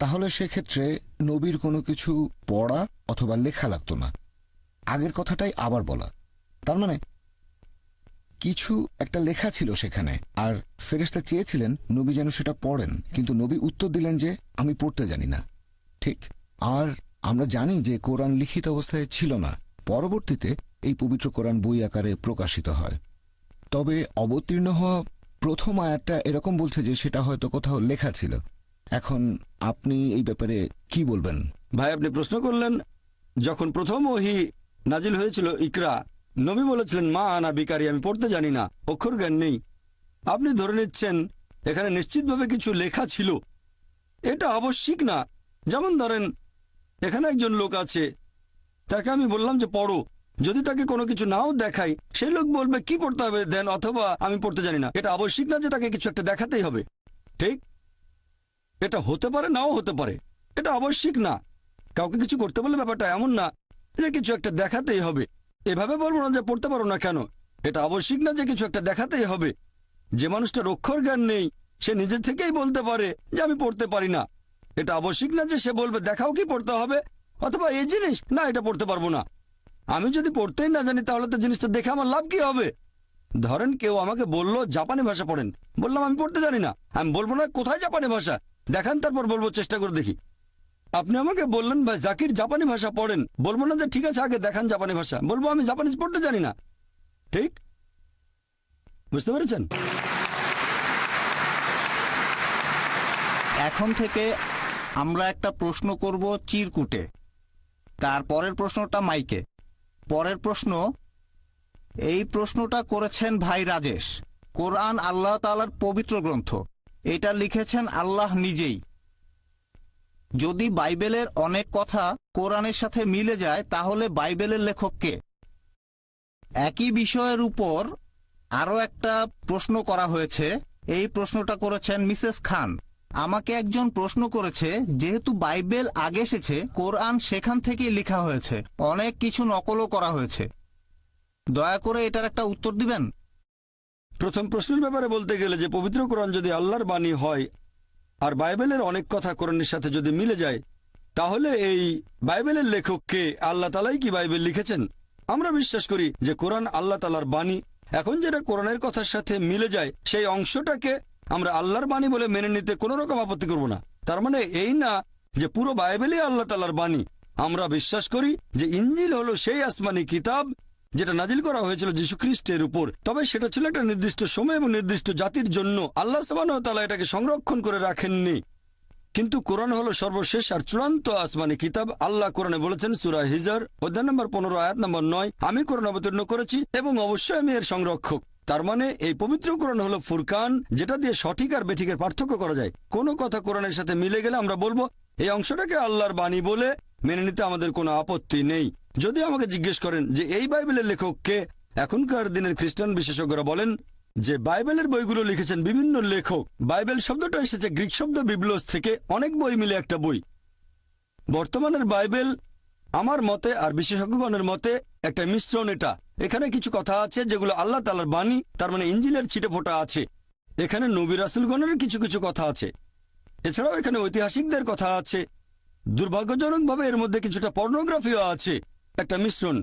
তাহলে সেক্ষেত্রে নবীর কোনো কিছু পড়া অথবা লেখা লাগতো না, আগের কথাটাই আবার বলা। তার মানে কিছু একটা লেখা ছিল সেখানে, আর ফেরেশতা চেয়েছিলেন নবী যেন সেটা পড়েন, কিন্তু নবী উত্তর দিলেন যে আমি পড়তে জানি না। ঠিক। আর আমরা জানি যে কোরআন লিখিত অবস্থায় ছিল না, পরবর্তীতে এই পবিত্র কোরআন বই আকারে প্রকাশিত হয়। তবে অবতীর্ণ হওয়া প্রথম আয়াতটা এরকম বলছে যে সেটা হয়তো কোথাও লেখা ছিল। এখন আপনি এই ব্যাপারে কি বলবেন? ভাই, আপনি প্রশ্ন করলেন যখন প্রথম ওহী নাজিল হয়েছিল ইকরা, নবী বলেছিলেন মা আনা বিকারি, আমি পড়তে জানি না, অক্ষর জ্ঞান নেই। আপনি ধরে নিচ্ছেন এখানে নিশ্চিতভাবে কিছু লেখা ছিল, এটা আবশ্যিক না। যেমন ধরেন এখানে একজন লোক আছে, তাকে আমি বললাম যে পড়ো, যদি তাকে কোনো কিছু নাও দেখাই সেই লোক বলবে কি পড়তে হবে দেন, অথবা আমি পড়তে জানি না। এটা আবশ্যিক না যে তাকে কিছু একটা দেখাতেই হবে, ঠিক? এটা হতে পারে নাও হতে পারে, এটা আবশ্যিক না। কাউকে কিছু করতে বললে ব্যাপারটা এমন না যে কিছু একটা দেখাতেই হবে। এভাবে বলবো না যে পড়তে পারো না কেন, এটা আবশ্যিক না যে কিছু একটা দেখাতেই হবে। যে মানুষটার অক্ষর জ্ঞান নেই সে নিজে থেকেই বলতে পারে যে আমি পড়তে পারি না। এটা আবশ্যিক না যে সে বলবে দেখাও কি পড়তে হবে, অথবা এই জিনিস না এটা পড়তে পারবো না। আমি যদি পড়তেই না জানি তাহলে তো জিনিসটা দেখে আমার লাভ কি হবে? ধরেন কেউ আমাকে বলল জাপানি ভাষা পড়েন, বললাম আমি পড়তে জানি না। আমি বলবো না কোথায় জাপানি ভাষা দেখান, তারপর বলবো চেষ্টা করে দেখি। আপনি আমাকে বললেন ভাই জাকির জাপানি ভাষা পড়েন, বলবো না যে ঠিক আছে আগে দেখান জাপানি ভাষা, বলবো আমি জাপানিজ পড়তে জানি না। ঠিক বুঝতে পেরেছেন? এখন থেকে আমরা একটা প্রশ্ন করব চিরকুটে, তার পরের প্রশ্নটা মাইকে। পরের প্রশ্ন, এই প্রশ্নটা করেছেন ভাই রাজেশ। কোরআন আল্লাহ তাআলার পবিত্র গ্রন্থ, এটা লিখেছেন আল্লাহ নিজেই। যদি বাইবেলের অনেক কথা কোরআনের সাথে মিলে যায় তাহলে বাইবেলের লেখক কে? একই বিষয়ের উপর আরও একটা প্রশ্ন করা হয়েছে। এই প্রশ্নটা করেছেন মিসেস খান। আমাকে একজন প্রশ্ন করেছে, যেহেতু বাইবেল আগে এসেছে, কোরআন সেখান থেকেই লেখা হয়েছে, অনেক কিছু নকলও করা হয়েছে, দয়া করে এটার একটা উত্তর দিবেন। প্রথম প্রশ্নের ব্যাপারে বলতে গেলে যে পবিত্র কোরআন যদি আল্লাহর বাণী হয় আর বাইবেলের অনেক কথা কোরআনের সাথে যদি মিলে যায়, তাহলে এই বাইবেলের লেখককে আল্লাহ তাআলাই কি বাইবেল লিখেছেন? আমরা বিশ্বাস করি যে কোরআন আল্লাহ তাআলার বাণী। এখন যেটা কোরআনের কথার সাথে মিলে যায় সেই অংশটাকে আমরা আল্লাহর বাণী বলে মেনে নিতে কোনো রকম আপত্তি করব না। তার মানে এই না যে পুরো বাইবেলই আল্লাহ তাআলার বাণী। আমরা বিশ্বাস করি যে ইনজিল হলো সেই আসমানি কিতাব যেটা নাজিল করা হয়েছিল যীশু খ্রিস্টের উপর, তবে সেটা ছিল একটা নির্দিষ্ট সময় এবং নির্দিষ্ট জাতির জন্য। আল্লাহ সুবহানাহু ওয়া তাআলা এটাকে সংরক্ষণ করে রাখেননি। কিন্তু কোরআন হলো সর্বশেষ আর চূড়ান্ত আসমানি কিতাব। আল্লাহ কোরআনে বলেছেন সূরা হিজর অধ্যায় নম্বর 15 আয়াত নম্বর 9, আমি কোরআন অবতীর্ণ করেছি এবং অবশ্যই আমি এর সংরক্ষক। তার মানে এই পবিত্র কোরআন হলো ফুরকান, যেটা দিয়ে সঠিক আর বেঠিকের পার্থক্য করা যায়। কোনো কথা কোরআনের সাথে মিলে গেলে আমরা বলবো এই অংশটাকে আল্লাহর বাণী বলে মেনে নিতে আমাদের কোনো আপত্তি নেই। যদি আমাকে জিজ্ঞেস করেন যে এই বাইবেলের লেখককে, এখনকার দিনের খ্রিস্টান বিশেষজ্ঞরা বলেন যে বাইবেলের বইগুলো লিখেছেন বিভিন্ন লেখক। বাইবেল শব্দটা এসেছে গ্রিক শব্দ বিবলোস থেকে, অনেক বই মিলে একটা বই। বর্তমানের বাইবেল আমার মতে আর বিশেষজ্ঞগণের মতে একটা মিশ্রণ। এখানে কিছু কথা আছে যেগুলো আল্লাহ তাআলার বাণী, তার মানে ইনজিলের ছিটেফোঁটা আছে। এখানে নবী রাসূলগণের কিছু কিছু কথা আছে, এছাড়াও এখানে ঐতিহাসিকদের কথা আছে। দুর্ভাগ্যজনকভাবে এর মধ্যে কিছুটা পর্নোগ্রাফিও আছে। একটা মিশ্রণ।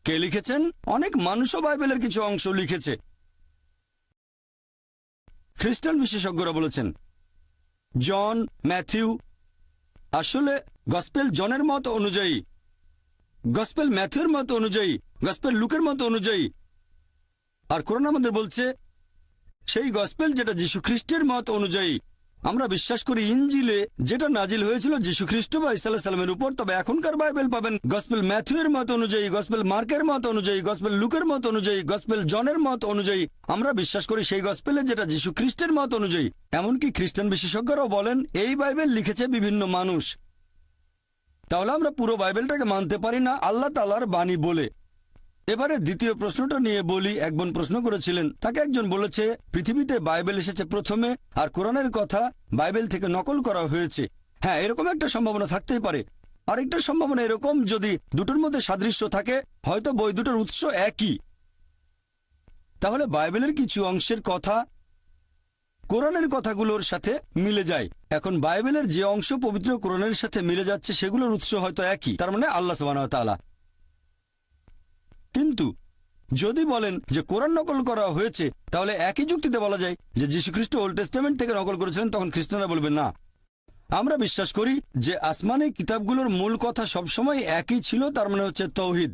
কে লিখেছেন? অনেক মানুষও বাইবেলের কিছু অংশ লিখেছে। খ্রিস্টান বিশেষজ্ঞরা বলেছেন জন, ম্যাথিউ। আসলে গসপেল জনের মত অনুযায়ী, গসপেল ম্যাথিউর মত অনুযায়ী, গসপেল লুকের মত অনুযায়ী, আর কোরআন আমাদের বলছে সেই গসপেল যেটা যীশু খ্রিস্টের মত অনুযায়ী। আমরা বিশ্বাস করি ইনজিলে যেটা নাজিল হয়েছিল যীশু খ্রিস্ট বা ঈসা আলাইহিস সালামের উপর, তবে এখনকার বাইবেল পাবেন গসপেল ম্যাথিউর মত অনুযায়ী, গসপেল মার্কের মত অনুযায়ী, গসপেল লুকের মত অনুযায়ী, গসপেল জনের মত অনুযায়ী। আমরা বিশ্বাস করি সেই গসপেলে যেটা যীশু খ্রিস্টের মত অনুযায়ী। এমনকি খ্রিস্টান বিশেষজ্ঞরাও বলেন এই বাইবেল লিখেছে বিভিন্ন মানুষ। তাহলে আমরা পুরো বাইবেলটাকে মানতে পারি না আল্লাহ তাআলার বাণী বলে। এবারে দ্বিতীয় প্রশ্নটা নিয়ে বলি। এক বোন প্রশ্ন করেছিলেন, তাকে একজন বলেছে পৃথিবীতে বাইবেল এসেছে প্রথমে আর কোরআনের কথা বাইবেল থেকে নকল করা হয়েছে। হ্যাঁ, এরকম একটা সম্ভাবনা থাকতেই পারে। আরেকটা সম্ভাবনা এরকম, যদি দুটোর মধ্যে সাদৃশ্য থাকে, হয়তো বই দুটোর উৎস একই, তাহলে বাইবেলের কিছু অংশের কথা কোরআনের কথাগুলোর সাথে মিলে যায়। এখন বাইবেলের যে অংশ পবিত্র কোরআনের সাথে মিলে যাচ্ছে সেগুলোর উৎস হয়তো একই, তার মানে আল্লাহ সুবহানাহু ওয়া তাআলা। কিন্তু যদি বলেন যে কোরআন নকল করা হয়েছে, তাহলে একই যুক্তিতে বলা যায় যে যীশু খ্রিস্ট ওল্ড টেস্টামেন্ট থেকে নকল করেছিলেন। তখন খ্রিস্টানরা বলবে না। আমরা বিশ্বাস করি যে আসমানি কিতাবগুলোর মূল কথা সবসময় একই ছিল, তার মানে হচ্ছে তৌহিদ,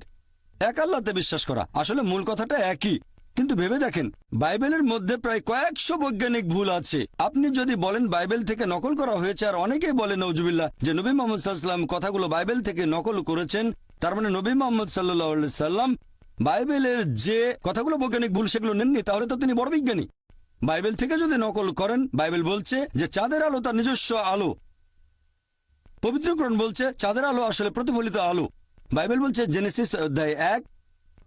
এক আল্লাহতে বিশ্বাস করা। আসলে মূল কথাটা একই, কিন্তু ভেবে দেখেন বাইবেলের মধ্যে প্রায় কয়েকশো বৈজ্ঞানিক ভুল আছে। আপনি যদি বলেন বাইবেল থেকে নকল করা হয়েছে, আর অনেকেই বলেন নাউজুবিল্লাহ যে নবী মুহাম্মদ সাল্লাল্লাহু আলাইহি ওয়াসাল্লাম কথাগুলো বাইবেল থেকে নকল করেছেন, তার মানে নবী মুহাম্মদ সাল্লাল্লাহু আলাইহি সাল্লাম বাইবেলের যে কথাগুলো বৈজ্ঞানিক ভুল সেগুলো নেননি, তাহলে তো তিনি বড় বিজ্ঞানী। বাইবেল থেকে যদি নকল করেন, বাইবেল বলছে যে চাঁদের আলো তার নিজস্ব আলো, পবিত্র কোরআন বলছে চাঁদের আলো আসলে প্রতিফলিত আলো। বাইবেল বলছে জেনেসিস অধ্যায় 1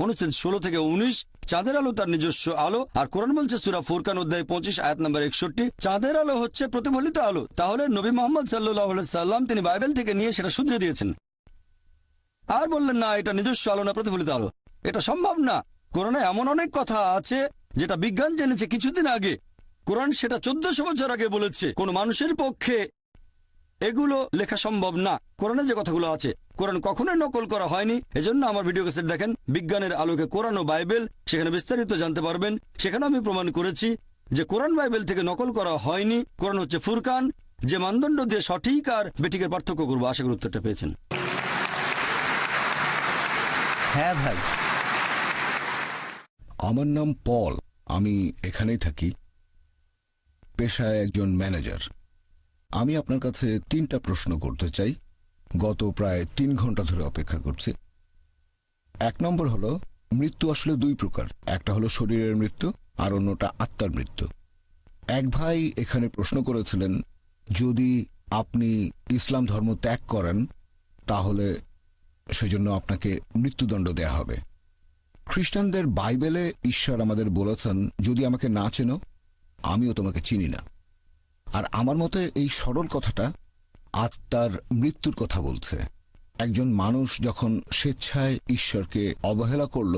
অনুচ্ছেদ 16 থেকে 19 চাঁদের আলো তার নিজস্ব আলো। আর কোরআন বলছে সূরা ফুরকান অধ্যায় 25 আয়াত নম্বর 61 চাঁদের আলো হচ্ছে প্রতিফলিত আলো। তাহলে নবী মুহাম্মদ সাল্লাল্লাহু আলাইহি সাল্লাম তিনি বাইবেল থেকে নিয়ে সেটা শুধরে দিয়েছেন আর বললেন না এটা নিজস্ব আলো না প্রতিফলিত আলো। এটা সম্ভব না। কোরআনে এমন অনেক কথা আছে যেটা বিজ্ঞান জেনেছে কিছুদিন আগে। কোরআন সেটা 1400 বছর আগে বলেছে। কোনো মানুষের পক্ষে এগুলো লেখা সম্ভব না। কোরআনে যে কথাগুলো আছে কোরআন কখনোই নকল করা হয়নি। এজন্য আমার ভিডিও ক্যাসেট দেখেন বিজ্ঞানের আলোকে কোরআন ও বাইবেল, সেখানে বিস্তারিত জানতে পারবেন। সেখানে আমি প্রমাণ করেছি যে কোরআন বাইবেল থেকে নকল করা হয়নি। কোরআন হচ্ছে ফুরকান, যে মানদণ্ড দিয়ে সঠিক আর বেঠিকের পার্থক্য করবো। আশা করি উত্তরটা পেয়েছেন। হ্যাঁ ভাই। আমার নাম পল, আমি এখানেই থাকি, পেশায় একজন ম্যানেজার। আমি আপনার কাছে 3টা প্রশ্ন করতে চাই। গত প্রায় 3 ঘন্টা ধরে অপেক্ষা করছি। 1 নম্বর হলো মৃত্যু আসলে 2 প্রকার, একটা হলো শরীরের মৃত্যু আর অন্যটা আত্মার মৃত্যু। এক ভাই এখানে প্রশ্ন করেছিলেন যদি আপনি ইসলাম ধর্ম ত্যাগ করেন তাহলে সেজন্য আপনাকে মৃত্যুদণ্ড দেয়া হবে। খ্রিস্টানদের বাইবেলে ঈশ্বর আমাদের বলেছেন যদি আমাকে না চেনো আমিও তোমাকে চিনি না। আর আমার মতে এই সরল কথাটা আত্মার মৃত্যুর কথা বলছে। একজন মানুষ যখন স্বেচ্ছায় ঈশ্বরকে অবহেলা করল,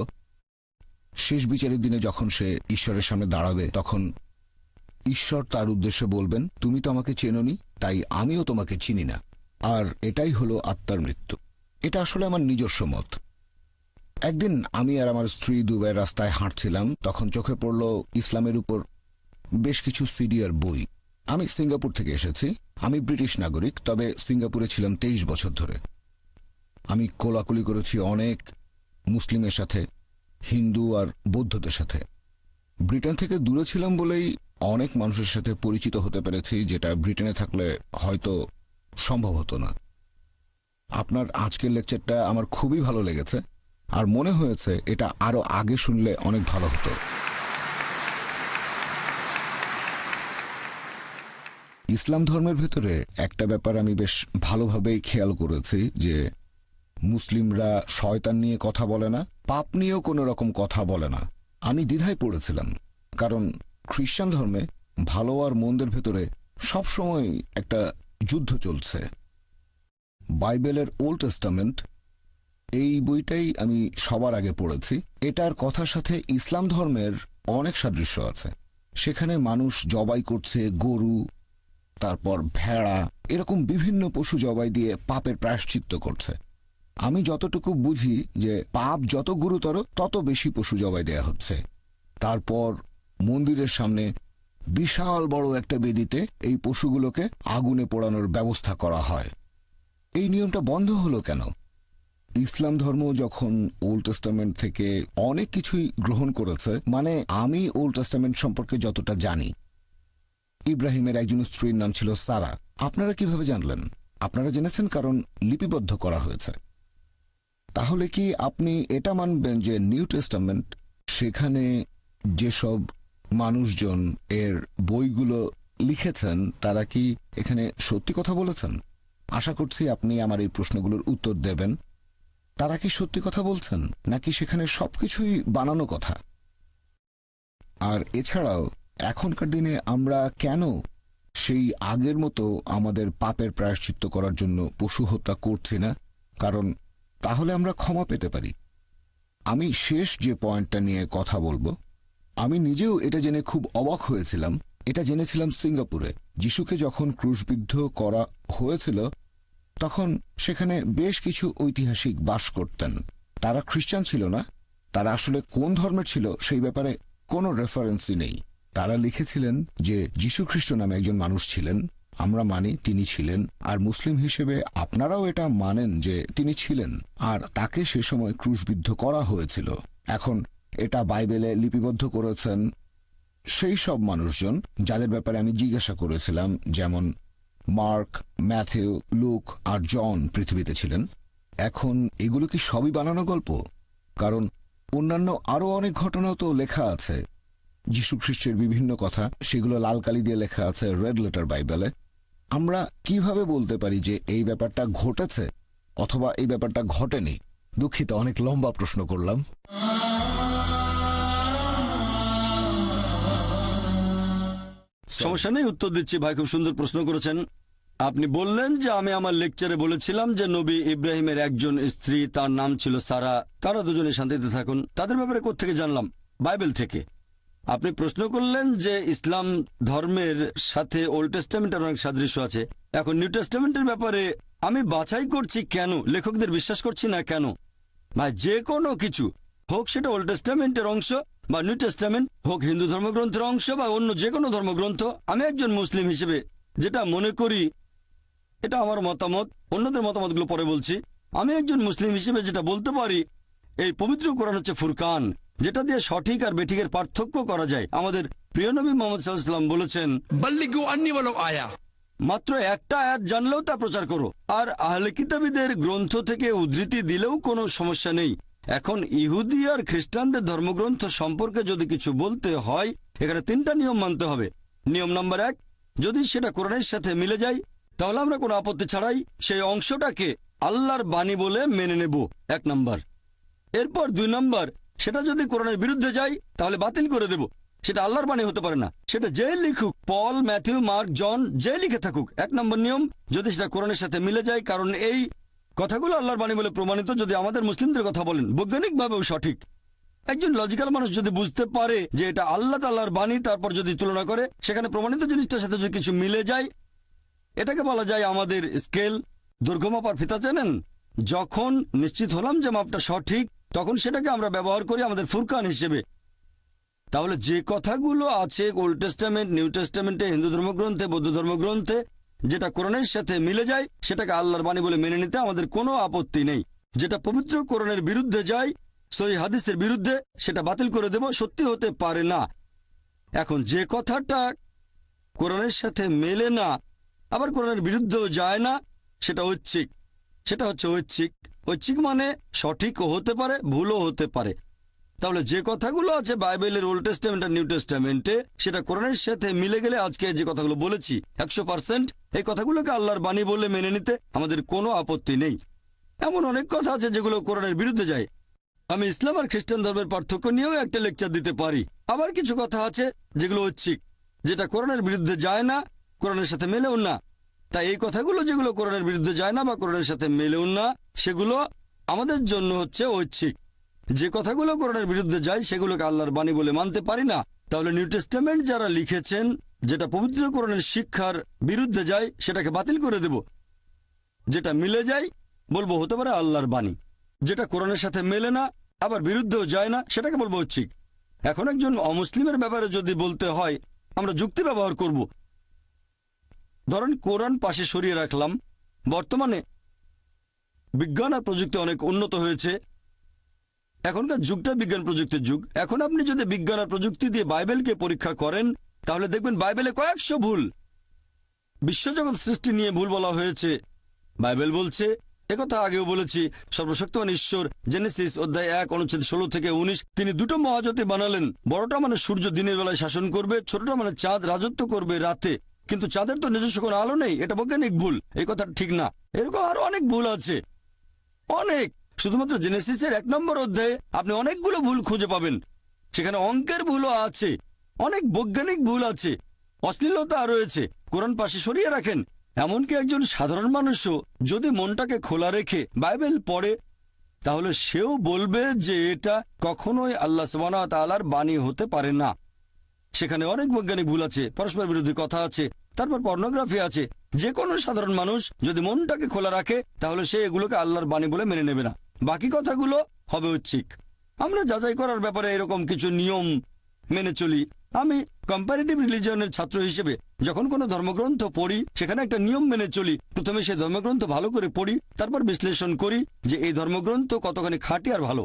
শেষ বিচারের দিনে যখন সে ঈশ্বরের সামনে দাঁড়াবে তখন ঈশ্বর তার উদ্দেশ্যে বলবেন তুমি তো আমাকে চেনোনি তাই আমিও তোমাকে চিনি না। আর এটাই হলো আত্মার মৃত্যু। এটা আসলে আমার নিজস্ব মত। একদিন আমি আর আমার স্ত্রী দুবাইয়ের রাস্তায় হাঁটছিলাম, তখন চোখে পড়ল ইসলামের উপর বেশ কিছু সিডি আর বই। আমি সিঙ্গাপুর থেকে এসেছি। আমি ব্রিটিশ নাগরিক, তবে সিঙ্গাপুরে ছিলাম 23 বছর ধরে। আমি কোলাকুলি করেছি অনেক মুসলিমের সাথে, হিন্দু আর বৌদ্ধদের সাথে। ব্রিটেন থেকে দূরে ছিলাম বলেই অনেক মানুষের সাথে পরিচিত হতে পেরেছি, যেটা ব্রিটেনে থাকলে হয়তো সম্ভব হতো না। আপনার আজকের লেকচারটা আমার খুবই ভালো লেগেছে আর মনে হয়েছে এটা আরো আগে শুনলে অনেক ভালো হতো। ইসলাম ধর্মের ভেতরে একটা ব্যাপার আমি বেশ ভালোভাবেই খেয়াল করেছি যে মুসলিমরা শয়তান নিয়ে কথা বলে না, পাপ নিয়েও কোনো রকম কথা বলে না। আমি দ্বিধায় পড়েছিলাম, কারণ খ্রিস্টান ধর্মে ভালো আর মন্দের ভেতরে সবসময় একটা যুদ্ধ চলছে। বাইবেলের ওল্ড টেস্টামেন্ট এই বইটাই আমি সবার আগে পড়েছি। এটার কথার সাথে ইসলাম ধর্মের অনেক সাদৃশ্য আছে। সেখানে মানুষ জবাই করছে গরু, তারপর ভেড়া, এরকম বিভিন্ন পশু জবাই দিয়ে পাপের প্রায়শ্চিত্ত করছে। আমি যতটুকু বুঝি যে পাপ যত গুরুতর তত বেশি পশু জবাই দেয়া হচ্ছে। তারপর মন্দিরের সামনে বিশাল বড় একটা বেদিতে এই পশুগুলোকে আগুনে পোড়ানোর ব্যবস্থা করা হয়। এই নিয়মটা বন্ধ হলো কেন? ইসলাম ধর্ম যখন ওল্ড টেস্টামেন্ট থেকে অনেক কিছুই গ্রহণ করেছে, মানে আমি ওল্ড টেস্টামেন্ট সম্পর্কে যতটা জানি, ইব্রাহিমের একজন স্ত্রীর নাম ছিল সারা। আপনারা কিভাবে জানলেন? আপনারা জেনেছেন কারণ লিপিবদ্ধ করা হয়েছে। তাহলে কি আপনি এটা মানবেন যে নিউ টেস্টামেন্ট, সেখানে যেসব মানুষজন এর বইগুলো লিখেছেন তারা কি এখানে সত্যি কথা বলেছেন? আশা করছি আপনি আমার এই প্রশ্নগুলোর উত্তর দেবেন। তারা কি সত্যি কথা বলছেন নাকি সেখানে সবকিছুই বানানো কথা? আর এছাড়াও এখনকার দিনে আমরা কেন সেই আগের মতো আমাদের পাপের প্রায়শ্চিত্ত করার জন্য পশু হত্যা করছি না? কারণ তাহলে আমরা ক্ষমা পেতে পারি। আমি শেষ যে পয়েন্টটা নিয়ে কথা বলবো, আমি নিজেও এটা জেনে খুব অবাক হয়েছিলাম। এটা জেনেছিলাম সিঙ্গাপুরে। যিশুকে যখন ক্রুশবিদ্ধ করা হয়েছিল তখন সেখানে বেশ কিছু ঐতিহাসিক বাস করতেন। তারা খ্রিস্টান ছিল না। তারা আসলে কোন ধর্মের ছিল সেই ব্যাপারে কোনো রেফারেন্সই নেই। তারা লিখেছিলেন যে যীশু খ্রিস্ট নামে একজন মানুষ ছিলেন, আমরা মানি তিনি ছিলেন, আর মুসলিম হিসেবে আপনারাও এটা মানেন যে তিনি ছিলেন, আর তাকে সে সময় ক্রুশবিদ্ধ করা হয়েছিল। এখন এটা বাইবেলে লিপিবদ্ধ করেছেন সেই সব মানুষজন যাদের ব্যাপারে আমি জিজ্ঞাসা করেছিলাম, যেমন মার্ক, ম্যাথিউ, লুক আর জন পৃথিবীতে ছিলেন। এখন এগুলো কি সবই বানানো গল্প? কারণ অন্যান্য আরও অনেক ঘটনাও তো লেখা আছে। যীশু খ্রিস্টের বিভিন্ন কথা, সেগুলো লাল কালি দিয়ে লেখা আছে রেড লেটার বাইবেলে। আমরা কিভাবে বলতে পারি যে এই ব্যাপারটা ঘটেছে অথবা এই ব্যাপারটা ঘটেনি? দুঃখিত, অনেক লম্বা প্রশ্ন করলাম। সমস্যা নেই, উত্তর দিচ্ছি। ভাই খুব সুন্দর প্রশ্ন করেছেন। আপনি বললেন যে আমি আমার লেকচারে বলেছিলাম যে নবী ইব্রাহিমের একজন স্ত্রী, তার নাম ছিল সারা, তারা দুজনে শান্তিতে থাকুন। তাদের ব্যাপারে কোত্থেকে জানলাম? বাইবেল থেকে। আপনি প্রশ্ন করলেন যে ইসলাম ধর্মের সাথে ওল্ড টেস্টামেন্টের অনেক সাদৃশ্য আছে। এখন নিউ টেস্টামেন্টের ব্যাপারে আমি বাছাই করছি কেন, লেখকদের বিশ্বাস করছি না কেন। ভাই যে কোনো কিছু হোক, সেটা ওল্ড টেস্টামেন্টের অংশ বা নিউ টেস্টামেন্ট হোক, হিন্দু ধর্মগ্রন্থের অংশ বা অন্য যে কোনো ধর্মগ্রন্থ, আমি একজন মুসলিম হিসেবে যেটা মনে করি, এটা আমার মতামত, অন্যদের মতামতগুলো পরে বলছি। আমি একজন মুসলিম হিসেবে যেটা বলতে পারি, এই পবিত্র কোরআন হচ্ছে ফুরকান, যেটা দিয়ে সঠিক আর বেঠিকের পার্থক্য করা যায়। আমাদের প্রিয় নবী মুহাম্মদ সাল্লাল্লাহু আলাইহি ওয়াসাল্লাম বলেছেন, बल्लिगू अन्नी वलो आया। মাত্র একটা আয়াত জানলেও তা প্রচার করো। আর আহলে কিতাবীদের গ্রন্থ থেকে উদ্ধৃতি দিলেও কোনো সমস্যা নেই। এখন ইহুদি আর খ্রিস্টানদের ধর্মগ্রন্থ সম্পর্কে যদি কিছু বলতে হয়, এখানে 3টা নিয়ম মানতে হবে। নিয়ম নাম্বার 1, যদি সেটা কোরআনের সাথে মিলে যায় তাহলে আমরা কোনো আপত্তি ছাড়াই সেই অংশটাকে আল্লাহর বাণী বলে মেনে নেব, 1 নাম্বার। এরপর 2 নাম্বার, সেটা যদি কোরআনের বিরুদ্ধে যায় তাহলে বাতিল করে দেব। সেটা আল্লাহর বাণী হতে পারে না, সেটা যে লিখুক, পল, ম্যাথিউ, মার্ক, জন, যে লিখে থাকুক। 1 নম্বর নিয়ম, যদি সেটা কোরআনের সাথে মিলে যায়, কারণ এই কথাগুলো আল্লাহর বাণী বলে প্রমাণিত। যদি আমাদের মুসলিমদের কথা বলেন, বৈজ্ঞানিকভাবেও সঠিক। একজন লজিক্যাল মানুষ যদি বুঝতে পারে যে এটা আল্লাহ তাআলার বাণী, তারপর যদি তুলনা করে সেখানে প্রমাণিত জিনিসটার সাথে যদি কিছু মিলে যায়, এটাকে বলা যায় আমাদের স্কেল, দৈর্ঘ্য মাপার ফিতা। জানেন, যখন নিশ্চিত হলাম যে মাপটা সঠিক, তখন সেটাকে আমরা ব্যবহার করি আমাদের ফুরকান হিসেবে। তাহলে যে কথাগুলো আছে ওল্ড টেস্টামেন্ট, নিউ টেস্টামেন্টে, হিন্দু ধর্মগ্রন্থে, বৌদ্ধ ধর্মগ্রন্থে, যেটা কোরআনের সাথে মিলে যায়, সেটাকে আল্লাহর বাণী বলে মেনে নিতে আমাদের কোনো আপত্তি নেই। যেটা পবিত্র কোরআনের বিরুদ্ধে যায়, সহিহ হাদিসের বিরুদ্ধে, সেটা বাতিল করে দেব, সত্যি হতে পারে না। এখন যে কথাটা কোরআনের সাথে মেলে না, আবার কোরআনের বিরুদ্ধেও যায় না, সেটা ঐচ্ছিক। সেটা হচ্ছে ঐচ্ছিক। ঐচ্ছিক মানে সঠিকও হতে পারে, ভুলও হতে পারে। তাহলে যে কথাগুলো আছে বাইবেলের ওল্ড টেস্টামেন্ট আর নিউ টেস্টামেন্টে, সেটা কোরআনের সাথে মিলে গেলে আজকে যে কথাগুলো বলেছি 100%, এই কথাগুলোকে আল্লাহর বাণী বলে মেনে নিতে আমাদের কোনো আপত্তি নেই। এমন অনেক কথা আছে যেগুলো কোরআনের বিরুদ্ধে যায়। আমি ইসলাম আর খ্রিস্টান ধর্মের পার্থক্য নিয়েও একটা লেকচার দিতে পারি। আবার কিছু কথা আছে যেগুলো ঐচ্ছিক, যেটা কোরআনের বিরুদ্ধে যায় না, কোরআনের সাথে মেলেও না। তাই এই কথাগুলো যেগুলো কোরআনের বিরুদ্ধে যায় না বা কোরআনের সাথে মেলেও না, সেগুলো আমাদের জন্য হচ্ছে ঐচ্ছিক। যে কথাগুলো কোরআনের বিরুদ্ধে যায় সেগুলোকে আল্লাহর বাণী বলে মানতে পারি না। তাহলে নিউ টেস্টামেন্ট যারা লিখেছেন, যেটা পবিত্র কোরআনের শিক্ষার বিরুদ্ধে যায়, সেটাকে বাতিল করে দেব। যেটা মিলে যায় বলবো হতে পারে আল্লাহর বাণী। যেটা কোরআনের সাথে মেলে না, আবার বিরুদ্ধেও যায় না, সেটাকে বলবো ঐচ্ছিক। এখন একজন অমুসলিমের ব্যাপারে যদি বলতে হয়, আমরা যুক্তি ব্যবহার করব। ধরেন কোরআন পাশে সরিয়ে রাখলাম। বর্তমানে বিজ্ঞান আর প্রযুক্তি অনেক উন্নত হয়েছে। এখনকার যুগটা বিজ্ঞান প্রযুক্তির যুগ। এখন আপনি যদি বিজ্ঞান আর প্রযুক্তি দিয়ে বাইবেলকে পরীক্ষা করেন, তাহলে দেখবেন বাইবেলে কয়েকশো ভুল। বিশ্বজগৎ সৃষ্টি নিয়ে ভুল বলা হয়েছে। বাইবেল বলছে, একথা আগেও বলেছি, সর্বশক্তিমান ঈশ্বর জেনেসিস অধ্যায় 1 অনুচ্ছেদ 16 থেকে 19, তিনি দুটো মহাজ্যোতি বানালেন। বড়টা মানে সূর্য দিনের বেলায় শাসন করবে, ছোটটা মানে চাঁদ রাজত্ব করবে রাতে। কিন্তু চাঁদের তো নিজস্ব কোনো আলো নেই, এটা বৈজ্ঞানিক ভুল, এই কথা ঠিক না। এরকম আরো অনেক ভুল আছে, অনেক। শুধুমাত্র জেনেসিসের 1 নম্বর অধ্যায়ে আপনি অনেকগুলো ভুল খুঁজে পাবেন। সেখানে অঙ্কের ভুলও আছে, অনেক বৈজ্ঞানিক ভুল আছে, অশ্লীলতা রয়েছে। কোরআন পাশে সরিয়ে রাখেন। এমনকি একজন সাধারণ মানুষও যদি মনটাকে খোলা রেখে বাইবেল পড়ে, তাহলে সেও বলবে যে এটা কখনোই আল্লাহ সুবহানাহু ওয়া তাআলার বাণী হতে পারে না। সেখানে অনেক বৈজ্ঞানিক ভুল আছে, পরস্পর বিরোধী কথা আছে, তারপর পর্নোগ্রাফি আছে। যে কোনো সাধারণ মানুষ যদি মনটাকে খোলা রাখে, তাহলে সে এগুলোকে আল্লাহর বাণী বলে মেনে নেবে না। বাকি কথাগুলো হবে ঐচ্ছিক। আমরা যাচাই করার ব্যাপারে এরকম কিছু নিয়ম মেনে চলি। আমি কম্পারেটিভ রিলিজিয়নের ছাত্র হিসেবে যখন কোনো ধর্মগ্রন্থ পড়ি, সেখানে একটা নিয়ম মেনে চলি। প্রথমে সেই ধর্মগ্রন্থ ভালো করে পড়ি, তারপর বিশ্লেষণ করি যে এই ধর্মগ্রন্থ কতখানি খাঁটি আর ভালো।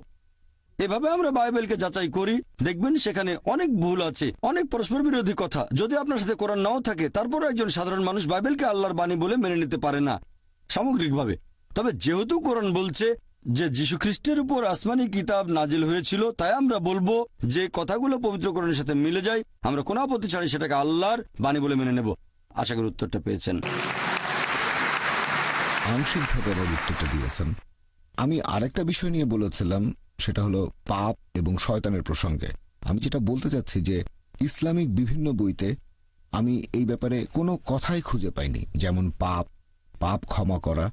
এভাবে আমরা বাইবেলকে যাচাই করি। দেখবেন সেখানে অনেক ভুল আছে, অনেক পরস্পর বিরোধী কথা। যদি আপনার সাথে কোরআন নাও থাকে, তারপরও একজন সাধারণ মানুষ বাইবেলকে আল্লাহর বাণী বলে মেনে নিতে পারে না সামগ্রিকভাবে। তবে যেহেতু কোরআন বলছে যে যীশু খ্রিস্টের উপর আসমানি কিতাব নাজিল হয়েছিল, তাই আমরা বলবো যে কথাগুলো পবিত্র কোরআনের সাথে মিলে যায়, আমরা কোনো আপত্তি ছাড়াই সেটাকে আল্লাহর বাণী বলে মেনে নেব। আশা করি উত্তরটা পেয়েছেন। আংশিকভাবে এর উত্তরটা দিয়েছেন। আমি আরেকটা বিষয় নিয়ে বলেছিলাম, সেটা হলো পাপ এবং শয়তানের প্রসঙ্গে। আমি যেটা বলতে চাচ্ছি যে ইসলামিক বিভিন্ন বইতে আমি এই ব্যাপারে কোনো কথাই খুঁজে পাইনি, যেমন পাপ ক্ষমা করা।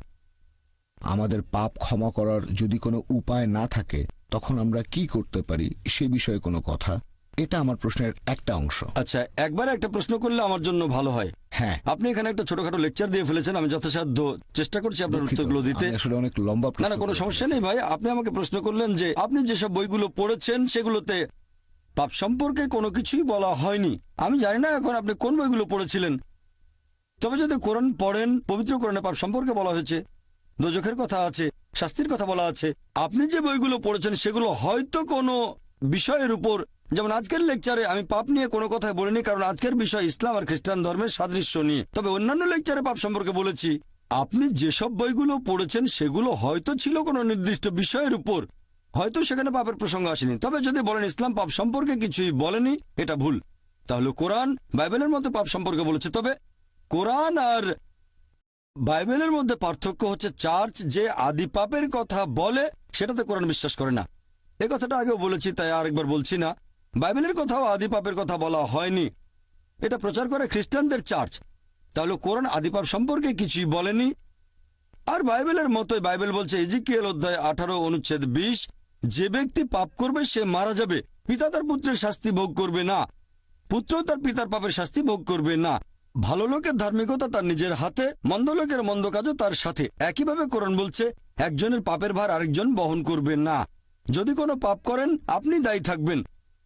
আমাদের পাপ ক্ষমা করার যদি কোনো উপায় না থাকে তখন আমরা কি করতে পারি সে বিষয়ে কোনো কথা। এটা আমার প্রশ্নের একটা অংশ। আচ্ছা, একবারে একটা প্রশ্ন করলে আমার জন্য ভালো হয়। হ্যাঁ, আপনি এখানে একটা ছোটখাটো লেকচার দিয়ে ফেলেছেন, আমি যথাসাধ্য চেষ্টা করছি আপনার দুঃখিত। উত্তরগুলো দিতে। আমি আসলে অনেক লম্বা না প্রশ্ন না, কোনো করে সমস্যা ফেলেছি। নেই ভাই। আপনি আমাকে প্রশ্ন করলেন যে আপনি যেসব বইগুলো পড়েছেন সেগুলোতে পাপ সম্পর্কে কোনো কিছুই বলা হয়নি। আমি জানি না এখন আপনি কোন বইগুলো পড়েছিলেন, তবে যদি কোরআন পড়েন, পবিত্র কোরআনে পাপ সম্পর্কে বলা হয়েছে, দোজখের কথা আছে, শাস্তির কথা বলা আছে। আপনি যে বইগুলো পড়েছেন সেগুলো হয়তো কোনো বিষয়ের উপর, যেমন আজকের লেকচারে আমি পাপ নিয়ে কোনো কথাই বলিনি, কারণ আজকের বিষয় ইসলাম আর খ্রিস্টান ধর্মের সাদৃশ্য নিয়ে। তবে অন্যান্য লেকচারে পাপ সম্পর্কে বলেছি। আপনি যেসব বইগুলো পড়েছেন সেগুলো হয়তো ছিল কোনো নির্দিষ্ট বিষয়ের উপর, হয়তো সেখানে পাপের প্রসঙ্গ আসেনি। তবে যদি বলেন ইসলাম পাপ সম্পর্কে কিছুই বলেনি, এটা ভুল। তাহলে কোরআন বাইবেলের মধ্যে পাপ সম্পর্কে বলেছে। তবে কোরআন আর বাইবেলের মধ্যে পার্থক্য হচ্ছে চার্চ যে আদি পাপের কথা বলে সেটাতে কোরআন বিশ্বাস করে না। এই কথাটা আগেও বলেছি, তাই আরেকবার বলছি না। বাইবেলের কথাও আদি পাপের কথা বলা হয়নি, এটা প্রচার করে খ্রিস্টানদের চার্চ। তাহলে কোরআন আদি পাপ সম্পর্কে কিছুই বলেনি। আর বাইবেলের মতোই বাইবেল বলছে ইজিকিয়েল অধ্যায় 18 অনুচ্ছেদ 20, যে ব্যক্তি পাপ করবে সে মারা যাবে। পিতা তার পুত্রের শাস্তি ভোগ করবে না, পুত্র তার পিতার পাপের শাস্তি ভোগ করবে না। ভালো লোকের ধার্মিকতা তার নিজের হাতে, মন্দ লোকের মন্দ কাজও তার সাথে। একইভাবে কোরআন বলছে একজনের পাপের ভার আরেকজন বহন করবে না। যদি কোনো পাপ করেন আপনি দায়ী থাকবেন,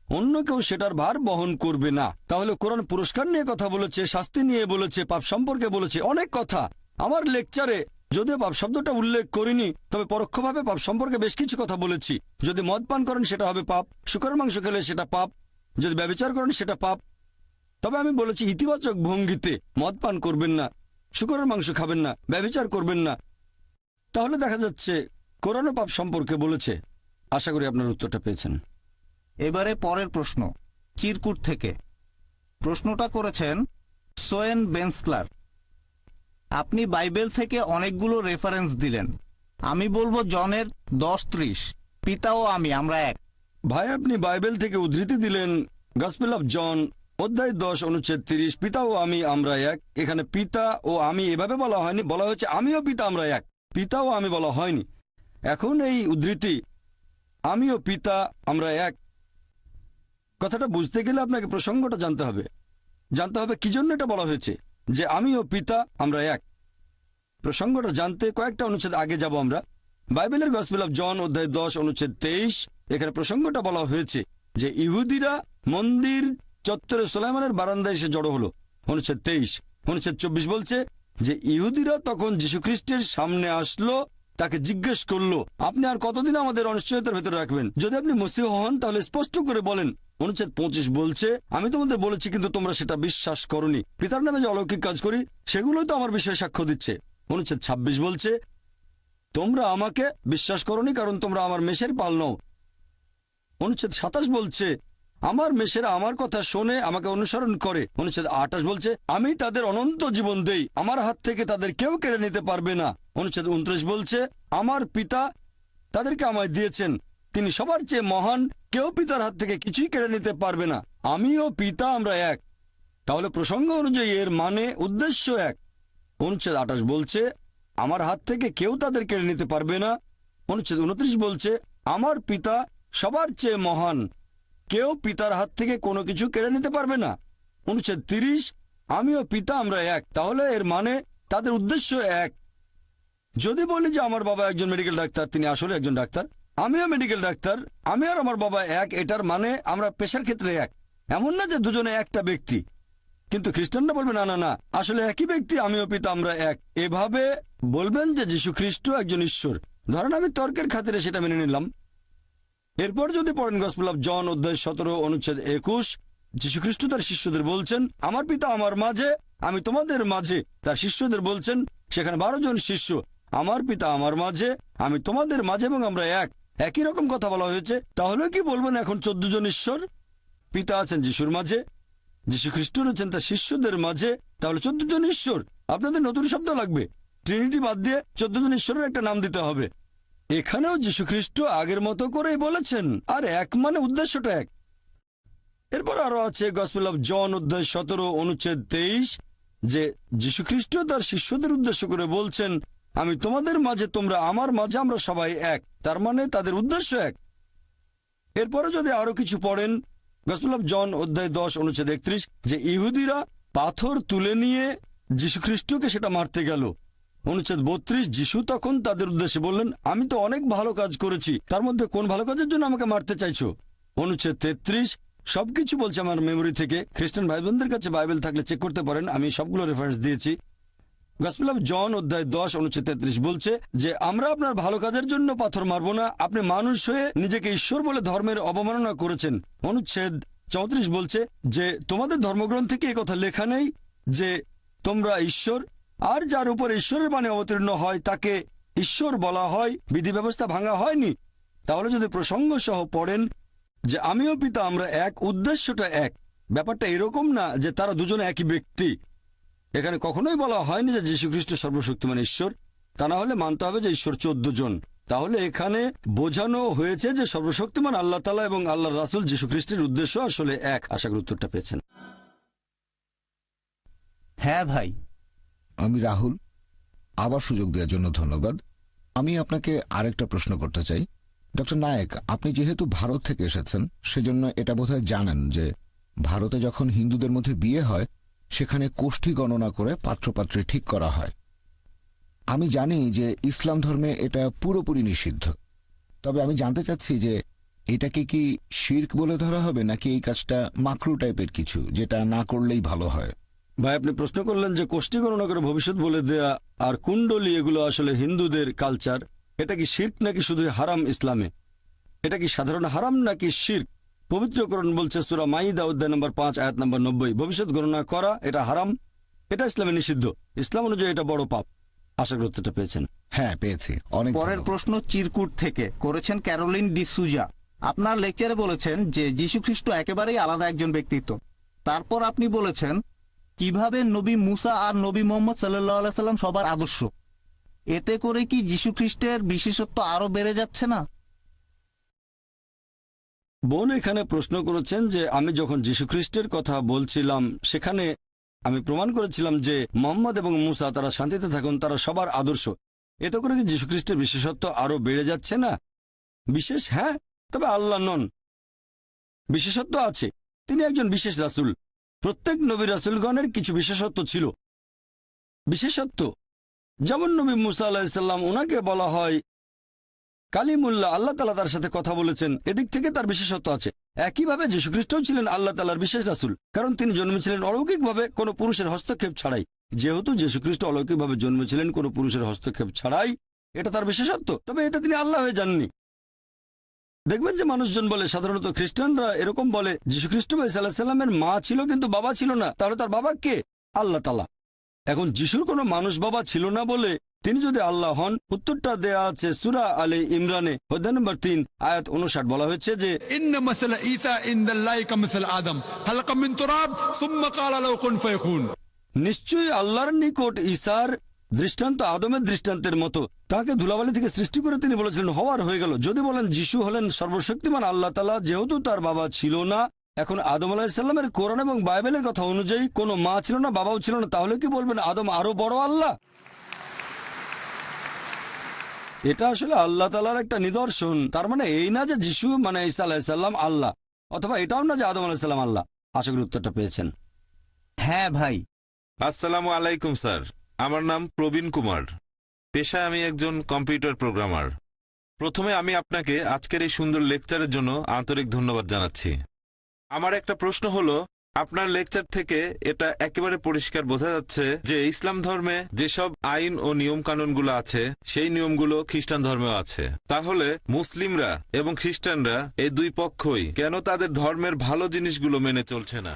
অন্য কেউ সেটার ভার বহন করবে না। তাহলে কোরআন পুরস্কার নিয়ে কথা বলেছে, শাস্তি নিয়ে বলেছে, পাপ সম্পর্কে বলেছে, অনেক কথা। আমার লেকচারে যদিও পাপ শব্দটা উল্লেখ করিনি, তবে পরোক্ষভাবে পাপ সম্পর্কে বেশ কিছু কথা বলেছি। যদি মদ পান করেন সেটা হবে পাপ, শুকরের মাংস খেলে সেটা পাপ, যদি ব্যভিচার করেন সেটা পাপ। তবে আমি বলেছি ইতিবাচক ভঙ্গিতে, মদ পান করবেন না, শুকরের মাংস খাবেন না, ব্যভিচার করবেন না। তাহলে দেখা যাচ্ছে কোরআনও পাপ সম্পর্কে বলেছে। আশা করি আপনার উত্তরটা পেয়েছেন। এবারে পরের প্রশ্ন চিরকুট থেকে। প্রশ্নটা করেছেন সোয়েন বেন্সলার। আপনি বাইবেল থেকে অনেকগুলো রেফারেন্স দিলেন। আমি বলবো জনের 10:30, পিতা ও আমি আমরা এক। ভাই, আপনি বাইবেল থেকে উদ্ধৃতি দিলেন গসপেল অফ জন অধ্যায় 10 অনুচ্ছেদ 30, পিতা ও আমি আমরা এক। এখানে পিতা ও আমি এভাবে বলা হয়নি, বলা হয়েছে আমিও পিতা আমরা এক। পিতা ও আমি বলা হয়নি। এখন এই উদ্ধৃতি আমিও পিতা আমরা এক, কথাটা বুঝতে গেলে আপনাকে প্রসঙ্গটা জানতে হবে। কি জন্য এটা বলা হয়েছে যে আমিও পিতা আমরা এক। প্রসঙ্গটা জানতে কয়েকটা অনুচ্ছেদ আগে যাব আমরা। বাইবেলের গসপেল অফ জন অধ্যায় 10 অনুচ্ছেদ 23, এখানে প্রসঙ্গটা বলা হয়েছে যে ইহুদিরা মন্দির চত্বরে সুলাইমানের বারান্দায় এসে জড়ো হলো, অনুচ্ছেদ 23। অনুচ্ছেদ 24 বলছে যে ইহুদিরা তখন যীশুখ্রিস্টের সামনে আসলো, তাকে জিজ্ঞেস করলো, আপনি আর কতদিন আমাদের অনিশ্চয়তার ভেতরে রাখবেন? যদি আপনি মসীহ হন তাহলে স্পষ্ট করে বলেন। অনুচ্ছেদ 25 বলছে আমি তোমাদের বলেছি কিন্তু তোমরা সেটা বিশ্বাস করোনি। পিতার নামে যে অলৌকিক কাজ করি সেগুলোই তো আমার বিষয়ে সাক্ষ্য দিচ্ছে। অনুচ্ছেদ 26 বলছে তোমরা আমাকে বিশ্বাস করোনি কারণ তোমরা আমার মেষের পাল নও। অনুচ্ছেদ 27 বলছে আমার মেষেরা আমার কথা শোনে, আমাকে অনুসরণ করে। অনুচ্ছেদ 28 বলছে আমি তাদের অনন্ত জীবন দেই, আমার হাত থেকে তাদের কেউ কেড়ে নিতে পারবে না। অনুচ্ছেদ 29 বলছে আমার পিতা তাদেরকে আমায় দিয়েছেন, তিনি সবার চেয়ে মহান, কেউ পিতার হাত থেকে কিছুই কেড়ে নিতে পারবে না। আমিও পিতা আমরা এক। তাহলে প্রসঙ্গ অনুযায়ী এর মানে উদ্দেশ্য এক। অনুচ্ছেদ 28 বলছে আমার হাত থেকে কেউ তাদের কেড়ে নিতে পারবে না। অনুচ্ছেদ 29 বলছে আমার পিতা সবার চেয়ে মহান, কেউ পিতার হাত থেকে কোনো কিছু কেড়ে নিতে পারবে না। অনুচ্ছেদ 30 আমিও পিতা আমরা এক। তাহলে এর মানে তাদের উদ্দেশ্য এক। যদি বলি যে আমার বাবা একজন মেডিকেল ডাক্তার, তিনি আসলে একজন ডাক্তার, আমিও মেডিকেল ডাক্তার, আমি আর আমার বাবা এক, এটার মানে আমরা পেশার ক্ষেত্রে এক। এমন না যে দুজনে একটা ব্যক্তি। কিন্তু খ্রিস্টানরা বলবে না না না, আসলে একই ব্যক্তি, আমিও পিতা আমরা এক। এভাবে বলবেন যে যীশু খ্রিস্ট একজন ঈশ্বর। ধরেন আমি তর্কের খাতিরে সেটা মেনে নিলাম। এরপর যদি পড়েন গসপেল অফ জন অধ্যায় 17 অনুচ্ছেদ 21, যীশু খ্রিস্ট তার শিষ্যদের বলছেন আমার পিতা আমার মাঝে, আমি তোমাদের মাঝে। তার শিষ্যদের বলছেন, সেখানে 12 জন শিষ্য, আমার পিতা আমার মাঝে, আমি তোমাদের মাঝে এবং আমরা এক। একই রকম কথা বলা হয়েছে। তাহলে কি বলবেন এখন 14 জন ঈশ্বর? পিতা আছেন যিশুর মাঝে, যীশু খ্রিস্ট রয়েছেন তার শিষ্যদের মাঝে, তাহলে 14 জন ঈশ্বর। আপনাদের নতুন শব্দ লাগবে, ট্রিনিটি বাদ দিয়ে 14 জন ঈশ্বরের একটা নাম দিতে হবে। এখানেও যীশু খ্রিস্ট আগের মতো করেই বলেছেন, আর এক মানে উদ্দেশ্যটা এক। এরপর আরো আছে গসপেল অফ জন অধ্যায় 17 অনুচ্ছেদ 23, যে যীশু খ্রিস্ট তার শিষ্যদের উদ্দেশ্য করে বলছেন, আমি তোমাদের মাঝে, তোমরা আমার মাঝে, আমরা সবাই এক। তার মানে তাদের উদ্দেশ্য এক। এরপরে যদি আরো কিছু পড়েন, গসপেল অফ জন অধ্যায় 10 অনুচ্ছেদ 31, যে ইহুদিরা পাথর তুলে নিয়ে যীশু খ্রিস্টকে সেটা মারতে গেল। অনুচ্ছেদ 32, যিশু তখন তাদের উদ্দেশ্যে বললেন, আমি তো অনেক ভালো কাজ করেছি, তার মধ্যে কোন ভালো কাজের জন্য আমাকে মারতে চাইছো? অনুচ্ছেদ 33, সবকিছু বলছে আমার মেমোরি থেকে। খ্রিস্টান ভাই বোনদের কাছে বাইবেল থাকলে চেক করতে পারেন, আমি সবগুলো রেফারেন্স দিয়েছি। গসপেল অফ জন অধ্যায় 10 অনুচ্ছেদ 33 বলছে যে আমরা আপনার ভালো কাজের জন্য পাথর মারব না, আপনি মানুষ হয়ে নিজেকে ঈশ্বর বলে ধর্মের অবমাননা করেছেন। অনুচ্ছেদ 34 বলছে যে তোমাদের ধর্মগ্রন্থে কি কথা লেখা নেই যে তোমরা ঈশ্বর, আর যার উপর ঈশ্বরের বাণী অবতীর্ণ হয় তাকে ঈশ্বর বলা হয়, বিধি ব্যবস্থা ভাঙা হয়নি? তাহলে যদি প্রসঙ্গ সহ পড়েন যে আমিও পিতা আমরা এক, উদ্দেশ্যটা এক, ব্যাপারটা এরকম না যে তারা দুজনে একই ব্যক্তি। এখানে কখনোই বলা হয়নি যে যীশু খ্রিস্ট সর্বশক্তিমান ঈশ্বর, তা না হলে মানতে হবে যে ঈশ্বর 14 জন। তাহলে এখানে বোঝানো হয়েছে যে সর্বশক্তিমান আল্লাহ তাআলা এবং আল্লাহর রাসূল যীশু খ্রিস্টের উদ্দেশ্য আসলে এক। আশা করি উত্তরটা পেয়েছেন। হ্যাঁ ভাই। আমি রাহুল, আবার সুযোগ দেওয়ার জন্য ধন্যবাদ। আমি আপনাকে আরেকটা প্রশ্ন করতে চাই। ডক্টর নায়েক, আপনি যেহেতু ভারত থেকে এসেছেন, সেজন্য এটা বোধহয় জানেন যে ভারতে যখন হিন্দুদের মধ্যে বিয়ে হয় সেখানে কোষ্ঠী গণনা করে পাত্রপাত্রী ঠিক করা হয়। আমি জানি যে ইসলাম ধর্মে এটা পুরোপুরি নিষিদ্ধ, তবে আমি জানতে চাচ্ছি যে এটাকে কি শিরক বলে ধরা হবে, নাকি এই কাজটা মাকরু টাইপের কিছু, যেটা না করলেই ভালো হয়? ভাই, আপনি প্রশ্ন করলেন যে কোষ্ঠী গণনা করে ভবিষ্যৎ বলে দেয়া আর কুণ্ডলী, এগুলো আসলে হিন্দুদের কালচার, এটা কি শিরক নাকি শুধু হারাম ইসলামে? এটা কি সাধারণ হারাম নাকি শিরক? পবিত্রকরণ বলছে সূরা মাইদা অধ্যায় নম্বর 5 আয়াত নম্বর 90, ভবিষ্যৎ গণনা করা এটা হারাম, এটা ইসলামে নিষিদ্ধ। ইসলাম অনুযায়ী এটা বড় পাপ। আশা করি উত্তরটা পেয়েছেন। হ্যাঁ, পেয়েছি। অনেক পরের ধন্যবাদ। প্রশ্ন চিরকুট থেকে করেছেন ক্যারোলিন ডিসুজা। আপনার লেকচারে বলেছেন যে যীশু খ্রিস্ট একেবারেই আলাদা একজন ব্যক্তিত্ব। তারপর আপনি বলেছেন কিভাবে নবী মুসা আর নবী মোহাম্মদ সাল্লাল্লাহু আলাইহি সাল্লাম সবার আদর্শ। এতে করে কি যীশু খ্রিস্টের বিশেষত্ব আরো বেড়ে যাচ্ছে না? বোন এখানে প্রশ্ন করেছেন যে আমি যখন যীশু খ্রিস্টের কথা বলছিলাম সেখানে আমি প্রমাণ করেছিলাম যে মোহাম্মদ এবং মুসা তারা শান্তিতে থাকুন, তারা সবার আদর্শ। এতে করে কি যীশু খ্রিস্টের বিশেষত্ব আরো বেড়ে যাচ্ছে না? বিশেষ, হ্যাঁ, তবে আল্লাহ নন। বিশেষত্ব আছে, তিনি একজন বিশেষ রাসূল। প্রত্যেক নবী রাসূলগণের কিছু বিশেষত্ব ছিল। বিশেষত্ব যেমন নবী মুসা আলাইহিস সালাম, ওনাকে বলা হয় কালিমুল্লাহ, আল্লাহ তাআলা তার সাথে কথা বলেছেন, এদিক থেকে তার বিশেষত্ব আছে। একইভাবে যীশু খ্রিস্টও ছিলেন আল্লাহ তাআলার বিশেষ রাসূল, কারণ তিনি জন্মেছিলেন অলৌকিকভাবে কোনো পুরুষের হস্তক্ষেপ ছাড়াই। যেহেতু যীশু খ্রিস্ট অলৌকিকভাবে জন্মেছিলেন কোনো পুরুষের হস্তক্ষেপ ছাড়াই, এটা তার বিশেষত্ব। তবে এটা তিনি আল্লাহ হয়ে যাননি। দেখবেন যে মানুষজন বলে, সাধারণত খ্রিস্টানরা এরকম বলে, যীশু খ্রিস্ট ঈসা আলাইহিস সালামের মা ছিল কিন্তু বাবা ছিল না। তাহলে তার বাবা কে? আল্লাহ তাআলা। এখন যিশুর কোনো মানুষ বাবা ছিল না বলে তিনি যদি আল্লাহ হন, উত্তরটা দেয়া আছে সূরা আলে ইমরানে অধ্যায় নম্বর 3 আয়াত 59। বলা হয়েছে যে إن مثل عيسى عند الله كمثل آدم خلق من تراب ثم قال له كن فيكون। নিশ্চয়ই আল্লাহর নিকট ঈসার দৃষ্টান্ত আদমের দৃষ্টান্তের মতো, তাকে ধুলাবালি থেকে সৃষ্টি করে তিনি বলেছিলেন হওয়ার হয়ে গেল। যদি বলেন যিশু হলেন সর্বশক্তিমান আল্লাহ তাআলা, যেহেতু তার বাবা ছিল না, এখন আদম আলাইহিস সালামের কোরআন এবং বাইবেলের কথা অনুযায়ী কোনো মা ছিল না, বাবাও ছিল না, তাহলে কি বলবেন আদম আরো বড় আল্লাহ? এটা আসলে আল্লাহ তাআলার একটা নিদর্শন। তার মানে এই না যে যিশু মানে ঈসা আলাইহিস সালাম আল্লাহ, অথবা এটাও না যে আদম আলাইহিস সালাম আল্লাহ। আশা করি উত্তরটা পেয়েছেন। হ্যাঁ ভাই। আসসালামু আলাইকুম স্যার, আমার নাম প্রবীণ কুমার। পেশায় আমি একজন কম্পিউটার প্রোগ্রামার। প্রথমে আমি আপনাকে আজকের এই সুন্দর লেকচারের জন্য আন্তরিক ধন্যবাদ জানাচ্ছি। আমার একটা প্রশ্ন হলো, আপনার লেকচার থেকে এটা একেবারে পরিষ্কার বোঝা যাচ্ছে যে ইসলাম ধর্মে যেসব আইন ও নিয়ম কানুনগুলো আছে সেই নিয়মগুলো খ্রিস্টান ধর্মেও আছে। তাহলে মুসলিমরা এবং খ্রিস্টানরা এই দুই পক্ষই কেন তাদের ধর্মের ভালো জিনিসগুলো মেনে চলছে না?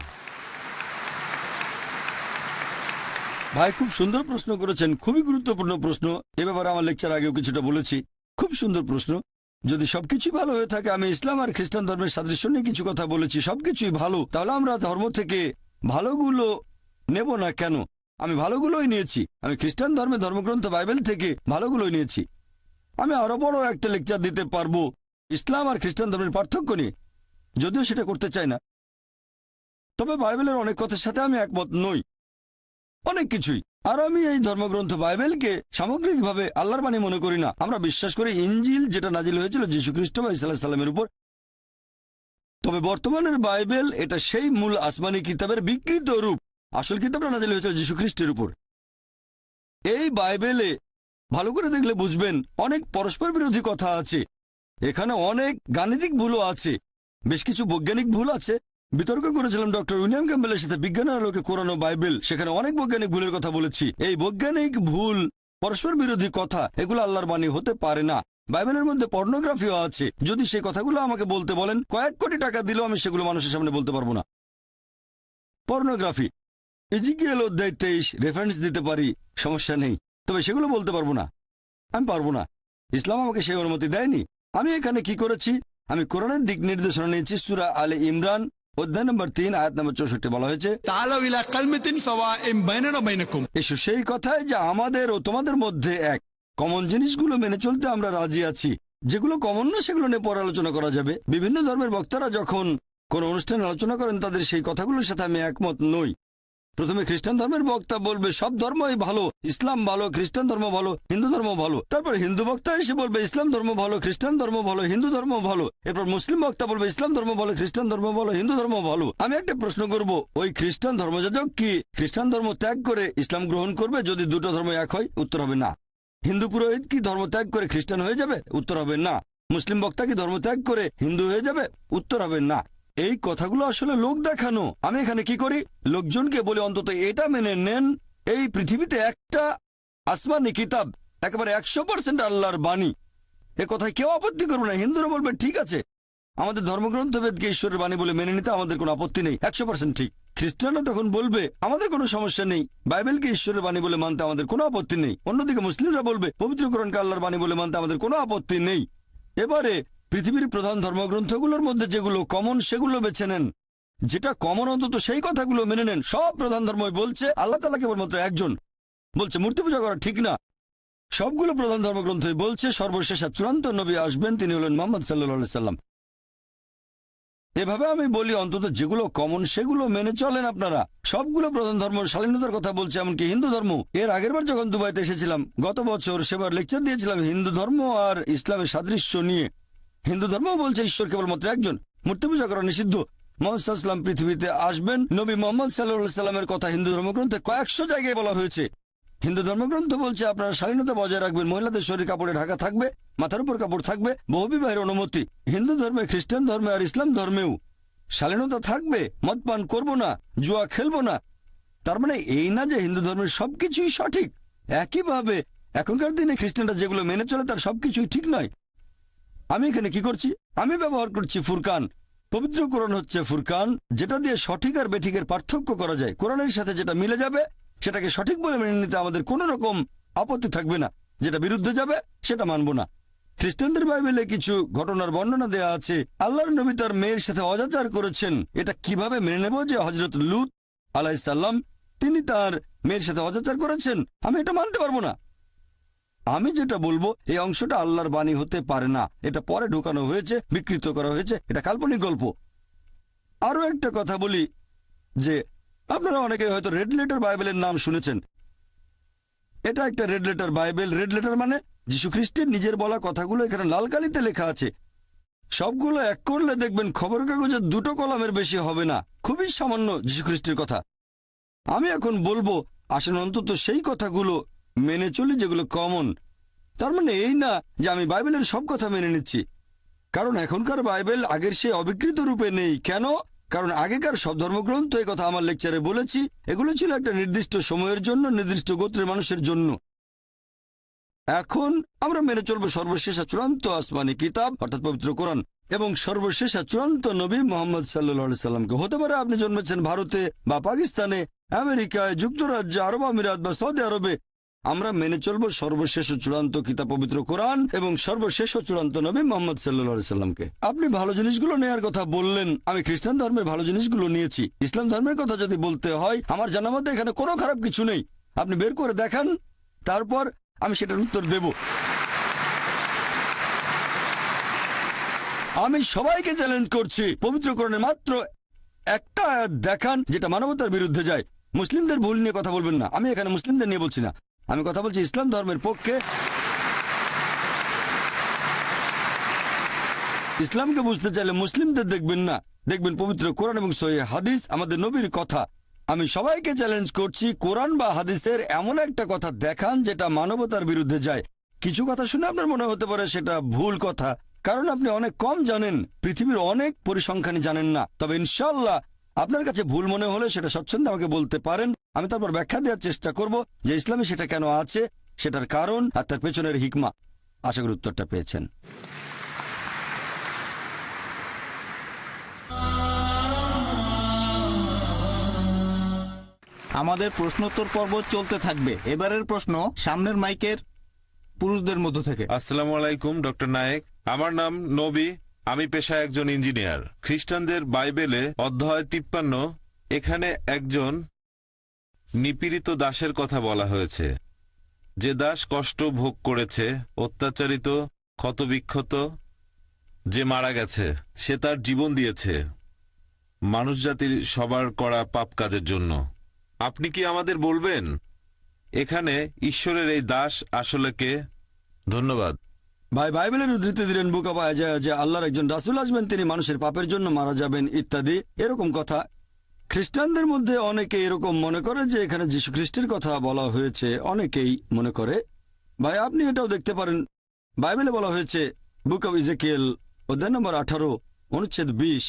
ভাই, খুব সুন্দর প্রশ্ন করেছেন, খুবই গুরুত্বপূর্ণ প্রশ্ন। এ ব্যাপারে আমার লেকচার আগেও কিছুটা বলেছি। খুব সুন্দর প্রশ্ন। যদি সবকিছুই ভালো হয়ে থাকে, আমি ইসলাম আর খ্রিস্টান ধর্মের সাদৃশ্য নিয়ে কিছু কথা বলেছি, সবকিছুই ভালো, তাহলে আমরা ধর্ম থেকে ভালোগুলো নেব না কেন? আমি ভালোগুলোই নিয়েছি। আমি খ্রিস্টান ধর্মের ধর্মগ্রন্থ বাইবেল থেকে ভালোগুলোই নিয়েছি। আমি আরো বড় একটা লেকচার দিতে পারবো ইসলাম আর খ্রিস্টান ধর্মের পার্থক্য নিয়ে, যদিও সেটা করতে চাই না। তবে বাইবেলের অনেক কথার সাথে আমি একমত নই, অনেক কিছুই। আর আমি এই ধর্মগ্রন্থ বাইবেলকে সামগ্রিকভাবে আল্লাহর বাণী মনে করি না। আমরা বিশ্বাস করি ইনজিল, যেটা নাজিল হয়েছিল যীশু খ্রিস্ট বা ঈসা আলাইহিস সালামের উপর। তবে বর্তমানের বাইবেল এটা সেই মূল আসমানি কিতাবের বিকৃত রূপ। আসল কিতাবটা নাজিল হয়েছিল যীশু খ্রিস্টের উপর। এই বাইবেলে ভালো করে দেখলে বুঝবেন অনেক পরস্পর বিরোধী কথা আছে। এখানে অনেক গাণিতিক ভুলও আছে, বেশ কিছু বৈজ্ঞানিক ভুল আছে। বিতর্ক করেছিলাম ডক্টর উইলিয়াম ক্যাম্বেলের সাথে বিজ্ঞানের আলোকে কোরানো বাইবেল, সেখানে অনেক বৈজ্ঞানিক ভুলের কথা বলেছি। এই বৈজ্ঞানিক ভুল, পরস্পর বিরোধী কথা, এগুলো আল্লাহর বাণী হতে পারে না। বাইবেলের মধ্যে পর্নোগ্রাফিও আছে। যদি সেই কথাগুলো আমাকে বলতে বলেন, কয়েক কোটি টাকা দিলেও আমি সেগুলো মানুষের সামনে বলতে পারবো না। পর্নোগ্রাফি, ইজিকিয়েল অধ্যায় 23 রেফারেন্স দিতে পারি, সমস্যা নেই, তবে সেগুলো বলতে পারবো না। আমি পারবো না, ইসলাম আমাকে সেই অনুমতি দেয়নি। আমি এখানে কি করেছি, আমি কোরআনের দিক নির্দেশনা নিয়েছি। সূরা আলে ইমরান অধ্যায় নম্বর 3 আয়াত নম্বর 64 বলা হয়েছে, تعالوا إلى كلمة سواء بيننا وبينكم। এসো সেই কথায় যে আমাদের ও তোমাদের মধ্যে এক। কমন জিনিসগুলো মেনে চলতে আমরা রাজি আছি। যেগুলো কমন না সেগুলো নিয়ে পরে আলোচনা করা যাবে। বিভিন্ন ধর্মের বক্তারা যখন কোনো অনুষ্ঠানে আলোচনা করেন, তাদের সেই কথাগুলোর সাথে আমি একমত নই। প্রথমে খ্রিস্টান ধর্মের বক্তা বলবে সব ধর্মই ভালো, ইসলাম ভালো, খ্রিস্টান ধর্ম ভালো, হিন্দু ধর্ম ভালো। তারপর হিন্দু বক্তা এসে বলবে ইসলাম ধর্ম ভালো, খ্রিস্টান ধর্ম ভালো, হিন্দু ধর্ম ভালো। এরপর মুসলিম বক্তা বলবে ইসলাম ধর্ম ভালো, খ্রিস্টান ধর্ম ভালো, হিন্দু ধর্ম ভালো। আমি একটা প্রশ্ন করব, ওই খ্রিস্টান ধর্মযাজক কি খ্রিস্টান ধর্ম ত্যাগ করে ইসলাম গ্রহণ করবে যদি দুটো ধর্ম এক হয়? উত্তর হবে না। হিন্দু পুরোহিত কি ধর্ম ত্যাগ করে খ্রিস্টান হয়ে যাবে? উত্তর হবে না। মুসলিম বক্তা কি ধর্ম ত্যাগ করে হিন্দু হয়ে যাবে? উত্তর হবে না। এই কথাগুলো আসলে লোক দেখানো। আমি এখানে কি করি, লোকজনকে বলি অন্তত এটা মেনে নেন, এই পৃথিবীতে একটা আসমানি কিতাব একেবারে 100% আল্লাহর বাণী। এ কথায় কেউ আপত্তি করবে না। হিন্দুরা বলবে ঠিক আছে, আমাদের ধর্মগ্রন্থ বেদকে ঈশ্বরের বাণী বলে মেনে নিতে আমাদের কোনো আপত্তি নেই, 100% ঠিক। খ্রিস্টানরা তখন বলবে আমাদের কোনো সমস্যা নেই, বাইবেলকে ঈশ্বরের বাণী বলে মানতে আমাদের কোনো আপত্তি নেই। অন্যদিকে মুসলিমরা বলবে পবিত্র কোরআনকে আল্লাহর বাণী বলে মানতে আমাদের কোনো আপত্তি নেই। এবারে পৃথিবীর প্রধান ধর্মগ্রন্থগুলোর মধ্যে যেগুলো কমন সেগুলো বেছে নেন। যেটা কমন অন্তত সেই কথাগুলো মেনে নেন। সব প্রধান ধর্মই বলছে আল্লাহ তাআলা কেবলমাত্র একজন, বলছে মূর্তি পূজা করা ঠিক না। সবগুলো প্রধান ধর্মগ্রন্থই বলছে সর্বশেষ আর চূড়ান্ত নবী আসবেন, তিনি হলেন মুহাম্মদ সাল্লাল্লাহু আলাইহি সাল্লাম। এভাবে আমি বলি অন্তত যেগুলো কমন সেগুলো মেনে চলেন আপনারা। সবগুলো প্রধান ধর্ম স্বাধীনতার কথা বলছে, এমনকি হিন্দু ধর্ম। এর আগের বার যখন দুবাইতে এসেছিলাম গত বছর, সেবার লেকচার দিয়েছিলাম হিন্দু ধর্ম আর ইসলামের সাদৃশ্য নিয়ে। হিন্দু ধর্ম বলছে ঈশ্বর কেবলমাত্র একজন, মূর্তি পূজা করা নিষিদ্ধ, মুহাম্মদ সাল্লাল্লাহু আলাইহি ওয়াসাল্লাম পৃথিবীতে আসবেন। নবী মুহাম্মদ সাল্লাল্লাহু আলাইহি সাল্লামের কথা হিন্দু ধর্মগ্রন্থে কয়েকশো জায়গায় বলা হয়েছে। হিন্দু ধর্মগ্রন্থ বলছে আপনারা স্বাধীনতা বজায় রাখবেন, মহিলাদের শরীর কাপড়ে ঢাকা থাকবে, মাথার উপর কাপড় থাকবে, বহুবিবাহের অনুমতি। হিন্দু ধর্মে, খ্রিস্টান ধর্মে আর ইসলাম ধর্মেও শালীনতা থাকবে, মদ পান করবো না, জুয়া খেলবো না। তার মানে এই না যে হিন্দু ধর্মের সবকিছুই সঠিক। একইভাবে এখনকার দিনে খ্রিস্টানরা যেগুলো মেনে চলে তার সবকিছুই ঠিক নয়। আমি এখানে কি করছি, আমি ব্যবহার করছি ফুরকান। পবিত্র কোরআন হচ্ছে ফুরকান, যেটা দিয়ে সঠিক আর বেঠিকের পার্থক্য করা যায়। কোরআনের সাথে যেটা মিলে যাবে সেটাকে সঠিক বলে মেনে নিতে আমাদের কোনো রকম আপত্তি থাকবে না, যেটা বিরুদ্ধে যাবে সেটা মানব না। খ্রিস্টানদের বাইবেলে কিছু ঘটনার বর্ণনা দেয়া আছে। আল্লাহর নবী তার মেয়ের সাথে অজাচার করেছেন। এটা কিভাবে মেনে নেব যে হযরত লূত আলাইহিস সালাম তিনি তার মেয়ের সাথে অজাচার করেছেন? আমি এটা মানতে পারবো না। আমি যেটা বলবো এই অংশটা আল্লাহর বাণী হতে পারে না, এটা পরে ঢোকানো হয়েছে, বিকৃত করা হয়েছে, এটা কাল্পনিক গল্প। আরো একটা কথা বলি যে আপনারা অনেকে হয়তো রেড লেটার বাইবেলের নাম শুনেছেন। এটা একটা red letter Bible. Red letter মানে যীশু খ্রিস্টের নিজের বলা কথাগুলো এখানে লাল কালিতে লেখা আছে। সবগুলো এক করলে দেখবেন খবর কাগজে 2টো কলামের বেশি হবে না, খুবই সামান্য যীশু খ্রিস্টের কথা। আমি এখন বলবো আসেন অন্তত সেই কথাগুলো মেনে চলি যেগুলো কমন। তার মানে এই না যে আমি বাইবেলের সব কথা মেনে নিচ্ছি, কারণ এখনকার বাইবেল আগের সেই অবিকৃত রূপে নেই। কেন? কারণ আগেকার সব ধর্মগ্রন্থ, এই কথা আমার লেকচারে বলেছি, এগুলো ছিল একটা নির্দিষ্ট সময়ের জন্য, নির্দিষ্ট গোত্রের মানুষের জন্য। এখন আমরা মেনে চলবো সর্বশেষ আর চূড়ান্ত আসমানি কিতাব অর্থাৎ পবিত্র কোরআন এবং সর্বশেষ আর চূড়ান্ত নবী মুহাম্মদ সাল্লাল্লাহু আলাইহি সাল্লামকে। হতে পারে আপনি জন্মেছেন ভারতে বা পাকিস্তানে, আমেরিকায়, যুক্তরাজ্যে, আরব আমিরাত বা সৌদি আরবে, আমরা মেনে চলবো সর্বশেষ ও চূড়ান্ত কিতাব পবিত্র কোরআন এবং সর্বশেষ ও চূড়ান্ত নবী মোহাম্মদ সাল্লাল্লাহু সাল্লামকে। আপনি ভালো জিনিসগুলো নেয়ার কথা বললেন, আমি খ্রিস্টান ধর্মের ভালো জিনিসগুলো নিয়েছি। ইসলাম ধর্মের কথা যদি বলতে হয়, আমার জানা মতে এখানে কোনো খারাপ কিছু নেই। আপনি বের করে দেখান, তারপর আমি সেটার উত্তর দেব। আমি সবাইকে চ্যালেঞ্জ করছি, পবিত্র কোরআনের মাত্র একটা আয়াত দেখান যেটা মানবতার বিরুদ্ধে যায়। মুসলিমদের ভুল নিয়ে কথা বলবেন না, আমি এখানে মুসলিমদের নিয়ে বলছি না, আমি কথা বলছি ইসলাম ধর্মের পক্ষে। ইসলামকে বুঝতে চাইলে মুসলিমদের দেখবেন না, দেখবেন পবিত্র কোরআন এবং সহিহ হাদিস, আমাদের নবীর কথা। আমি সবাইকে চ্যালেঞ্জ করছি, কোরআন বা হাদিসের এমন একটা কথা দেখান যেটা মানবতার বিরুদ্ধে যায়। কিছু কথা শুনে আপনার মনে হতে পারে সেটা ভুল কথা, কারণ আপনি অনেক কম জানেন, পৃথিবীর অনেক পরিসংখ্যানই জানেন না। তবে ইনশাআল্লাহ আপনার কাছে ভুল মনে হলে সেটা স্বচ্ছন্দে আমাকে বলতে পারেন, আমি তারপর ব্যাখ্যা দেওয়ার চেষ্টা করব যে ইসলামে সেটা কেন আছে, সেটার কারণ আর তার পেছনের হিকমা। আশা করি উত্তরটা পেয়েছেন। আমাদের প্রশ্নোত্তর পর্ব চলতে থাকবে। এবারের প্রশ্ন সামনের মাইকের পুরুষদের মধ্য থেকে। আসসালামু আলাইকুম ডক্টর নায়েক, আমার নাম নবী, আমি পেশায় একজন ইঞ্জিনিয়ার। খ্রিস্টানদের বাইবেলে অধ্যায় 53 এখানে একজন নিপীড়িত দাসের কথা বলা হয়েছে, যে দাস কষ্ট ভোগ করেছে, অত্যাচারিত, ক্ষতবিক্ষত, যে মারা গেছে, সে তার জীবন দিয়েছে মানুষজাতির সবার করা পাপ কাজের জন্য। আপনি কি আমাদের বলবেন এখানে ঈশ্বরের এই দাস আসলে কে? ধন্যবাদ। ভাই বাইবেলের উদ্ধৃতি দিলেন বুক অব আইজায়া যে আল্লাহর একজন রাসূল আসবেন, তিনি মানুষের পাপের জন্য মারা যাবেন ইত্যাদি এরকম কথা। খ্রিস্টানদের মধ্যে অনেকে এরকম মনে করে যে এখানে যীশু খ্রিস্টের কথা বলা হয়েছে, অনেকেই মনে করে। ভাই আপনি এটাও দেখতে পারেন, বাইবেলে বলা হয়েছে বুক অব ইজেকিয়েল অধ্যায় নম্বর 18 অনুচ্ছেদ 20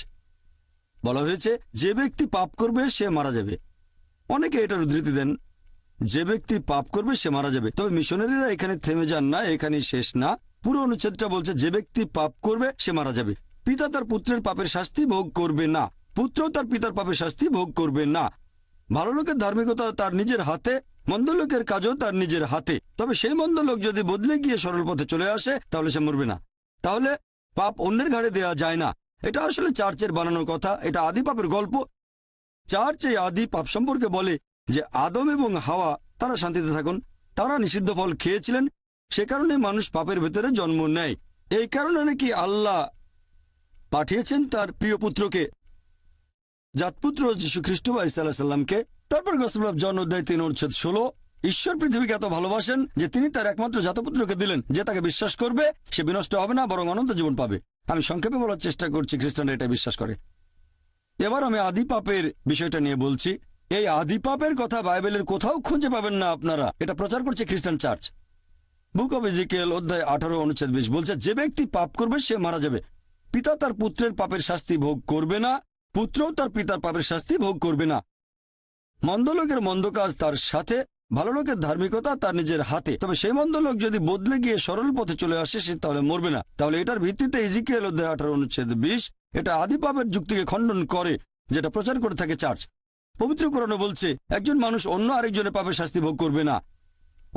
বলা হয়েছে যে ব্যক্তি পাপ করবে সে মারা যাবে। অনেকে এটার উদ্ধৃতি দেন, যে ব্যক্তি পাপ করবে সে মারা যাবে। তবে মিশনারিরা এখানে থেমে যান না, এখানে শেষ না। পুরো অনুচ্ছেদটা বলছে যে ব্যক্তি পাপ করবে সে মারা যাবে। পিতা তার পুত্রের পাপের শাস্তি ভোগ করবে না, পুত্র তার পিতার পাপের শাস্তি ভোগ করবে না। ভালো লোকের ধার্মিকতা তার নিজের হাতে, মন্দ লোকের কাজও তার নিজের হাতে। তবে সেই মন্দ লোক যদি বদলে গিয়ে সরল পথে চলে আসে তাহলে সে মরবে না। তাহলে পাপ অন্যের ঘাড়ে দেয়া যায় না। এটা আসলে চার্চের বানানো কথা, এটা আদি পাপের গল্প। চার্চ এই আদি পাপ সম্পর্কে বলে যে আদম এবং হাওয়া তারা শান্তিতে থাকুন, তারা নিষিদ্ধ ফল খেয়েছিলেন, সে কারণে মানুষ পাপের ভেতরে জন্ম নেয়। এই কারণে নাকি আল্লাহ পাঠিয়েছেন তার প্রিয় পুত্রকে, জাতপুত্র যীশু খ্রিস্ট বা ঈসা আলাইহিস সালামকে। তারপর গসপেল অফ জন অধ্যায় 3 অনুচ্ছেদ 16 ঈশ্বর পৃথিবীকে এত ভালোবাসেন যে তিনি তার একমাত্র জাতপুত্রকে দিলেন, যে তাকে বিশ্বাস করবে সে বিনষ্ট হবে না বরং অনন্ত জীবন পাবে। আমি সংক্ষেপে বলার চেষ্টা করছি, খ্রিস্টানরা এটা বিশ্বাস করে। এবার আমি আদি পাপের বিষয়টা নিয়ে বলছি। এই আদি পাপের কথা বাইবেলের কোথাও খুঁজে পাবেন না আপনারা, এটা প্রচার করছে খ্রিস্টান চার্চ। বুক অব ইজেকিয়েল অধ্যায় 18 অনুচ্ছেদ 20 বলছে যে ব্যক্তি পাপ করবে সে মারা যাবে। পিতা তার পুত্রের পাপের শাস্তি ভোগ করবে না, পুত্রও তার পিতার পাপের শাস্তি ভোগ করবে না। মন্দ লোকের মন্দ কাজ তার সাথে, ভালো লোকের ধার্মিকতা তার নিজের হাতে। তবে সেই মন্দ লোক যদি বদলে গিয়ে সরল পথে চলে আসে সে তাহলে মরবে না। তাহলে এটার ভিত্তিতে ইজেকিয়েল অধ্যায় 18 অনুচ্ছেদ 20 এটা আদি পাপের যুক্তিকে খণ্ডন করে, যেটা প্রচার করে থাকে চার্চ। পবিত্র কোরআনে বলছে একজন মানুষ অন্য আরেকজনের পাপের শাস্তি ভোগ করবে না,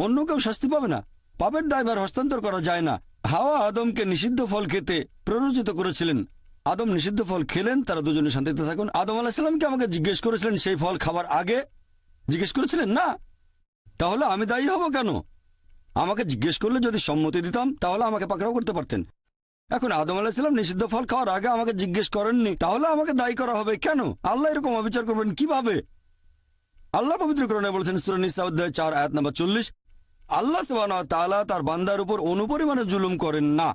অন্য কেউ শাস্তি পাবে না। পাপের দায়ভার হস্তান্তর করা যায় না। হাওয়া আদমকে নিষিদ্ধ ফল খেতে প্ররোচিত করেছিলেন, আদম নিষিদ্ধ ফল খেলেন, তারা দুজনে শান্তিতে থাকুন। আদম আলাইহিস সালামকে আমাকে জিজ্ঞেস করেছিলেন সেই ফল খাবার আগে? জিজ্ঞেস করেছিলেন না। তাহলে আমি দায়ী হব কেন? আমাকে জিজ্ঞেস করলে যদি সম্মতি দিতাম তাহলে আমাকে পাকড়াও করতে পারতেন। এখন আদম আলাইহিস সালাম নিষিদ্ধ ফল খাওয়ার আগে আমাকে জিজ্ঞেস করেননি, তাহলে আমাকে দায়ী করা হবে কেন? আল্লাহ এরকম অবিচার করবেন কিভাবে? আল্লাহ পবিত্র কোরআনে বলেছেন সূরা নিসা অধ্যায় 4 আয়াত নম্বর 40, আল্লাহ সুবহানাহু ওয়া তাআলা তার বান্দার উপর অনুপরিমাণে জুলুম করেন না,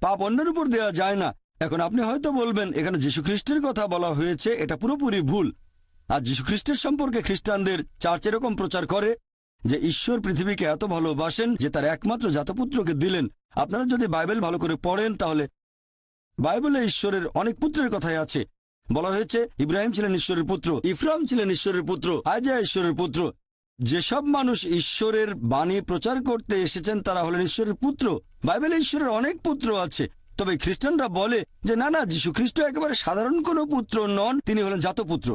পাপ অন্যের উপর দেয়া যায় না। এখন আপনি হয়তো বলবেন এখানে যীশু খ্রিস্টের কথা বলা হয়েছে, এটা পুরোপুরি ভুল। আর যীশু খ্রিস্টের সম্পর্কে খ্রিস্টানদের চার্চ এরকম প্রচার করে যে ঈশ্বর পৃথিবীকে এত ভালোবাসেন যে তার একমাত্র জাতপুত্রকে দিলেন। আপনারা যদি বাইবেল ভালো করে পড়েন তাহলে বাইবেলে ঈশ্বরের অনেক পুত্রের কথাই আছে। বলা হয়েছে ইব্রাহিম ছিলেন ঈশ্বরের পুত্র, ইফরাম ছিলেন ঈশ্বরের পুত্র, আইজায়া ঈশ্বরের পুত্র। যেসব মানুষ ঈশ্বরের বাণী প্রচার করতে এসেছেন তারা হলেন ঈশ্বরের পুত্র। বাইবেলে ঈশ্বরের অনেক পুত্র আছে, তবে খ্রিস্টানরা বলে যে না, যীশু খ্রিস্ট একেবারে সাধারণ কোনো পুত্র নন, তিনি হলেন জাতপুত্র।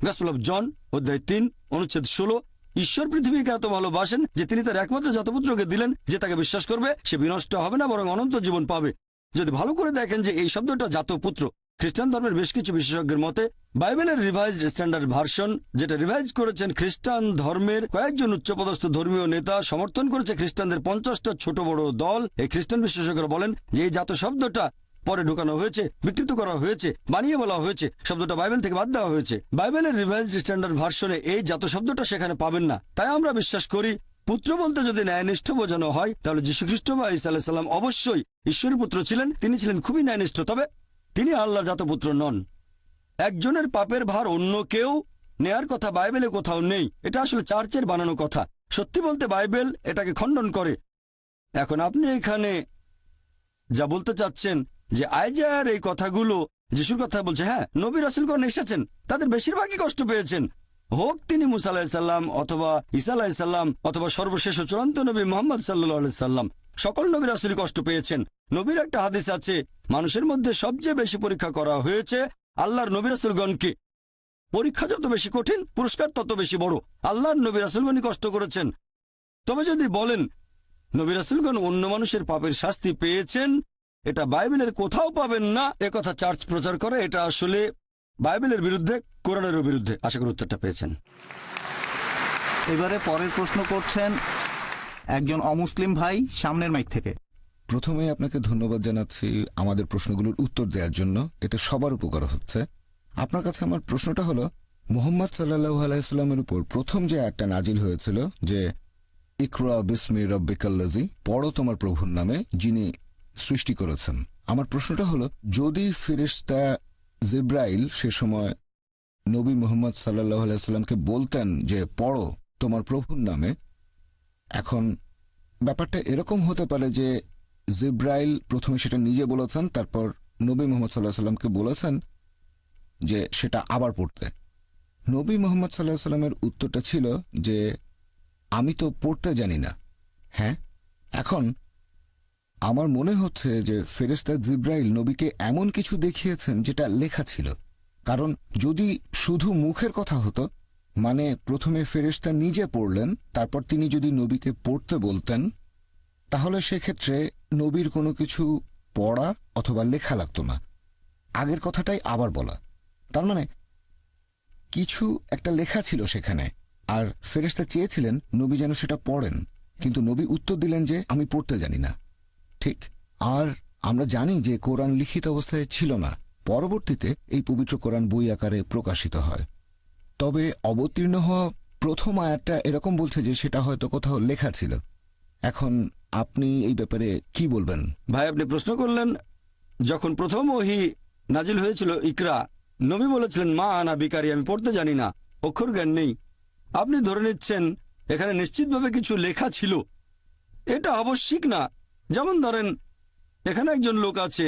গসপেল অফ জন অধ্যায় 3 অনুচ্ছেদ 16 ঈশ্বর পৃথিবীকে এত ভালোবাসেন যে তিনি তার একমাত্র জাতপুত্রকে দিলেন, যে তাকে বিশ্বাস করবে সে বিনষ্ট হবে না, বরং অনন্ত জীবন পাবে। যদি ভালো করে দেখেন যে এই শব্দটা জাতপুত্র, খ্রিস্টান ধর্মের বেশ কিছু বিশেষজ্ঞের মতে বাইবেলের রিভাইজড স্ট্যান্ডার্ড ভার্সন, যেটা রিভাইজ করেছেন খ্রিস্টান ধর্মের কয়েকজন উচ্চপদস্থ ধর্মীয় নেতা, সমর্থন করেছে খ্রিস্টানদের 50টা ছোট বড় দল। এই খ্রিস্টান বিশেষজ্ঞরা বলেন যে এই জাত শব্দটা পরে ঢোকানো হয়েছে, বিকৃত করা হয়েছে, বানিয়ে বলা হয়েছে, শব্দটা বাইবেল থেকে বাদ দেওয়া হয়েছে। বাইবেলের রিভাইজড স্ট্যান্ডার্ড ভার্সনে এই জাত শব্দটা সেখানে পাবেন না। তাই আমরা বিশ্বাস করি পুত্র বলতে যদি ন্যায়নিষ্ঠ বোঝানো হয়, তাহলে যীশুখ্রিস্ট বা ঈসা আলাইহিস সালাম অবশ্যই ঈশ্বরের পুত্র ছিলেন। তিনি ছিলেন খুবই ন্যায়নিষ্ঠ, তবে তিনি আল্লাহর জাতপুত্র নন। একজনের পাপের ভার অন্য কেউ নেয়ার কথা বাইবেলে কোথাও নেই। এটা আসলে চার্চের বানানো কথা। সত্যি বলতে বাইবেল এটাকে খণ্ডন করে। এখন আপনি এখানে যা বলতে চাচ্ছেন যে আইজায়ার এই কথাগুলো যিশুর কথা বলছে, হ্যাঁ, নবী রাসূলগণ এসেছেন, তাদের বেশিরভাগই কষ্ট পেয়েছেন, হোক তিনি মুসা আলাইহিস সালাম অথবা ঈসা আলাইহিস সালাম অথবা সর্বশেষ ও চূড়ান্ত নবী মুহাম্মদ সাল্লাল্লাহু আলাইহি সাল্লাম। সকল নবী রাসূলই কষ্ট পেয়েছেন। নবীর একটা হাদিস আছে, মানুষের মধ্যে সবচেয়ে বেশি পরীক্ষা করা হয়েছে আল্লাহর নবী রাসূলগণকে। পরীক্ষা যত বেশি কঠিন, পুরস্কার তত বেশি বড়। আল্লাহর নবী রাসূলগণই কষ্ট করেছেন। তবে যদি বলেন নবী রাসূলগণ অন্য মানুষের পাপের শাস্তি পেয়েছেন, এটা বাইবেলের কোথাও পাবেন না, একথা চার্চ প্রচার করে। এটা আসলে বাইবেলের বিরুদ্ধে, কোরআনেরও বিরুদ্ধে। আশা করি উত্তরটা পেয়েছেন। এবারে পরের প্রশ্ন করছেন একজন অমুসলিম ভাই সামনের মাইক থেকে। প্রথমে আপনাকে ধন্যবাদ জানাচ্ছি আমাদের প্রশ্নগুলোর উত্তর দেওয়ার জন্য, এতে সবার উপকার হচ্ছে। আপনার কাছে আমার প্রশ্নটা হলো, মুহাম্মদ সাল্লাল্লাহু আলাইহি সাল্লামের উপর প্রথম যে আয়াতটা নাজিল হয়েছিল যে ইকরা বিসমি রাব্বিকাল্লাযী, পড়ো তোমার প্রভুর নামে যিনি সৃষ্টি করেছেন। আমার প্রশ্নটা হলো, যদি ফেরেশতা জিব্রাইল সে সময় নবী মুহাম্মদ সাল্লাল্লাহু আলাইহি সাল্লামকে বলতেন যে পড়ো তোমার প্রভুর নামে, এখন ব্যাপারটা এরকম হতে পারে যে জিব্রাইল প্রথমে সেটা নিজে বলেছেন, তারপর নবী মুহাম্মদ সাল্লাল্লাহু আলাইহি সাল্লামকে বলেছেন যে সেটা আবার পড়তে। নবী মুহাম্মদ সাল্লাল্লাহু আলাইহি সাল্লামের উত্তরটা ছিল যে আমি তো পড়তে জানি না। হ্যাঁ, এখন আমার মনে হচ্ছে যে ফেরেশতা জিব্রাইল নবীকে এমন কিছু দেখিয়েছেন যেটা লেখা ছিল। কারণ যদি শুধু মুখের কথা হতো, মানে প্রথমে ফেরেশতা নিজে পড়লেন, তারপর তিনি যদি নবীকে পড়তে বলতেন, তাহলে সেক্ষেত্রে নবীর কোনো কিছু পড়া অথবা লেখা লাগতো না। আগের কথাটাই আবার বলা, তার মানে কিছু একটা লেখা ছিল সেখানে, আর ফেরেশতা চেয়েছিলেন নবী যেন সেটা পড়েন, কিন্তু নবী উত্তর দিলেন যে আমি পড়তে জানি না। ঠিক। আর আমরা জানি যে কোরআন লিখিত অবস্থায় ছিল না, পরবর্তীতে এই পবিত্র কোরআন বই আকারে প্রকাশিত হয়। তবে অবতীর্ণ হওয়া প্রথম আয়াতটা এরকম বলছে যে সেটা হয়তো কোথাও লেখা ছিল। এখন আপনি এই ব্যাপারে কি বলবেন? ভাই, আপনি প্রশ্ন করলেন যখন প্রথম ওহী নাজিল হয়েছিল ইকরা, নবী বলেছিলেন মা আনা বিকারি, আমি পড়তে জানি না, অক্ষর জ্ঞান নেই। আপনি ধরে নিচ্ছেন এখানে নিশ্চিতভাবে কিছু লেখা ছিল। এটা আবশ্যিক না। যেমন ধরেন এখানে একজন লোক আছে,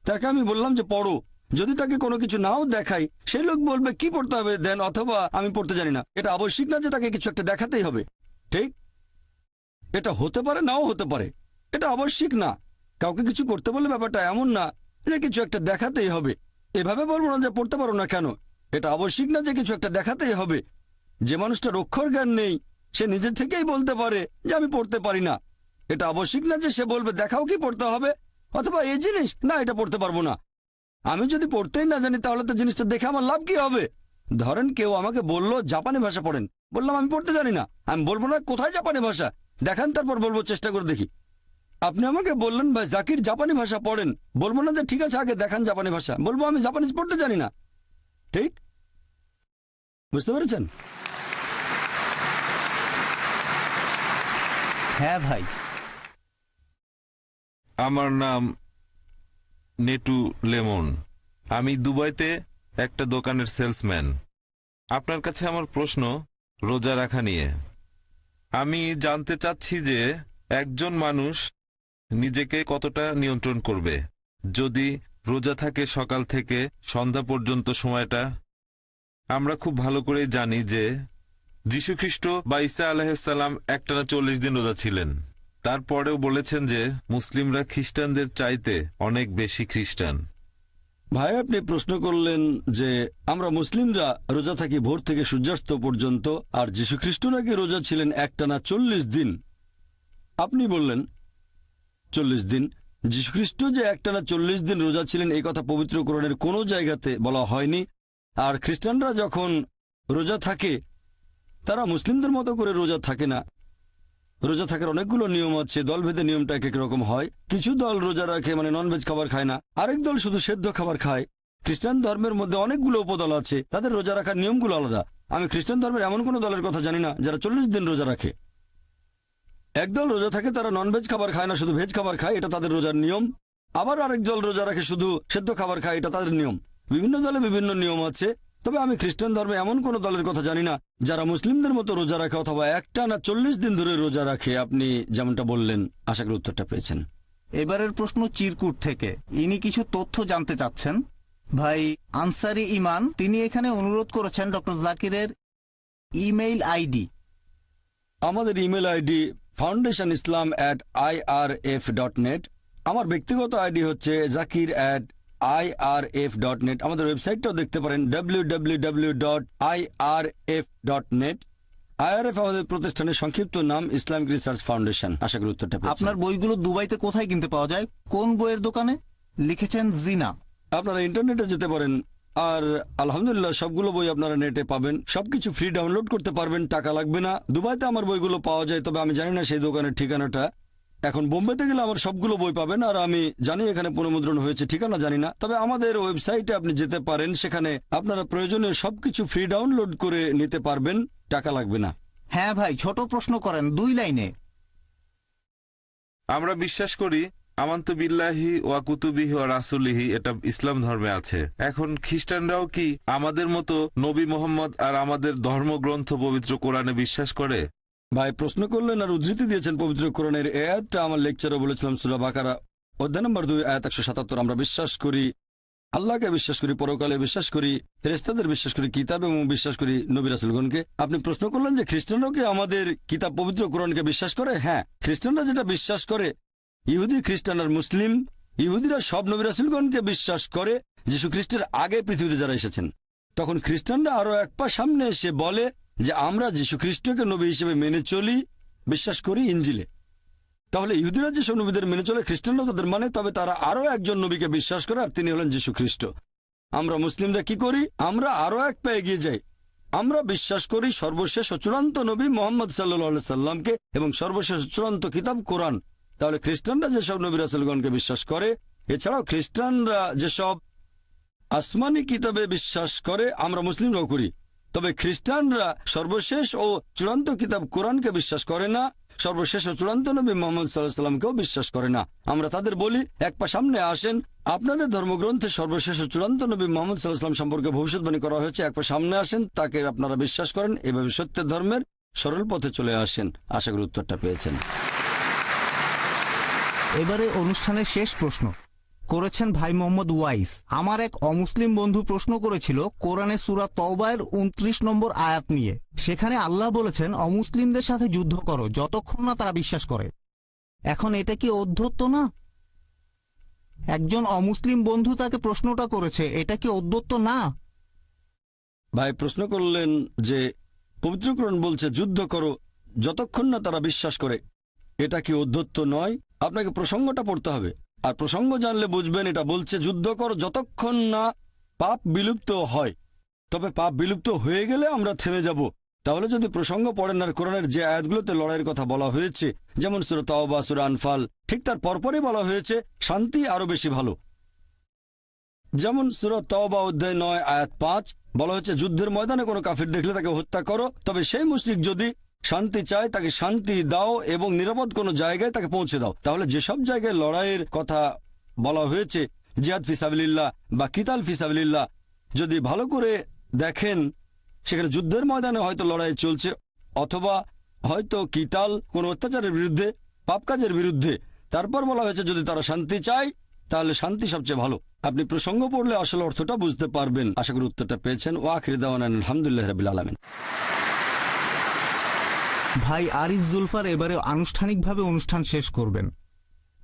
তাকে আমি বললাম যে পড়ো, যদি তাকে কোনো কিছু নাও দেখাই, সেই লোক বলবে কি পড়তে হবে দেন, অথবা আমি পড়তে জানি না। এটা আবশ্যিক না যে তাকে কিছু একটা দেখাতেই হবে। ঠিক, এটা হতে পারে নাও হতে পারে, এটা আবশ্যিক না। কাউকে কিছু করতে বললে ব্যাপারটা এমন না যে কিছু একটা দেখাতেই হবে। এভাবে বলবো না যে পড়তে পারো না কেন, এটা আবশ্যিক না যে কিছু একটা দেখাতেই হবে। যে মানুষটার অক্ষর জ্ঞান নেই সে নিজে থেকেই বলতে পারে যে আমি পড়তে পারি না। এটা আবশ্যিক না যে সে বলবে দেখাও কি পড়তে হবে, অথবা এই জিনিস না এটা পড়তে পারবো না। আমি যদি পড়তেই না জানি তাহলে তো জিনিসটা দেখে আমার লাভ কি হবে? ধরেন কেউ আমাকে বলল জাপানি ভাষা পড়েন, বললাম আমি পড়তে জানি না। আমি বলবো না কোথায় জাপানি ভাষা দেখান, তারপর বলবো চেষ্টা করে দেখি। আপনি আমাকে বললেন ভাই জাকির জাপানি ভাষা পড়েন, বলবো না যে ঠিক আছে আগে দেখান জাপানি ভাষা, বলবো আমি জাপানিজ পড়তে জানি না। ঠিক, বুঝতে পেরেছেন? হ্যাঁ ভাই। আমার নাম নেটু লেমন। আমি দুবাইতে একটা দোকানের সেলসম্যান। আপনার কাছে আমার প্রশ্ন রোজা রাখা নিয়ে। আমি জানতে চাচ্ছি যে একজন মানুষ নিজেকে কতটা নিয়ন্ত্রণ করবে যদি রোজা থাকে সকাল থেকে সন্ধ্যা পর্যন্ত সময়টা। আমরা খুব ভালো করে জানি যে যীশুখ্রিস্ট বা ঈসা আলাইহিসসালাম একটানা 40 দিন রোজা ছিলেন। তারপরেও বলেছেন যে মুসলিমরা খ্রিস্টানদের চাইতে অনেক বেশি খ্রিস্টান। ভাই আপনি প্রশ্ন করলেন যে আমরা মুসলিমরা রোজা থাকি ভোর থেকে সূর্যাস্ত পর্যন্ত, আর যীশু খ্রিস্ট নাকি রোজা ছিলেন একটানা 40 দিন। আপনি বললেন 40 দিন। যীশু খ্রিস্ট যে একটানা 40 দিন রোজা ছিলেন এই কথা পবিত্র কোরআনের কোনো জায়গাতে বলা হয়নি। আর খ্রিস্টানরা যখন রোজা থাকে তারা মুসলিমদের মতো করে রোজা থাকে না। রোজা থাকার অনেকগুলো নিয়ম আছে, দলভেদে নিয়মটা এক এক রকম হয়। কিছু দল রোজা রাখে মানে ননভেজ খাবার খায় না, আরেক দল শুধু সেদ্ধ খাবার খায়। খ্রিস্টান ধর্মের মধ্যে অনেকগুলো উপদল আছে, তাদের রোজা রাখার নিয়মগুলো আলাদা। আমি খ্রিস্টান ধর্মের এমন কোনো দলের কথা জানি না যারা 40 দিন রোজা রাখে। একদল রোজা থাকে তারা ননভেজ খাবার খায় না, শুধু ভেজ খাবার খায়, এটা তাদের রোজার নিয়ম। আবার আরেক দল রোজা রাখে শুধু সেদ্ধ খাবার খায়, এটা তাদের নিয়ম। বিভিন্ন দলে বিভিন্ন নিয়ম আছে। তবে আমি খ্রিস্টান ধর্মে এমন কোনো দলের কথা জানি না যারা মুসলিমদের মতো রোজা রাখে অথবা একটানা 40 দিন ধরে রোজা রাখে। আপনি যেমনটা বললেন, আশা করি উত্তরটা পেয়েছেন। এবারের প্রশ্ন চিরকুট থেকে, ইনি কিছু তথ্য জানতে চাচ্ছেন। ভাই আনসারি ইমান তিনি এখানে অনুরোধ করেছেন ডক্টর জাকিরের ইমেইল আইডি। আমাদের ইমেল আইডি foundationislam@irf.net। আমার ব্যক্তিগত আইডি হচ্ছে zakir@irf.net। আমাদের ওয়েবসাইটটাও দেখতে পারেন www.irf.net। IRF আমাদের প্রতিষ্ঠানের সংক্ষিপ্ত নাম, ইসলামিক রিসার্চ ফাউন্ডেশন। আশা করি উত্তরটা পেয়েছেন। আপনার বইগুলো দুবাইতে কোথায় কিনতে পাওয়া যায়? কোন বইয়ের দোকানে? লিখেছেন জিনা। আপনারা ইন্টারনেটে যেতে পারেন, আর আলহামদুলিল্লাহ সবগুলো বই আপনারা নেটে পাবেন। সবকিছু ফ্রি ডাউনলোড করতে পারবেন, টাকা লাগবে না। দুবাইতে আমার বইগুলো পাওয়া যায়, তবে আমি জানি না সেই দোকানের ঠিকানাটা। এখন বোম্বেতে গেলে আমার সবগুলো বই পাবেন, আর আমি জানি এখানে পুনর্মুদ্রণ হয়েছে, ঠিকানা জানি না। তবে আমাদের ওয়েবসাইটে আপনি যেতে পারেন, সেখানে আপনারা প্রয়োজনীয় সবকিছু ফ্রি ডাউনলোড করে নিতে পারবেন, টাকা লাগবে না। হ্যাঁ ভাই, ছোট প্রশ্ন করেন 2 লাইনে। আমরা বিশ্বাস করি আমান্তু বিল্লাহি ওয়া কুতুবিহি ওয়া রাসূলিহি, এটা ইসলাম ধর্মে আছে। এখন খ্রিস্টানরাও কি আমাদের মতো নবী মোহাম্মদ আর আমাদের ধর্মগ্রন্থ পবিত্র কোরআনে বিশ্বাস করে? ভাই প্রশ্ন করলেন আর উদ্ধৃতি দিয়েছেন পবিত্র কোরআনের। এই আয়াতটা আমার লেকচারে বলেছিলাম, সূরা বাকারা অধ্যায় নম্বর 2 আয়াত 177। আমরা বিশ্বাস করি, আল্লাহকে বিশ্বাস করি, পরকালে বিশ্বাস করি, ফেরেশতাদের বিশ্বাস করি, কিতাব এবং বিশ্বাস করি নবী রাসূলগণকে। আপনি প্রশ্ন করলেন যে খ্রিস্টানরাও কি আমাদের কিতাব পবিত্র কোরআনকে বিশ্বাস করে? হ্যাঁ, খ্রিস্টানরা যেটা বিশ্বাস করে, ইহুদি, খ্রিস্টান আর মুসলিম, ইহুদিরা সব নবী রাসূলগণকে বিশ্বাস করে যীশু খ্রিস্টের আগে পৃথিবীতে যারা এসেছেন। তখন খ্রিস্টানরা আরো এক পা সামনে এসে বলে যে আমরা যীশু খ্রিস্টকে নবী হিসেবে মেনে চলি, বিশ্বাস করি ইঞ্জিলে। তাহলে ইহুদিরা যেসব নবীদের মেনে চলে, খ্রিস্টানরা তাদের মানে, তবে তারা আরো একজন নবীকে বিশ্বাস করে, আর তিনি হলেন যীশু খ্রিস্ট। আমরা মুসলিমরা কি করি? আমরা আরো এক পা এগিয়ে যাই। আমরা বিশ্বাস করি সর্বশেষ ও চূড়ান্ত নবী মোহাম্মদ সাল্লাল্লাহু সাল্লামকে এবং সর্বশেষ চূড়ান্ত কিতাব কোরআন। তাহলে খ্রিস্টানরা যেসব নবী রাসূলগণকে বিশ্বাস করে, এছাড়াও খ্রিস্টানরা যেসব আসমানি কিতাবে বিশ্বাস করে, আমরা মুসলিমরাও করি। তবে খ্রিস্টানরা সর্বশেষ ও চূড়ান্ত কিতাব কোরআনকে বিশ্বাস করে না, সর্বশেষ ও চূড়ান্ত নবী মুহাম্মদ সাল্লাল্লাহু আলাইহি ওয়াসাল্লামকেও বিশ্বাস করে না। আমরা তাদের বলি, এক পা সামনে আসেন, আপনাদের ধর্মগ্রন্থে সর্বশেষ ও চূড়ান্ত নবী মুহাম্মদ সাল্লাল্লাহু আলাইহি ওয়াসাল্লাম সম্পর্কে ভবিষ্যদ্বাণী করা হয়েছে, এক পা সামনে আসেন, তাকে আপনারা বিশ্বাস করেন, এভাবে সত্যের ধর্মের সরল পথে চলে আসেন। আশা করি উত্তরটা পেয়েছেন। এবারে অনুষ্ঠানের শেষ প্রশ্ন করেছেন ভাই মোহাম্মদ ওয়াইস। আমার এক অমুসলিম বন্ধু প্রশ্ন করেছিল কোরআনে সূরা তওবার 29 নম্বর আয়াত নিয়ে। সেখানে আল্লাহ বলেছেন অমুসলিমদের সাথে যুদ্ধ করো যতক্ষণ না তারা বিশ্বাস করে। এখন এটা কি অধ্যত্ত না? একজন অমুসলিম বন্ধু তাকে প্রশ্নটা করেছে, এটা কি অধ্যত্ত না? ভাই প্রশ্ন করলেন যে পবিত্র কোরআন বলছে যুদ্ধ করো যতক্ষণ না তারা বিশ্বাস করে, এটা কি অধ্যত্ত নয়? আপনাকে প্রসঙ্গটা পড়তে হবে, আর প্রসঙ্গ জানলে বুঝবেন এটা বলছে যুদ্ধ করো যতক্ষণ না পাপ বিলুপ্ত হয়। তবে পাপ বিলুপ্ত হয়ে গেলে আমরা থেমে যাব। তাহলে যদি প্রসঙ্গ পড়েন আর কোরআনের যে আয়াতগুলোতে লড়াইয়ের কথা বলা হয়েছে, যেমন সূরা তাওবা, সূরা আনফাল, ঠিক তার পরপরই বলা হয়েছে শান্তি আরো বেশি ভালো। যেমন সূরা তাওবা অধ্যায় 9 আয়াত 5 বলা হয়েছে যুদ্ধের ময়দানে কোনো কাফির দেখলে তাকে হত্যা করো, তবে সেই মুশরিক যদি শান্তি চায় তাকে শান্তি দাও এবং নিরাপদ কোনো জায়গায় তাকে পৌঁছে দাও। তাহলে যেসব জায়গায় লড়াইয়ের কথা বলা হয়েছে, জিহাদ ফিসাবিলিল্লাহ বা কিতাল ফিসাবিলিল্লাহ, যদি ভালো করে দেখেন সেখানে যুদ্ধের ময়দানে হয়তো লড়াই চলছে, অথবা হয়তো কিতাল কোনো অত্যাচারের বিরুদ্ধে, পাপ কাজের বিরুদ্ধে। তারপর বলা হয়েছে যদি তারা শান্তি চায় তাহলে শান্তি সবচেয়ে ভালো। আপনি প্রসঙ্গ পড়লে আসল অর্থটা বুঝতে পারবেন। আশা করি উত্তরটা পেয়েছেন। ওয়া আখিরু দাওয়ানা আলহামদুলিল্লাহি রাব্বিল আলামিন। ভাই আরিফ জুলফার এবারে আনুষ্ঠানিকভাবে অনুষ্ঠান শেষ করবেন।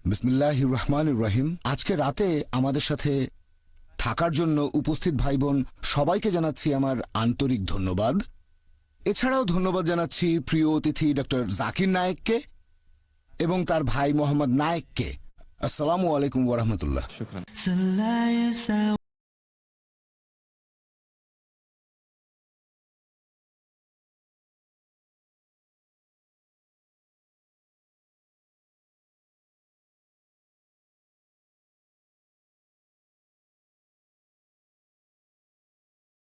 বিসমিল্লাহির রহমানির রহিম। আজকে রাতে আমাদের সাথে থাকার জন্য উপস্থিত ভাই বোন সবাইকে জানাচ্ছি আমার আন্তরিক ধন্যবাদ। এছাড়াও ধন্যবাদ জানাচ্ছি প্রিয় অতিথি ডক্টর জাকির নায়েককে এবং তার ভাই মোহাম্মদ নায়েককে। আসসালামু আলাইকুম ওয়া রাহমাতুল্লাহ।